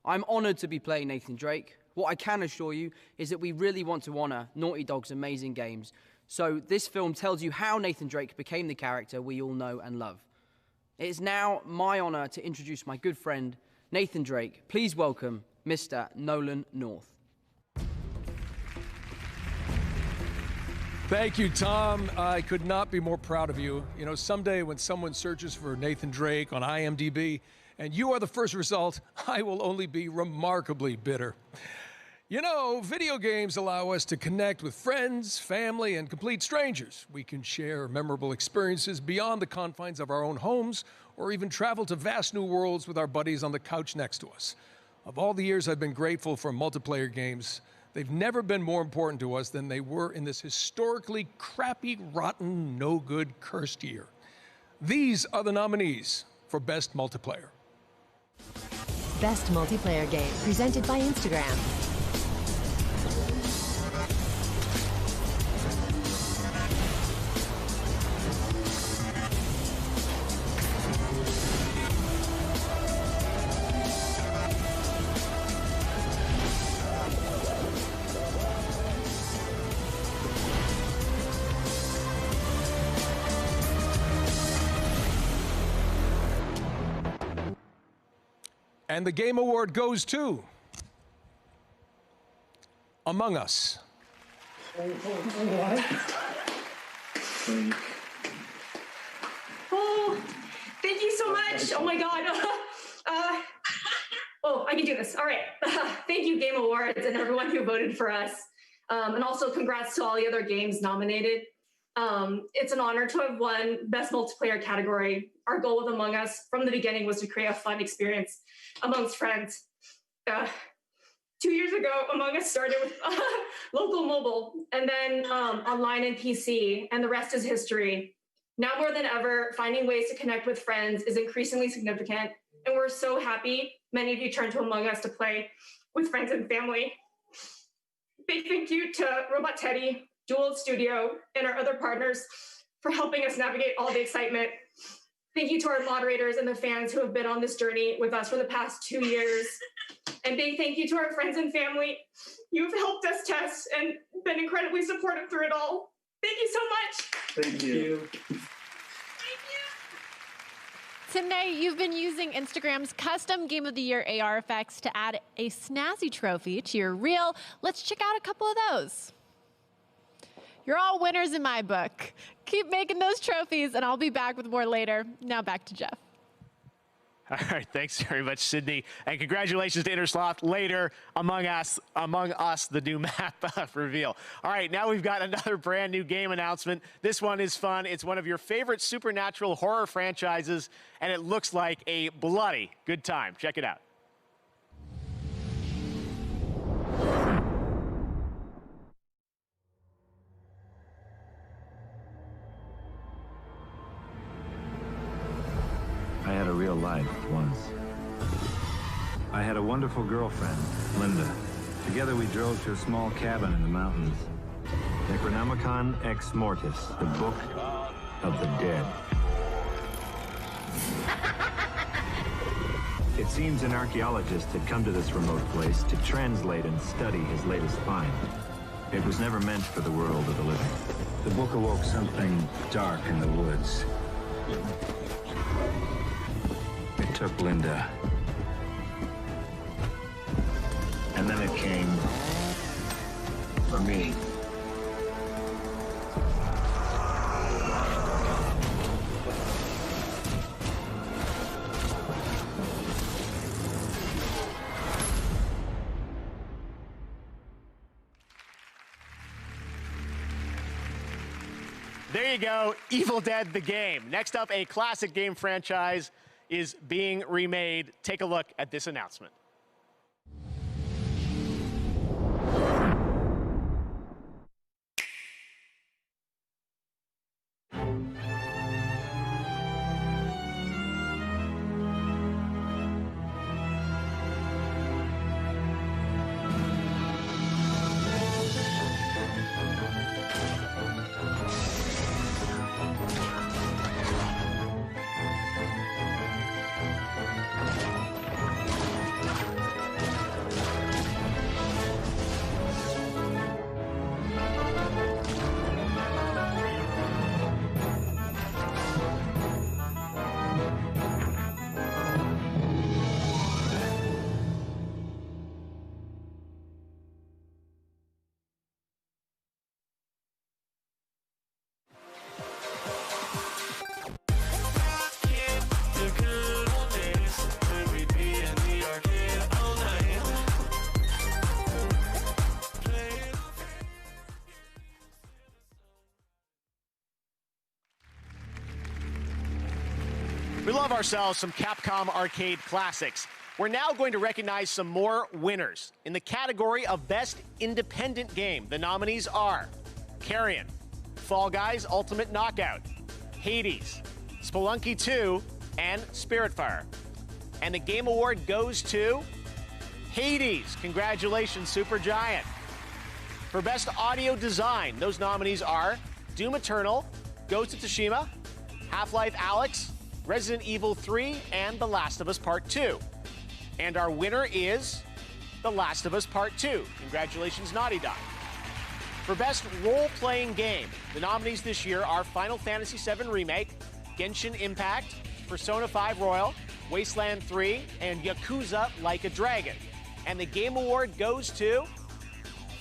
I'm honored to be playing Nathan Drake. What I can assure you is that we really want to honor Naughty Dog's amazing games. So this film tells you how Nathan Drake became the character we all know and love. It is now my honor to introduce my good friend, Nathan Drake. Please welcome Mr. Nolan North. Thank you, Tom. I could not be more proud of you. You know, someday when someone searches for Nathan Drake on IMDb and you are the first result, I will only be remarkably bitter. You know, video games allow us to connect with friends, family, and complete strangers. We can share memorable experiences beyond the confines of our own homes, or even travel to vast new worlds with our buddies on the couch next to us. Of all the years I've been grateful for multiplayer games, they've never been more important to us than they were in this historically crappy, rotten, no-good, cursed year. These are the nominees for Best Multiplayer. Best Multiplayer Game, presented by Instagram. And the Game Award goes to Among Us. What? Oh, thank you so much. Oh my God. Oh, I can do this. All right. Thank you, Game Awards, and everyone who voted for us. And also congrats to all the other games nominated. It's an honor to have won Best Multiplayer category. Our goal with Among Us from the beginning was to create a fun experience amongst friends. 2 years ago, Among Us started with local mobile, and then online and PC, and the rest is history. Now more than ever, finding ways to connect with friends is increasingly significant, and we're so happy many of you turned to Among Us to play with friends and family. Big thank you to Robot Teddy, Dual Studio, and our other partners for helping us navigate all the excitement. Thank you to our moderators and the fans who have been on this journey with us for the past 2 years. And big thank you to our friends and family. You've helped us test and been incredibly supportive through it all. Thank you so much. Thank you. Tonight, you've been using Instagram's custom Game of the Year AR effects to add a snazzy trophy to your reel. Let's check out a couple of those. You're all winners in my book. Keep making those trophies, and I'll be back with more later. Now back to Jeff. All right, thanks very much, Sydney. And congratulations to Intersloth later, Among Us, the new map reveal. All right, now we've got another brand new game announcement. This one is fun. It's one of your favorite supernatural horror franchises, and it looks like a bloody good time. Check it out. I had a real life once. I had a wonderful girlfriend, Linda. Together we drove to a small cabin in the mountains. Necronomicon Ex Mortis, the Book of the Dead. It seems an archaeologist had come to this remote place to translate and study his latest find. It was never meant for the world of the living. The book awoke something dark in the woods. It took Linda. And then it came for me. There you go, Evil Dead the game. Next up, a classic game franchise is being remade. Take a look at this announcement. We love ourselves some Capcom arcade classics. We're now going to recognize some more winners. In the category of Best Independent Game, the nominees are Carrion, Fall Guys Ultimate Knockout, Hades, Spelunky 2, and Spiritfire. And the Game Award goes to Hades. Congratulations, Supergiant. For Best Audio Design, those nominees are Doom Eternal, Ghost of Tsushima, Half-Life Alyx, Resident Evil 3, and The Last of Us Part 2. And our winner is The Last of Us Part 2. Congratulations, Naughty Dog. For Best Role-Playing Game, the nominees this year are Final Fantasy VII Remake, Genshin Impact, Persona 5 Royal, Wasteland 3, and Yakuza Like a Dragon. And the Game Award goes to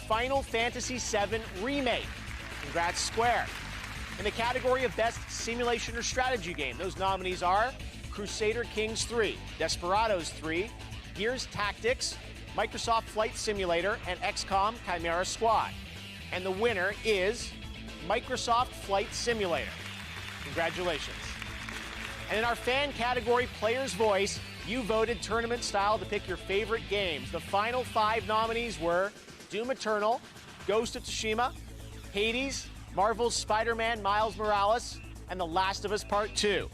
Final Fantasy VII Remake. Congrats, Square. In the category of Best Simulation or Strategy Game, those nominees are Crusader Kings 3, Desperados 3, Gears Tactics, Microsoft Flight Simulator, and XCOM Chimera Squad. And the winner is Microsoft Flight Simulator. Congratulations. And in our fan category Player's Voice, You voted tournament style to pick your favorite games. The final 5 nominees were Doom Eternal, Ghost of Tsushima, Hades, Marvel's Spider-Man Miles Morales, and The Last of Us Part 2.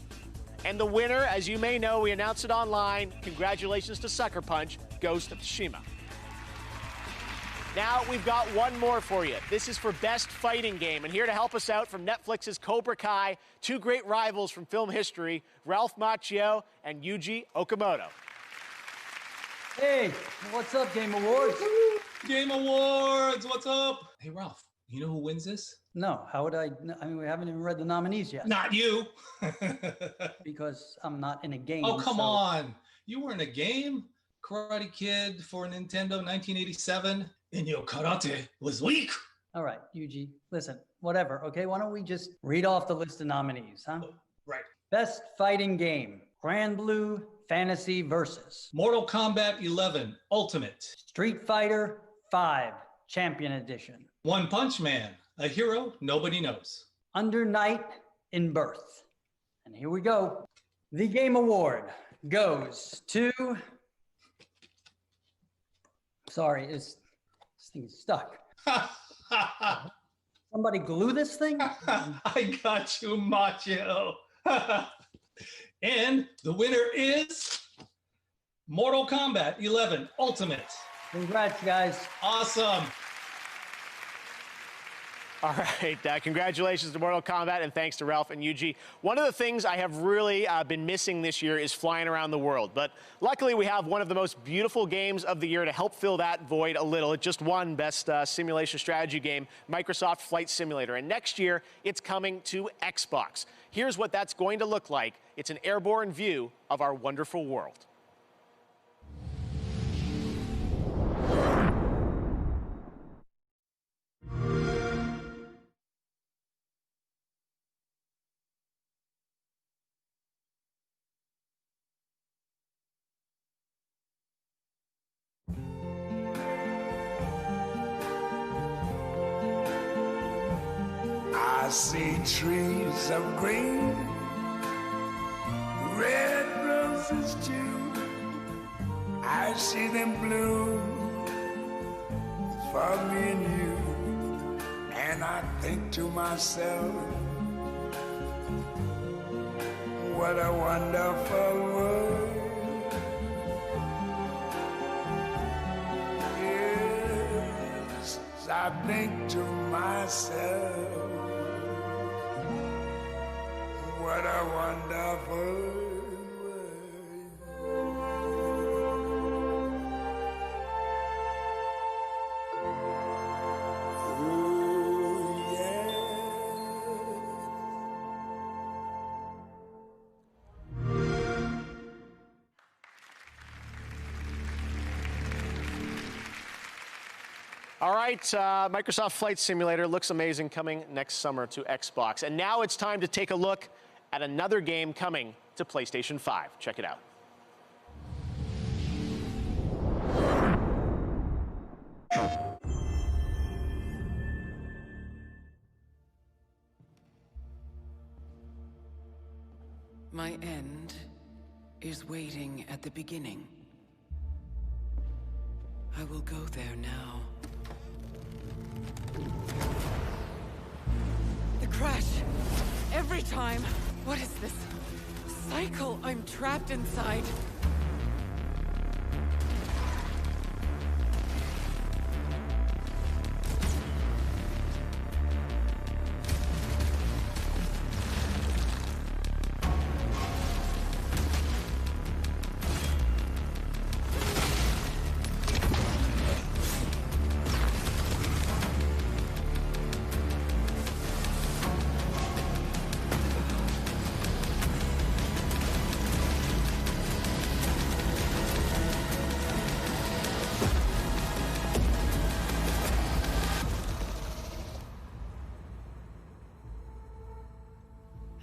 And the winner, as you may know, we announced it online. Congratulations to Sucker Punch, Ghost of Tsushima. Now we've got one more for you. This is for Best Fighting Game. And here to help us out from Netflix's Cobra Kai, 2 great rivals from film history, Ralph Macchio and Yuji Okamoto. Hey, what's up, Game Awards? Game Awards, what's up? Hey, Ralph, you know who wins this? No, how would I? I mean, we haven't even read the nominees yet. Not you. Because I'm not in a game. Oh, come on. You were in a game? Karate Kid for Nintendo 1987, and your karate was weak. All right, Yuji, listen, whatever, okay? Why don't we just read off the list of nominees, huh? Right. Best Fighting Game, Grand Blue Fantasy Versus. Mortal Kombat 11 Ultimate. Street Fighter 5 Champion Edition. One Punch Man, a hero nobody knows. Under Night in Birth. And here we go. The Game Award goes to... Sorry, this thing is stuck. Somebody glue this thing? I got you, Macho. And the winner is Mortal Kombat 11 Ultimate. Congrats, guys. Awesome. All right, congratulations to Mortal Kombat, and thanks to Ralph and Yuji. One of the things I have really been missing this year is flying around the world, but luckily we have one of the most beautiful games of the year to help fill that void a little. It just won Best Simulation Strategy Game, Microsoft Flight Simulator, and next year it's coming to Xbox. Here's what that's going to look like. It's an airborne view of our wonderful world. I see trees of green, red roses too. I see them bloom for me and you. And I think to myself, what a wonderful world. Yes, I think to myself, what a wonderful world. Oh, yeah. All right, Microsoft Flight Simulator looks amazing, coming next summer to Xbox. And now it's time to take a look at another game coming to PlayStation 5. Check it out. My end is waiting at the beginning. I will go there now. The crash! Every time! What is this cycle I'm trapped inside?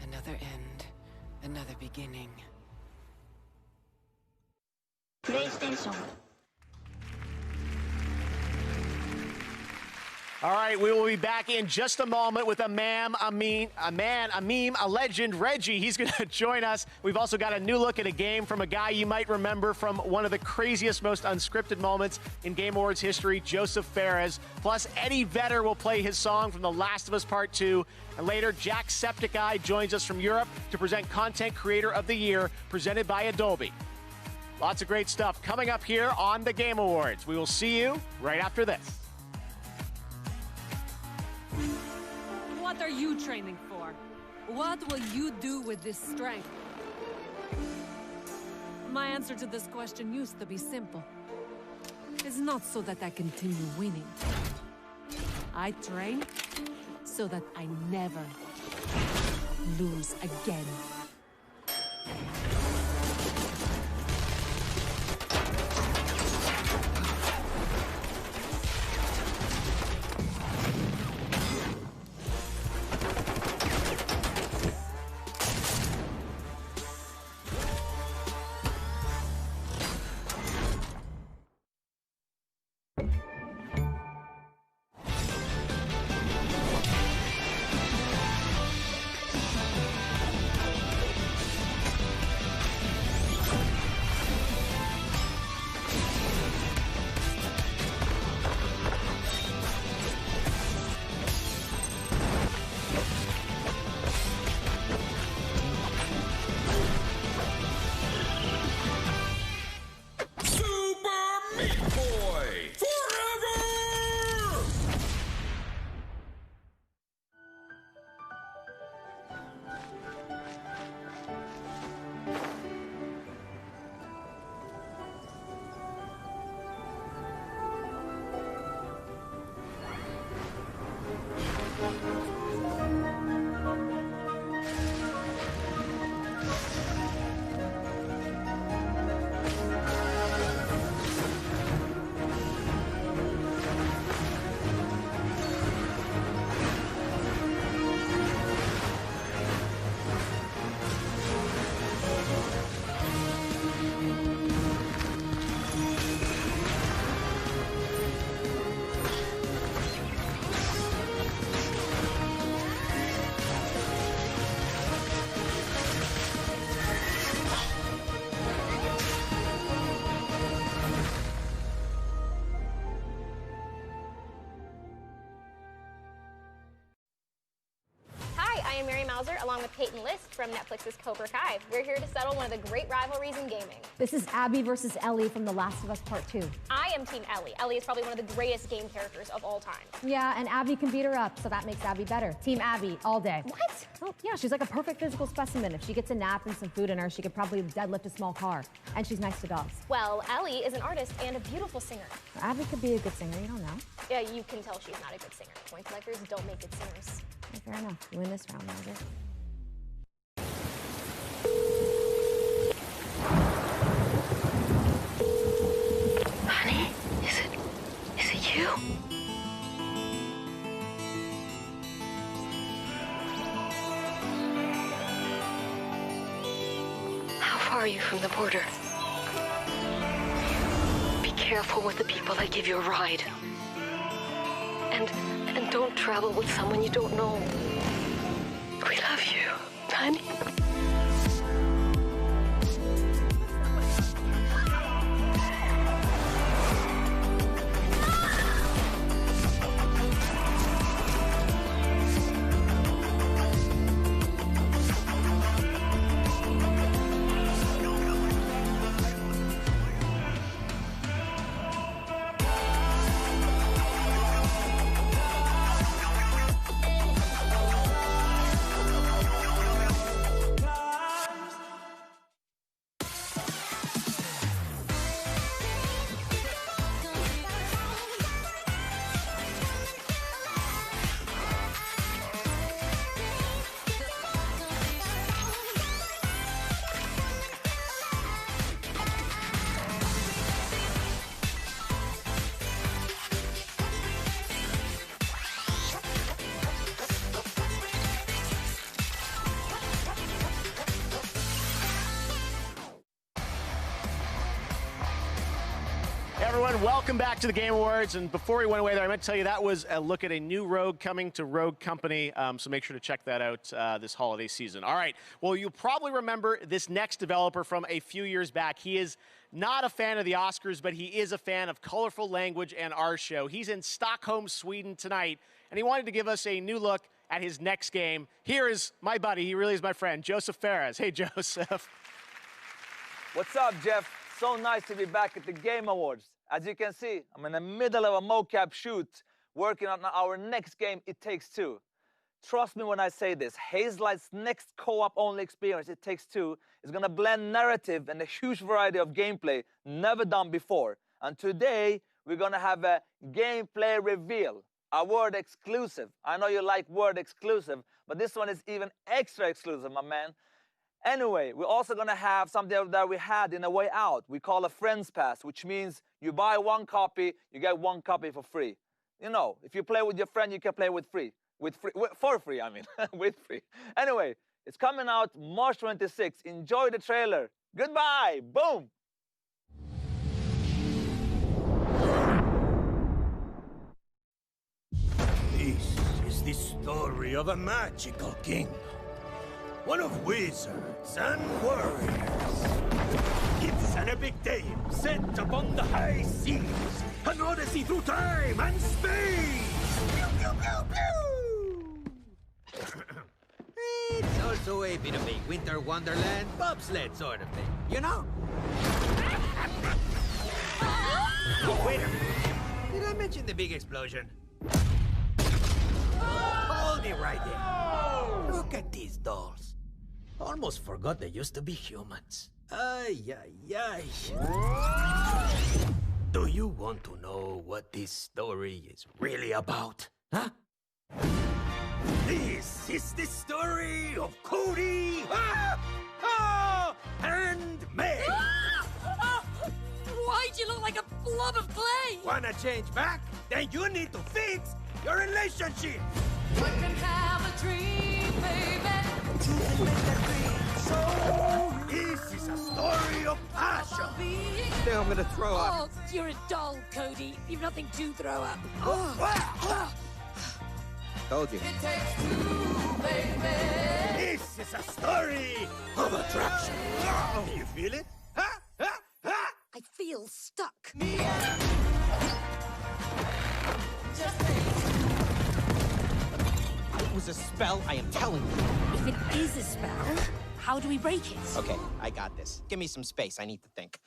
Another end, another beginning. PlayStation All right, we will be back in just a moment with a meme, a legend, Reggie. He's going to join us. We've also got a new look at a game from a guy you might remember from one of the craziest, most unscripted moments in Game Awards history, Joseph Fares. Plus, Eddie Vedder will play his song from The Last of Us Part 2. And later, Jacksepticeye joins us from Europe to present Content Creator of the Year, presented by Adobe. Lots of great stuff coming up here on the Game Awards. We will see you right after this. What are you training for? What will you do with this strength? My answer to this question used to be simple. It's not so that I continue winning. I train so that I never lose again. I am Mary Mauser, along with Peyton List from Netflix's Cobra Kai. We're here to settle one of the great rivalries in gaming. This is Abby versus Ellie from The Last of Us Part 2. I am Team Ellie. Ellie is probably one of the greatest game characters of all time. Yeah, and Abby can beat her up, so that makes Abby better. Team Abby, all day. What? Oh, yeah, she's like a perfect physical specimen. If she gets a nap and some food in her, she could probably deadlift a small car. And she's nice to dogs. Well, Ellie is an artist and a beautiful singer. Abby could be a good singer, you don't know. Yeah, you can tell she's not a good singer. Point collectors don't make good singers. Okay, fair enough. You win this round, Mauser. Honey, is it you? How far are you from the border? Be careful with the people that give you a ride. And don't travel with someone you don't know. We love you, honey. everyone, welcome back to the Game Awards. And before we went away there, I meant to tell you that was a look at a new Rogue coming to Rogue Company. So make sure to check that out this holiday season. All right. Well, you'll probably remember this next developer from a few years back. He is not a fan of the Oscars, but he is a fan of colorful language and our show. He's in Stockholm, Sweden tonight, and he wanted to give us a new look at his next game. Here is my buddy. He really is my friend, Joseph Ferres. Hey, Joseph. What's up, Jeff? So nice to be back at the Game Awards. As you can see, I'm in the middle of a mocap shoot, working on our next game, It Takes Two. Trust me when I say this, Hazelight's next co-op only experience, It Takes Two, is gonna blend narrative and a huge variety of gameplay never done before. And today, we're gonna have a gameplay reveal, a word exclusive. I know you like word exclusive, but this one is even extra exclusive, my man. Anyway, we're also gonna have something that we had in A Way Out. We call a Friends Pass, which means you buy one copy, you get one copy for free. You know, if you play with your friend, you can play for free, I mean, with free. Anyway, it's coming out March 26th. Enjoy the trailer. Goodbye, boom. This is the story of a magical kingdom. One of wizards and warriors. It's an epic tale set upon the high seas. An odyssey through time and space. Pew, pew, pew, pew. It's also a bit of a winter wonderland bobsled sort of thing, you know? Wait a minute. Did I mention the big explosion? Hold it right there. Look at these dolls. Almost forgot they used to be humans. Ay, ay, ay. Do you want to know what this story is really about? Huh? This is the story of Cody and May. Why'd you look like a blob of clay? Wanna change back? Then you need to fix your relationship. One can have a dream, baby. Two can make that dream. So this is a story of passion. I think I'm gonna throw up. Oh, you're a doll, Cody. You've nothing to throw up. Told you. It takes two, baby. This is a story of attraction. You feel it? I feel stuck. It was a spell, I am telling you. If it is a spell, how do we break it? Okay, I got this. Give me some space. I need to think.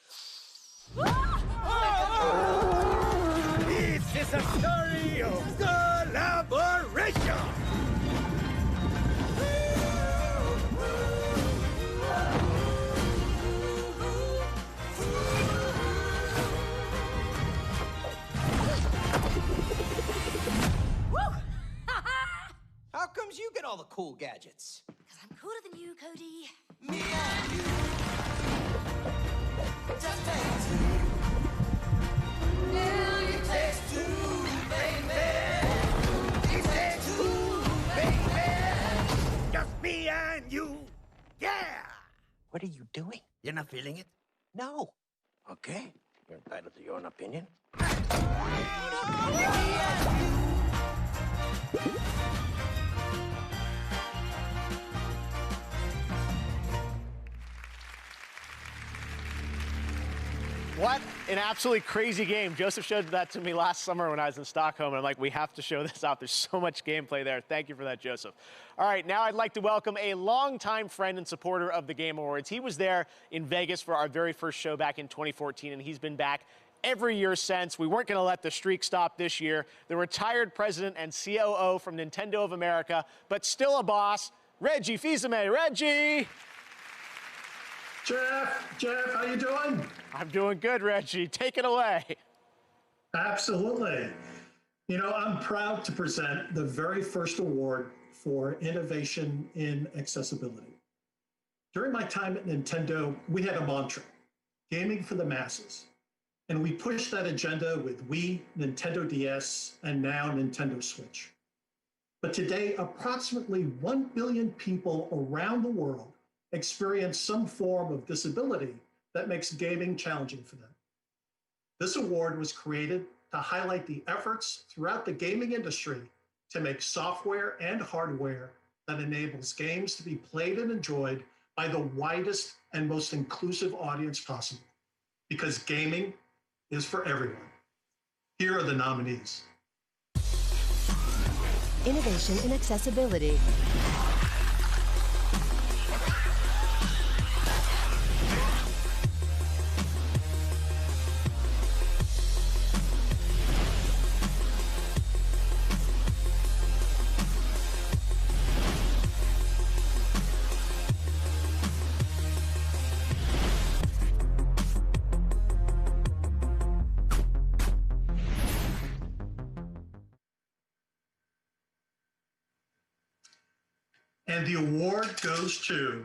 This is a story of collaboration. How comes you get all the cool gadgets? Because I'm cooler than you, Cody. Me and you. Just take two. Yeah, it takes two, baby. It takes two, baby. Just me and you. Yeah. What are you doing? You're not feeling it? No. Okay. You're entitled to your own opinion. What an absolutely crazy game. Joseph showed that to me last summer when I was in Stockholm, and I'm like, we have to show this off. There's so much gameplay there. Thank you for that, Joseph. All right, now I'd like to welcome a longtime friend and supporter of the Game Awards. He was there in Vegas for our very first show back in 2014, and he's been back every year since. We weren't going to let the streak stop this year. The retired president and COO from Nintendo of America, but still a boss, Reggie Fils-Aimé. Reggie! Jeff, how you doing? I'm doing good, Reggie. Take it away. Absolutely. You know, I'm proud to present the very first award for innovation in accessibility. During my time at Nintendo, we had a mantra, gaming for the masses. And we pushed that agenda with Wii, Nintendo DS, and now Nintendo Switch. But today, approximately 1 billion people around the world experience some form of disability that makes gaming challenging for them. This award was created to highlight the efforts throughout the gaming industry to make software and hardware that enables games to be played and enjoyed by the widest and most inclusive audience possible. Because gaming is for everyone. Here are the nominees. Innovation in accessibility. And the award goes to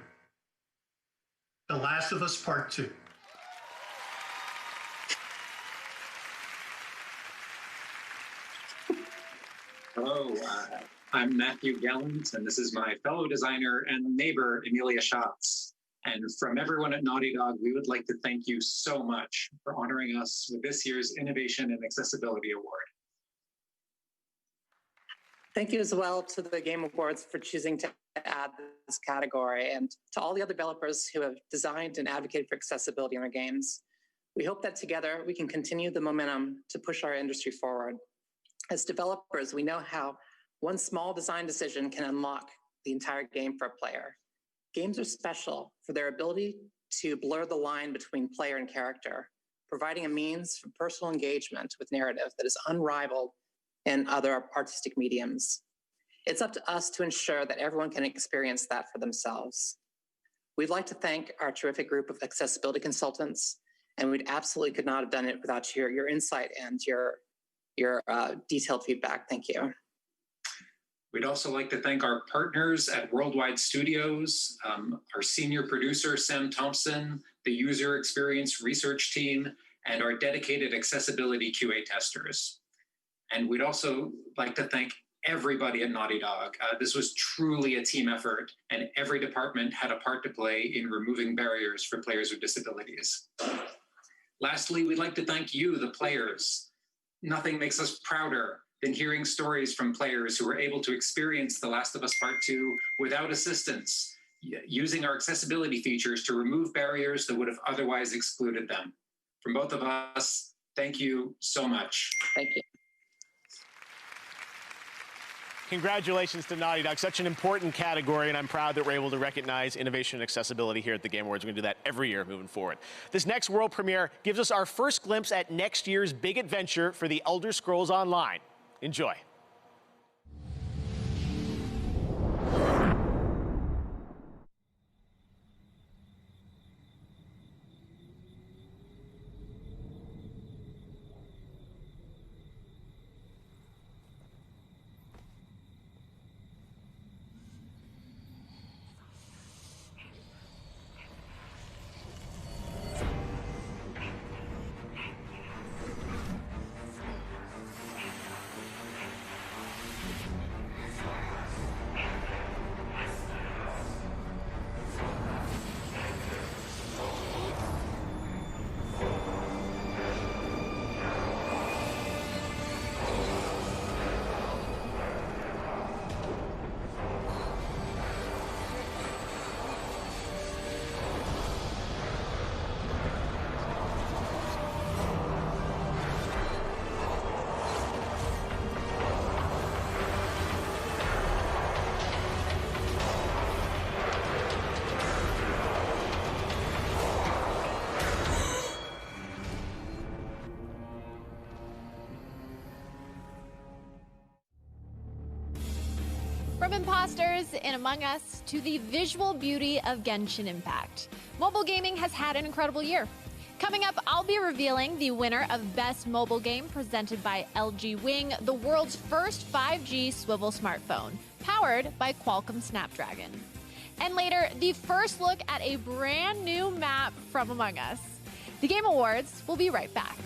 The Last of Us Part 2. Hello, I'm Matthew Gallant, and this is my fellow designer and neighbor, Emilia Schatz. And from everyone at Naughty Dog, we would like to thank you so much for honoring us with this year's Innovation and Accessibility Award. Thank you as well to the Game Awards for choosing to add this category, and to all the other developers who have designed and advocated for accessibility in their games. We hope that together we can continue the momentum to push our industry forward. As developers, we know how one small design decision can unlock the entire game for a player. Games are special for their ability to blur the line between player and character, providing a means for personal engagement with narrative that is unrivaled in other artistic mediums. It's up to us to ensure that everyone can experience that for themselves. We'd like to thank our terrific group of accessibility consultants, and we absolutely could not have done it without your insight and your detailed feedback. Thank you. We'd also like to thank our partners at Worldwide Studios, our senior producer, Sam Thompson, the user experience research team, and our dedicated accessibility QA testers. And we'd also like to thank everybody at Naughty Dog. This was truly a team effort, and every department had a part to play in removing barriers for players with disabilities. Lastly, we'd like to thank you, the players. Nothing makes us prouder than hearing stories from players who were able to experience The Last of Us Part 2 without assistance, using our accessibility features to remove barriers that would have otherwise excluded them. From both of us, thank you so much. Thank you. Congratulations to Naughty Dog. Such an important category, and I'm proud that we're able to recognize innovation and accessibility here at the Game Awards. We're going to do that every year moving forward. This next world premiere gives us our first glimpse at next year's big adventure for the Elder Scrolls Online. Enjoy. From imposters in Among Us to the visual beauty of Genshin Impact, mobile gaming has had an incredible year. Coming up, I'll be revealing the winner of Best Mobile Game presented by LG Wing, the world's first 5G swivel smartphone, powered by Qualcomm Snapdragon. And later, the first look at a brand new map from Among Us. The Game Awards will be right back.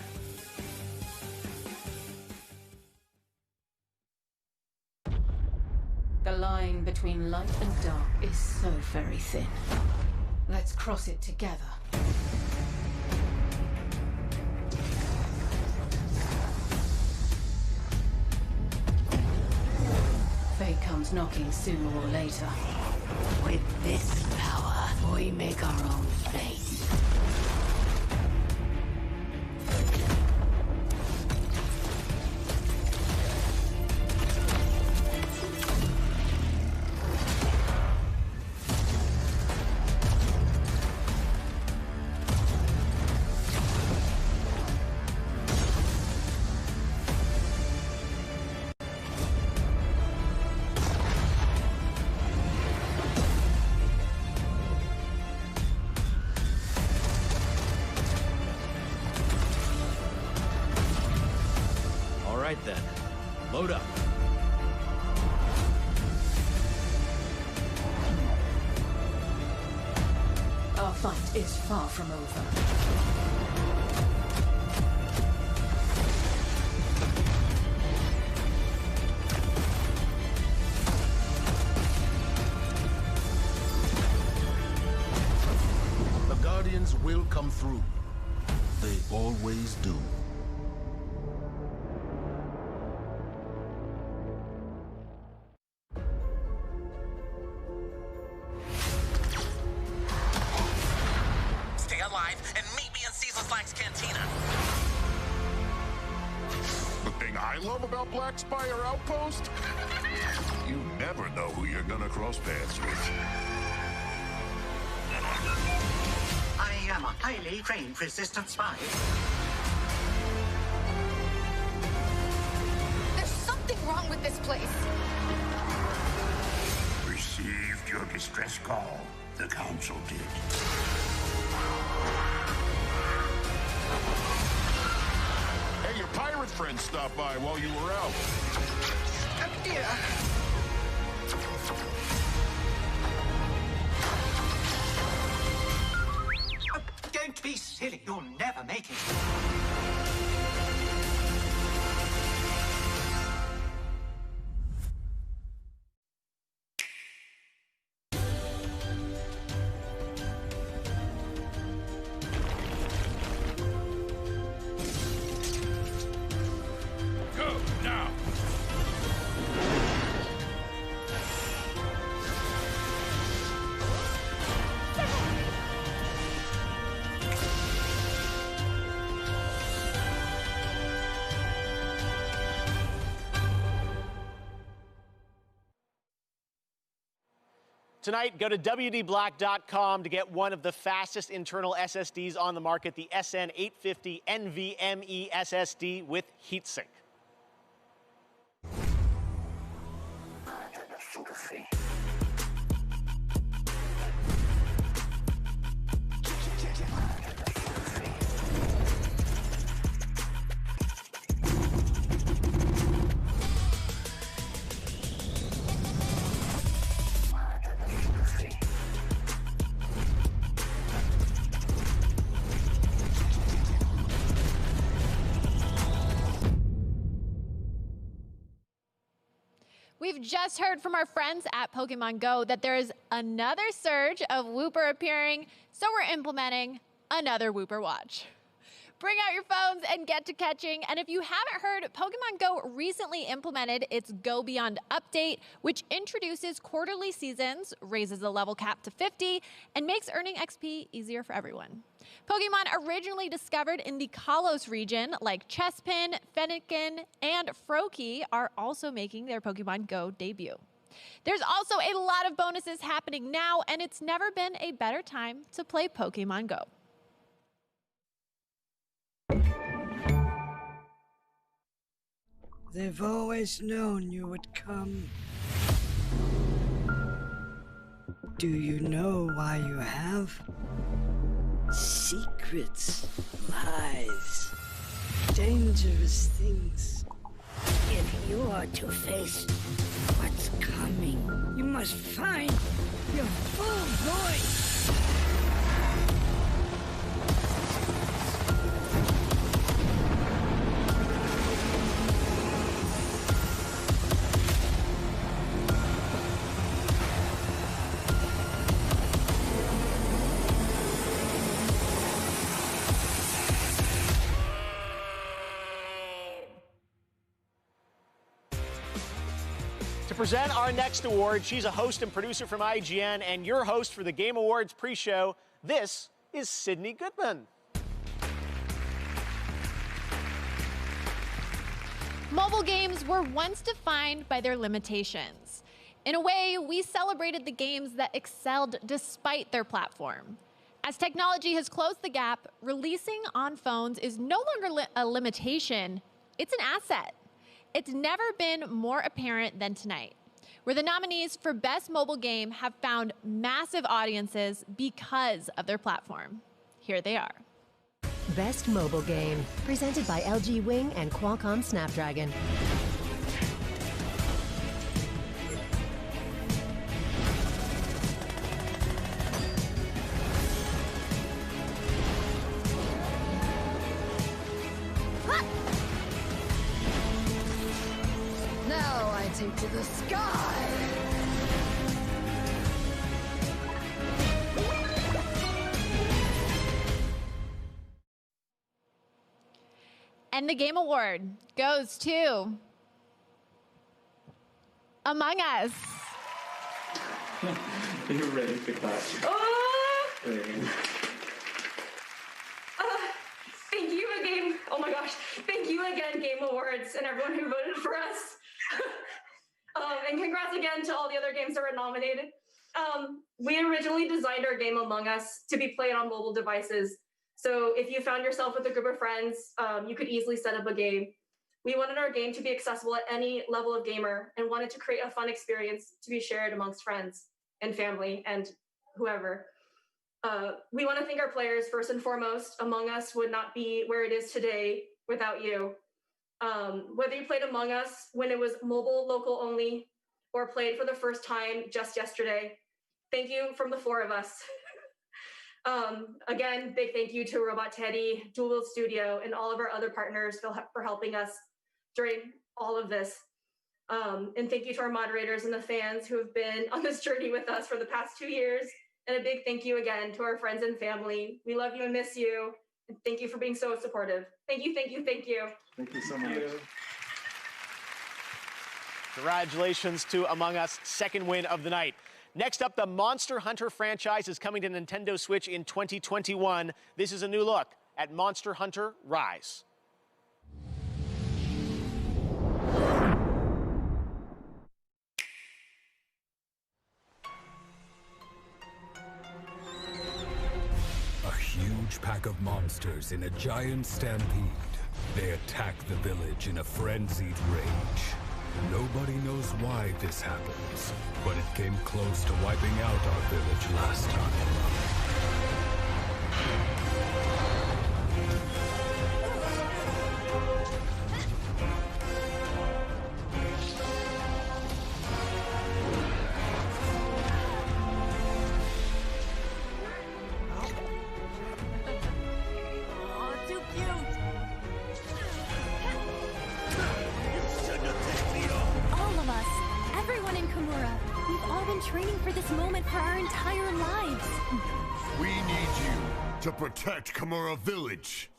The line between light and dark is so very thin. Let's cross it together. comes knocking sooner or later. With this power, we make our own fate. Right then, load up. Our fight is far from over. The Guardians will come through. They always do. Black Spire Outpost? You never know who you're gonna cross paths with. I am a highly trained resistance spy. There's something wrong with this place. Received your distress call. The Council did. Hey, your pirate friend stopped by while you were out. Dear. Don't be silly. You'll never make it. Tonight, go to WDBlack.com to get one of the fastest internal SSDs on the market, the SN850 NVMe SSD with heatsink. We've just heard from our friends at Pokemon Go that there is another surge of Wooper appearing, so we're implementing another Wooper Watch. Bring out your phones and get to catching. And if you haven't heard, Pokemon Go recently implemented its Go Beyond update, which introduces quarterly seasons, raises the level cap to 50, and makes earning XP easier for everyone. Pokemon originally discovered in the Kalos region, like Chespin, Fennekin, and Froakie, are also making their Pokemon Go debut. There's also a lot of bonuses happening now, and it's never been a better time to play Pokemon Go. They've always known you would come. Do you know why you have? Secrets, lies, dangerous things. If you are to face what's coming, you must find your full voice. To To present our next award, she's a host and producer from IGN and your host for the Game Awards pre-show. This is Sydney Goodman. Mobile games were once defined by their limitations. In a way, we celebrated the games that excelled despite their platform. As technology has closed the gap, releasing on phones is no longer a limitation, it's an asset. It's never been more apparent than tonight, where the nominees for Best Mobile Game have found massive audiences because of their platform. Here they are. Best Mobile Game, presented by LG Wing and Qualcomm Snapdragon. Now I take to the sky! And the Game Award goes to Among Us. Are you ready to clap? Thank you again. Oh my gosh. Thank you again, Game Awards, and everyone who voted for us. And congrats again to all the other games that were nominated. We originally designed our game Among Us to be played on mobile devices. So if you found yourself with a group of friends, you could easily set up a game. We wanted our game to be accessible at any level of gamer and wanted to create a fun experience to be shared amongst friends and family and whoever. We want to thank our players first and foremost. Among Us would not be where it is today without you. Whether you played Among Us when it was mobile, local only, or played for the first time just yesterday, thank you from the four of us. Again, big thank you to Robot Teddy, Dual Wield Studio, and all of our other partners for helping us during all of this. And thank you to our moderators and the fans who have been on this journey with us for the past 2 years. And a big thank you again to our friends and family. We love you and miss you. And thank you for being so supportive. Thank you, thank you, thank you. Thank you so much. Congratulations to Among Us, second win of the night. Next up, the Monster Hunter franchise is coming to Nintendo Switch in 2021. This is a new look at Monster Hunter Rise. A huge pack of monsters in a giant stampede. They attack the village in a frenzied rage. Nobody knows why this happens, but it came close to wiping out our village last time. Training for this moment for our entire lives. We need you to protect Kimura Village.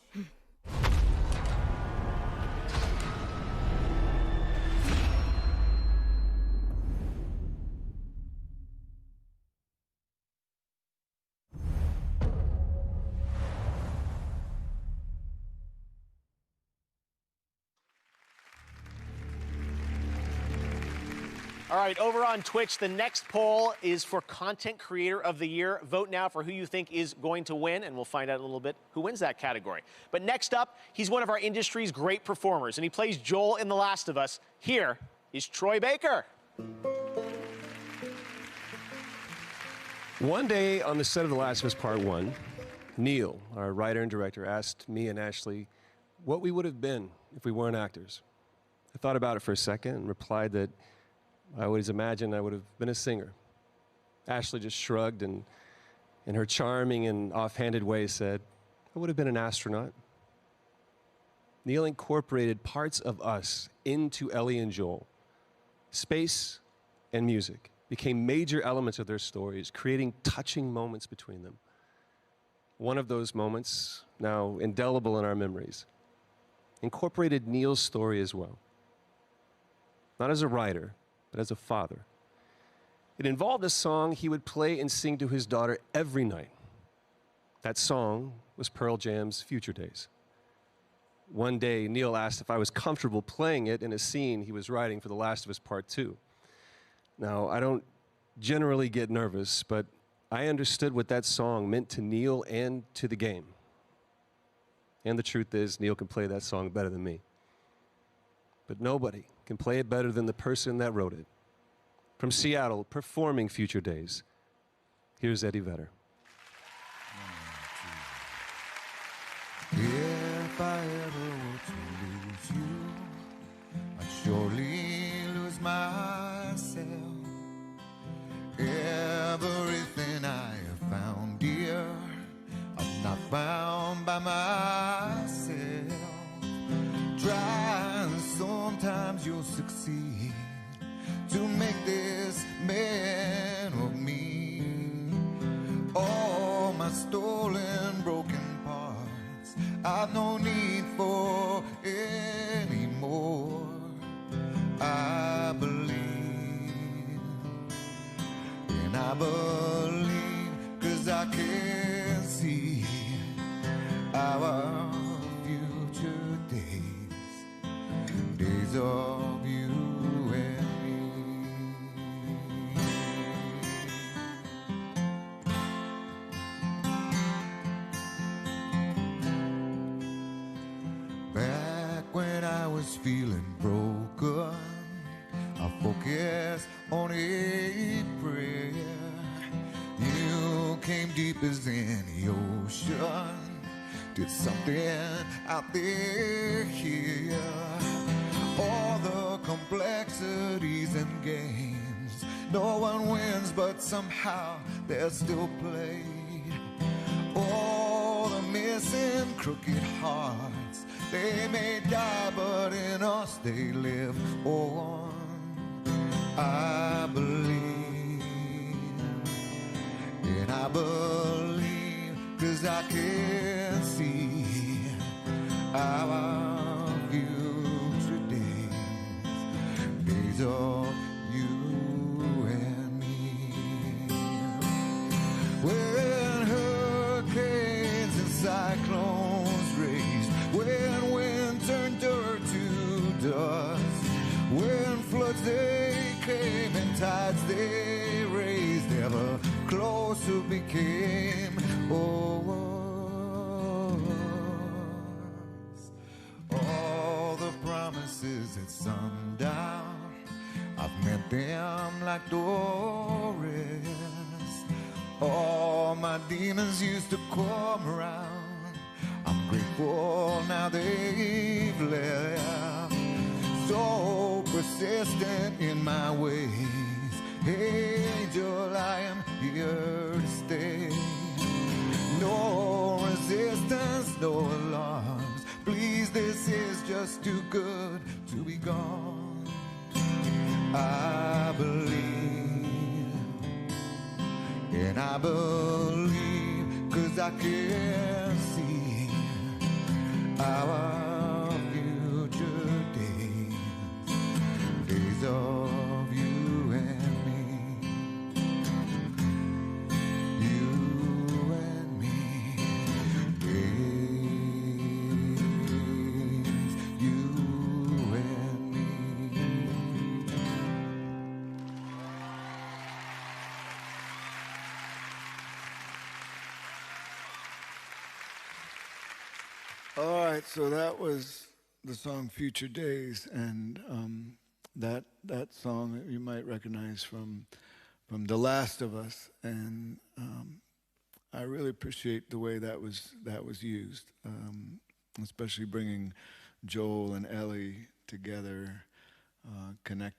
All right, over on Twitch, the next poll is for Content Creator of the Year. Vote now for who you think is going to win, and we'll find out a little bit who wins that category. But next up, he's one of our industry's great performers, and he plays Joel in The Last of Us. Here is Troy Baker. One day on the set of The Last of Us Part 1, Neil, our writer and director, asked me and Ashley what we would have been if we weren't actors. I thought about it for a second and replied that I always imagined I would have been a singer. Ashley just shrugged and, in her charming and offhanded way, said, I would have been an astronaut. Neil incorporated parts of us into Ellie and Joel. Space and music became major elements of their stories, creating touching moments between them. One of those moments, now indelible in our memories, incorporated Neil's story as well. Not as a writer, but as a father. It involved a song he would play and sing to his daughter every night. That song was Pearl Jam's Future Days. One day, Neil asked if I was comfortable playing it in a scene he was writing for The Last of Us Part 2. Now, I don't generally get nervous, but I understood what that song meant to Neil and to the game. And the truth is, Neil can play that song better than me. But nobody can play it better than the person that wrote it. From Seattle, performing Future Days, here's Eddie Vedder. If I ever were to lose you, I'd surely lose myself. Everything I have found dear, I'm not found by myself. Try and sometimes you'll succeed to make this man of me. All my stolen, broken parts I've no need for anymore. I believe, and I believe 'cause I can see our future days, days of you and when I was feeling broken, I focused on a prayer. You came deep as any ocean, did something out there here. All the complexities and games, no one wins, but somehow they're still played. All the missing crooked hearts, they may die, but in us they live on. I believe, and I believe 'cause I can see our future days, days of you and me. When hurricanes and cyclones raged, when wind turned dirt to dust, when floods they came and tides they raised, ever closer became us. All the promises at sundown, I've met them like Doris. All my demons used to come around, I'm grateful now they've left. So persistent in my ways, angel, I am here to stay. No resistance, no alarms, please, this is just too good to be gone. I believe, and I believe 'cause I can see our future days, days of you and me, you and me, days, you and me. All right, so that was the song Future Days, and that song you might recognize from The Last of Us, and I really appreciate the way that was used, especially bringing Joel and Ellie together, connecting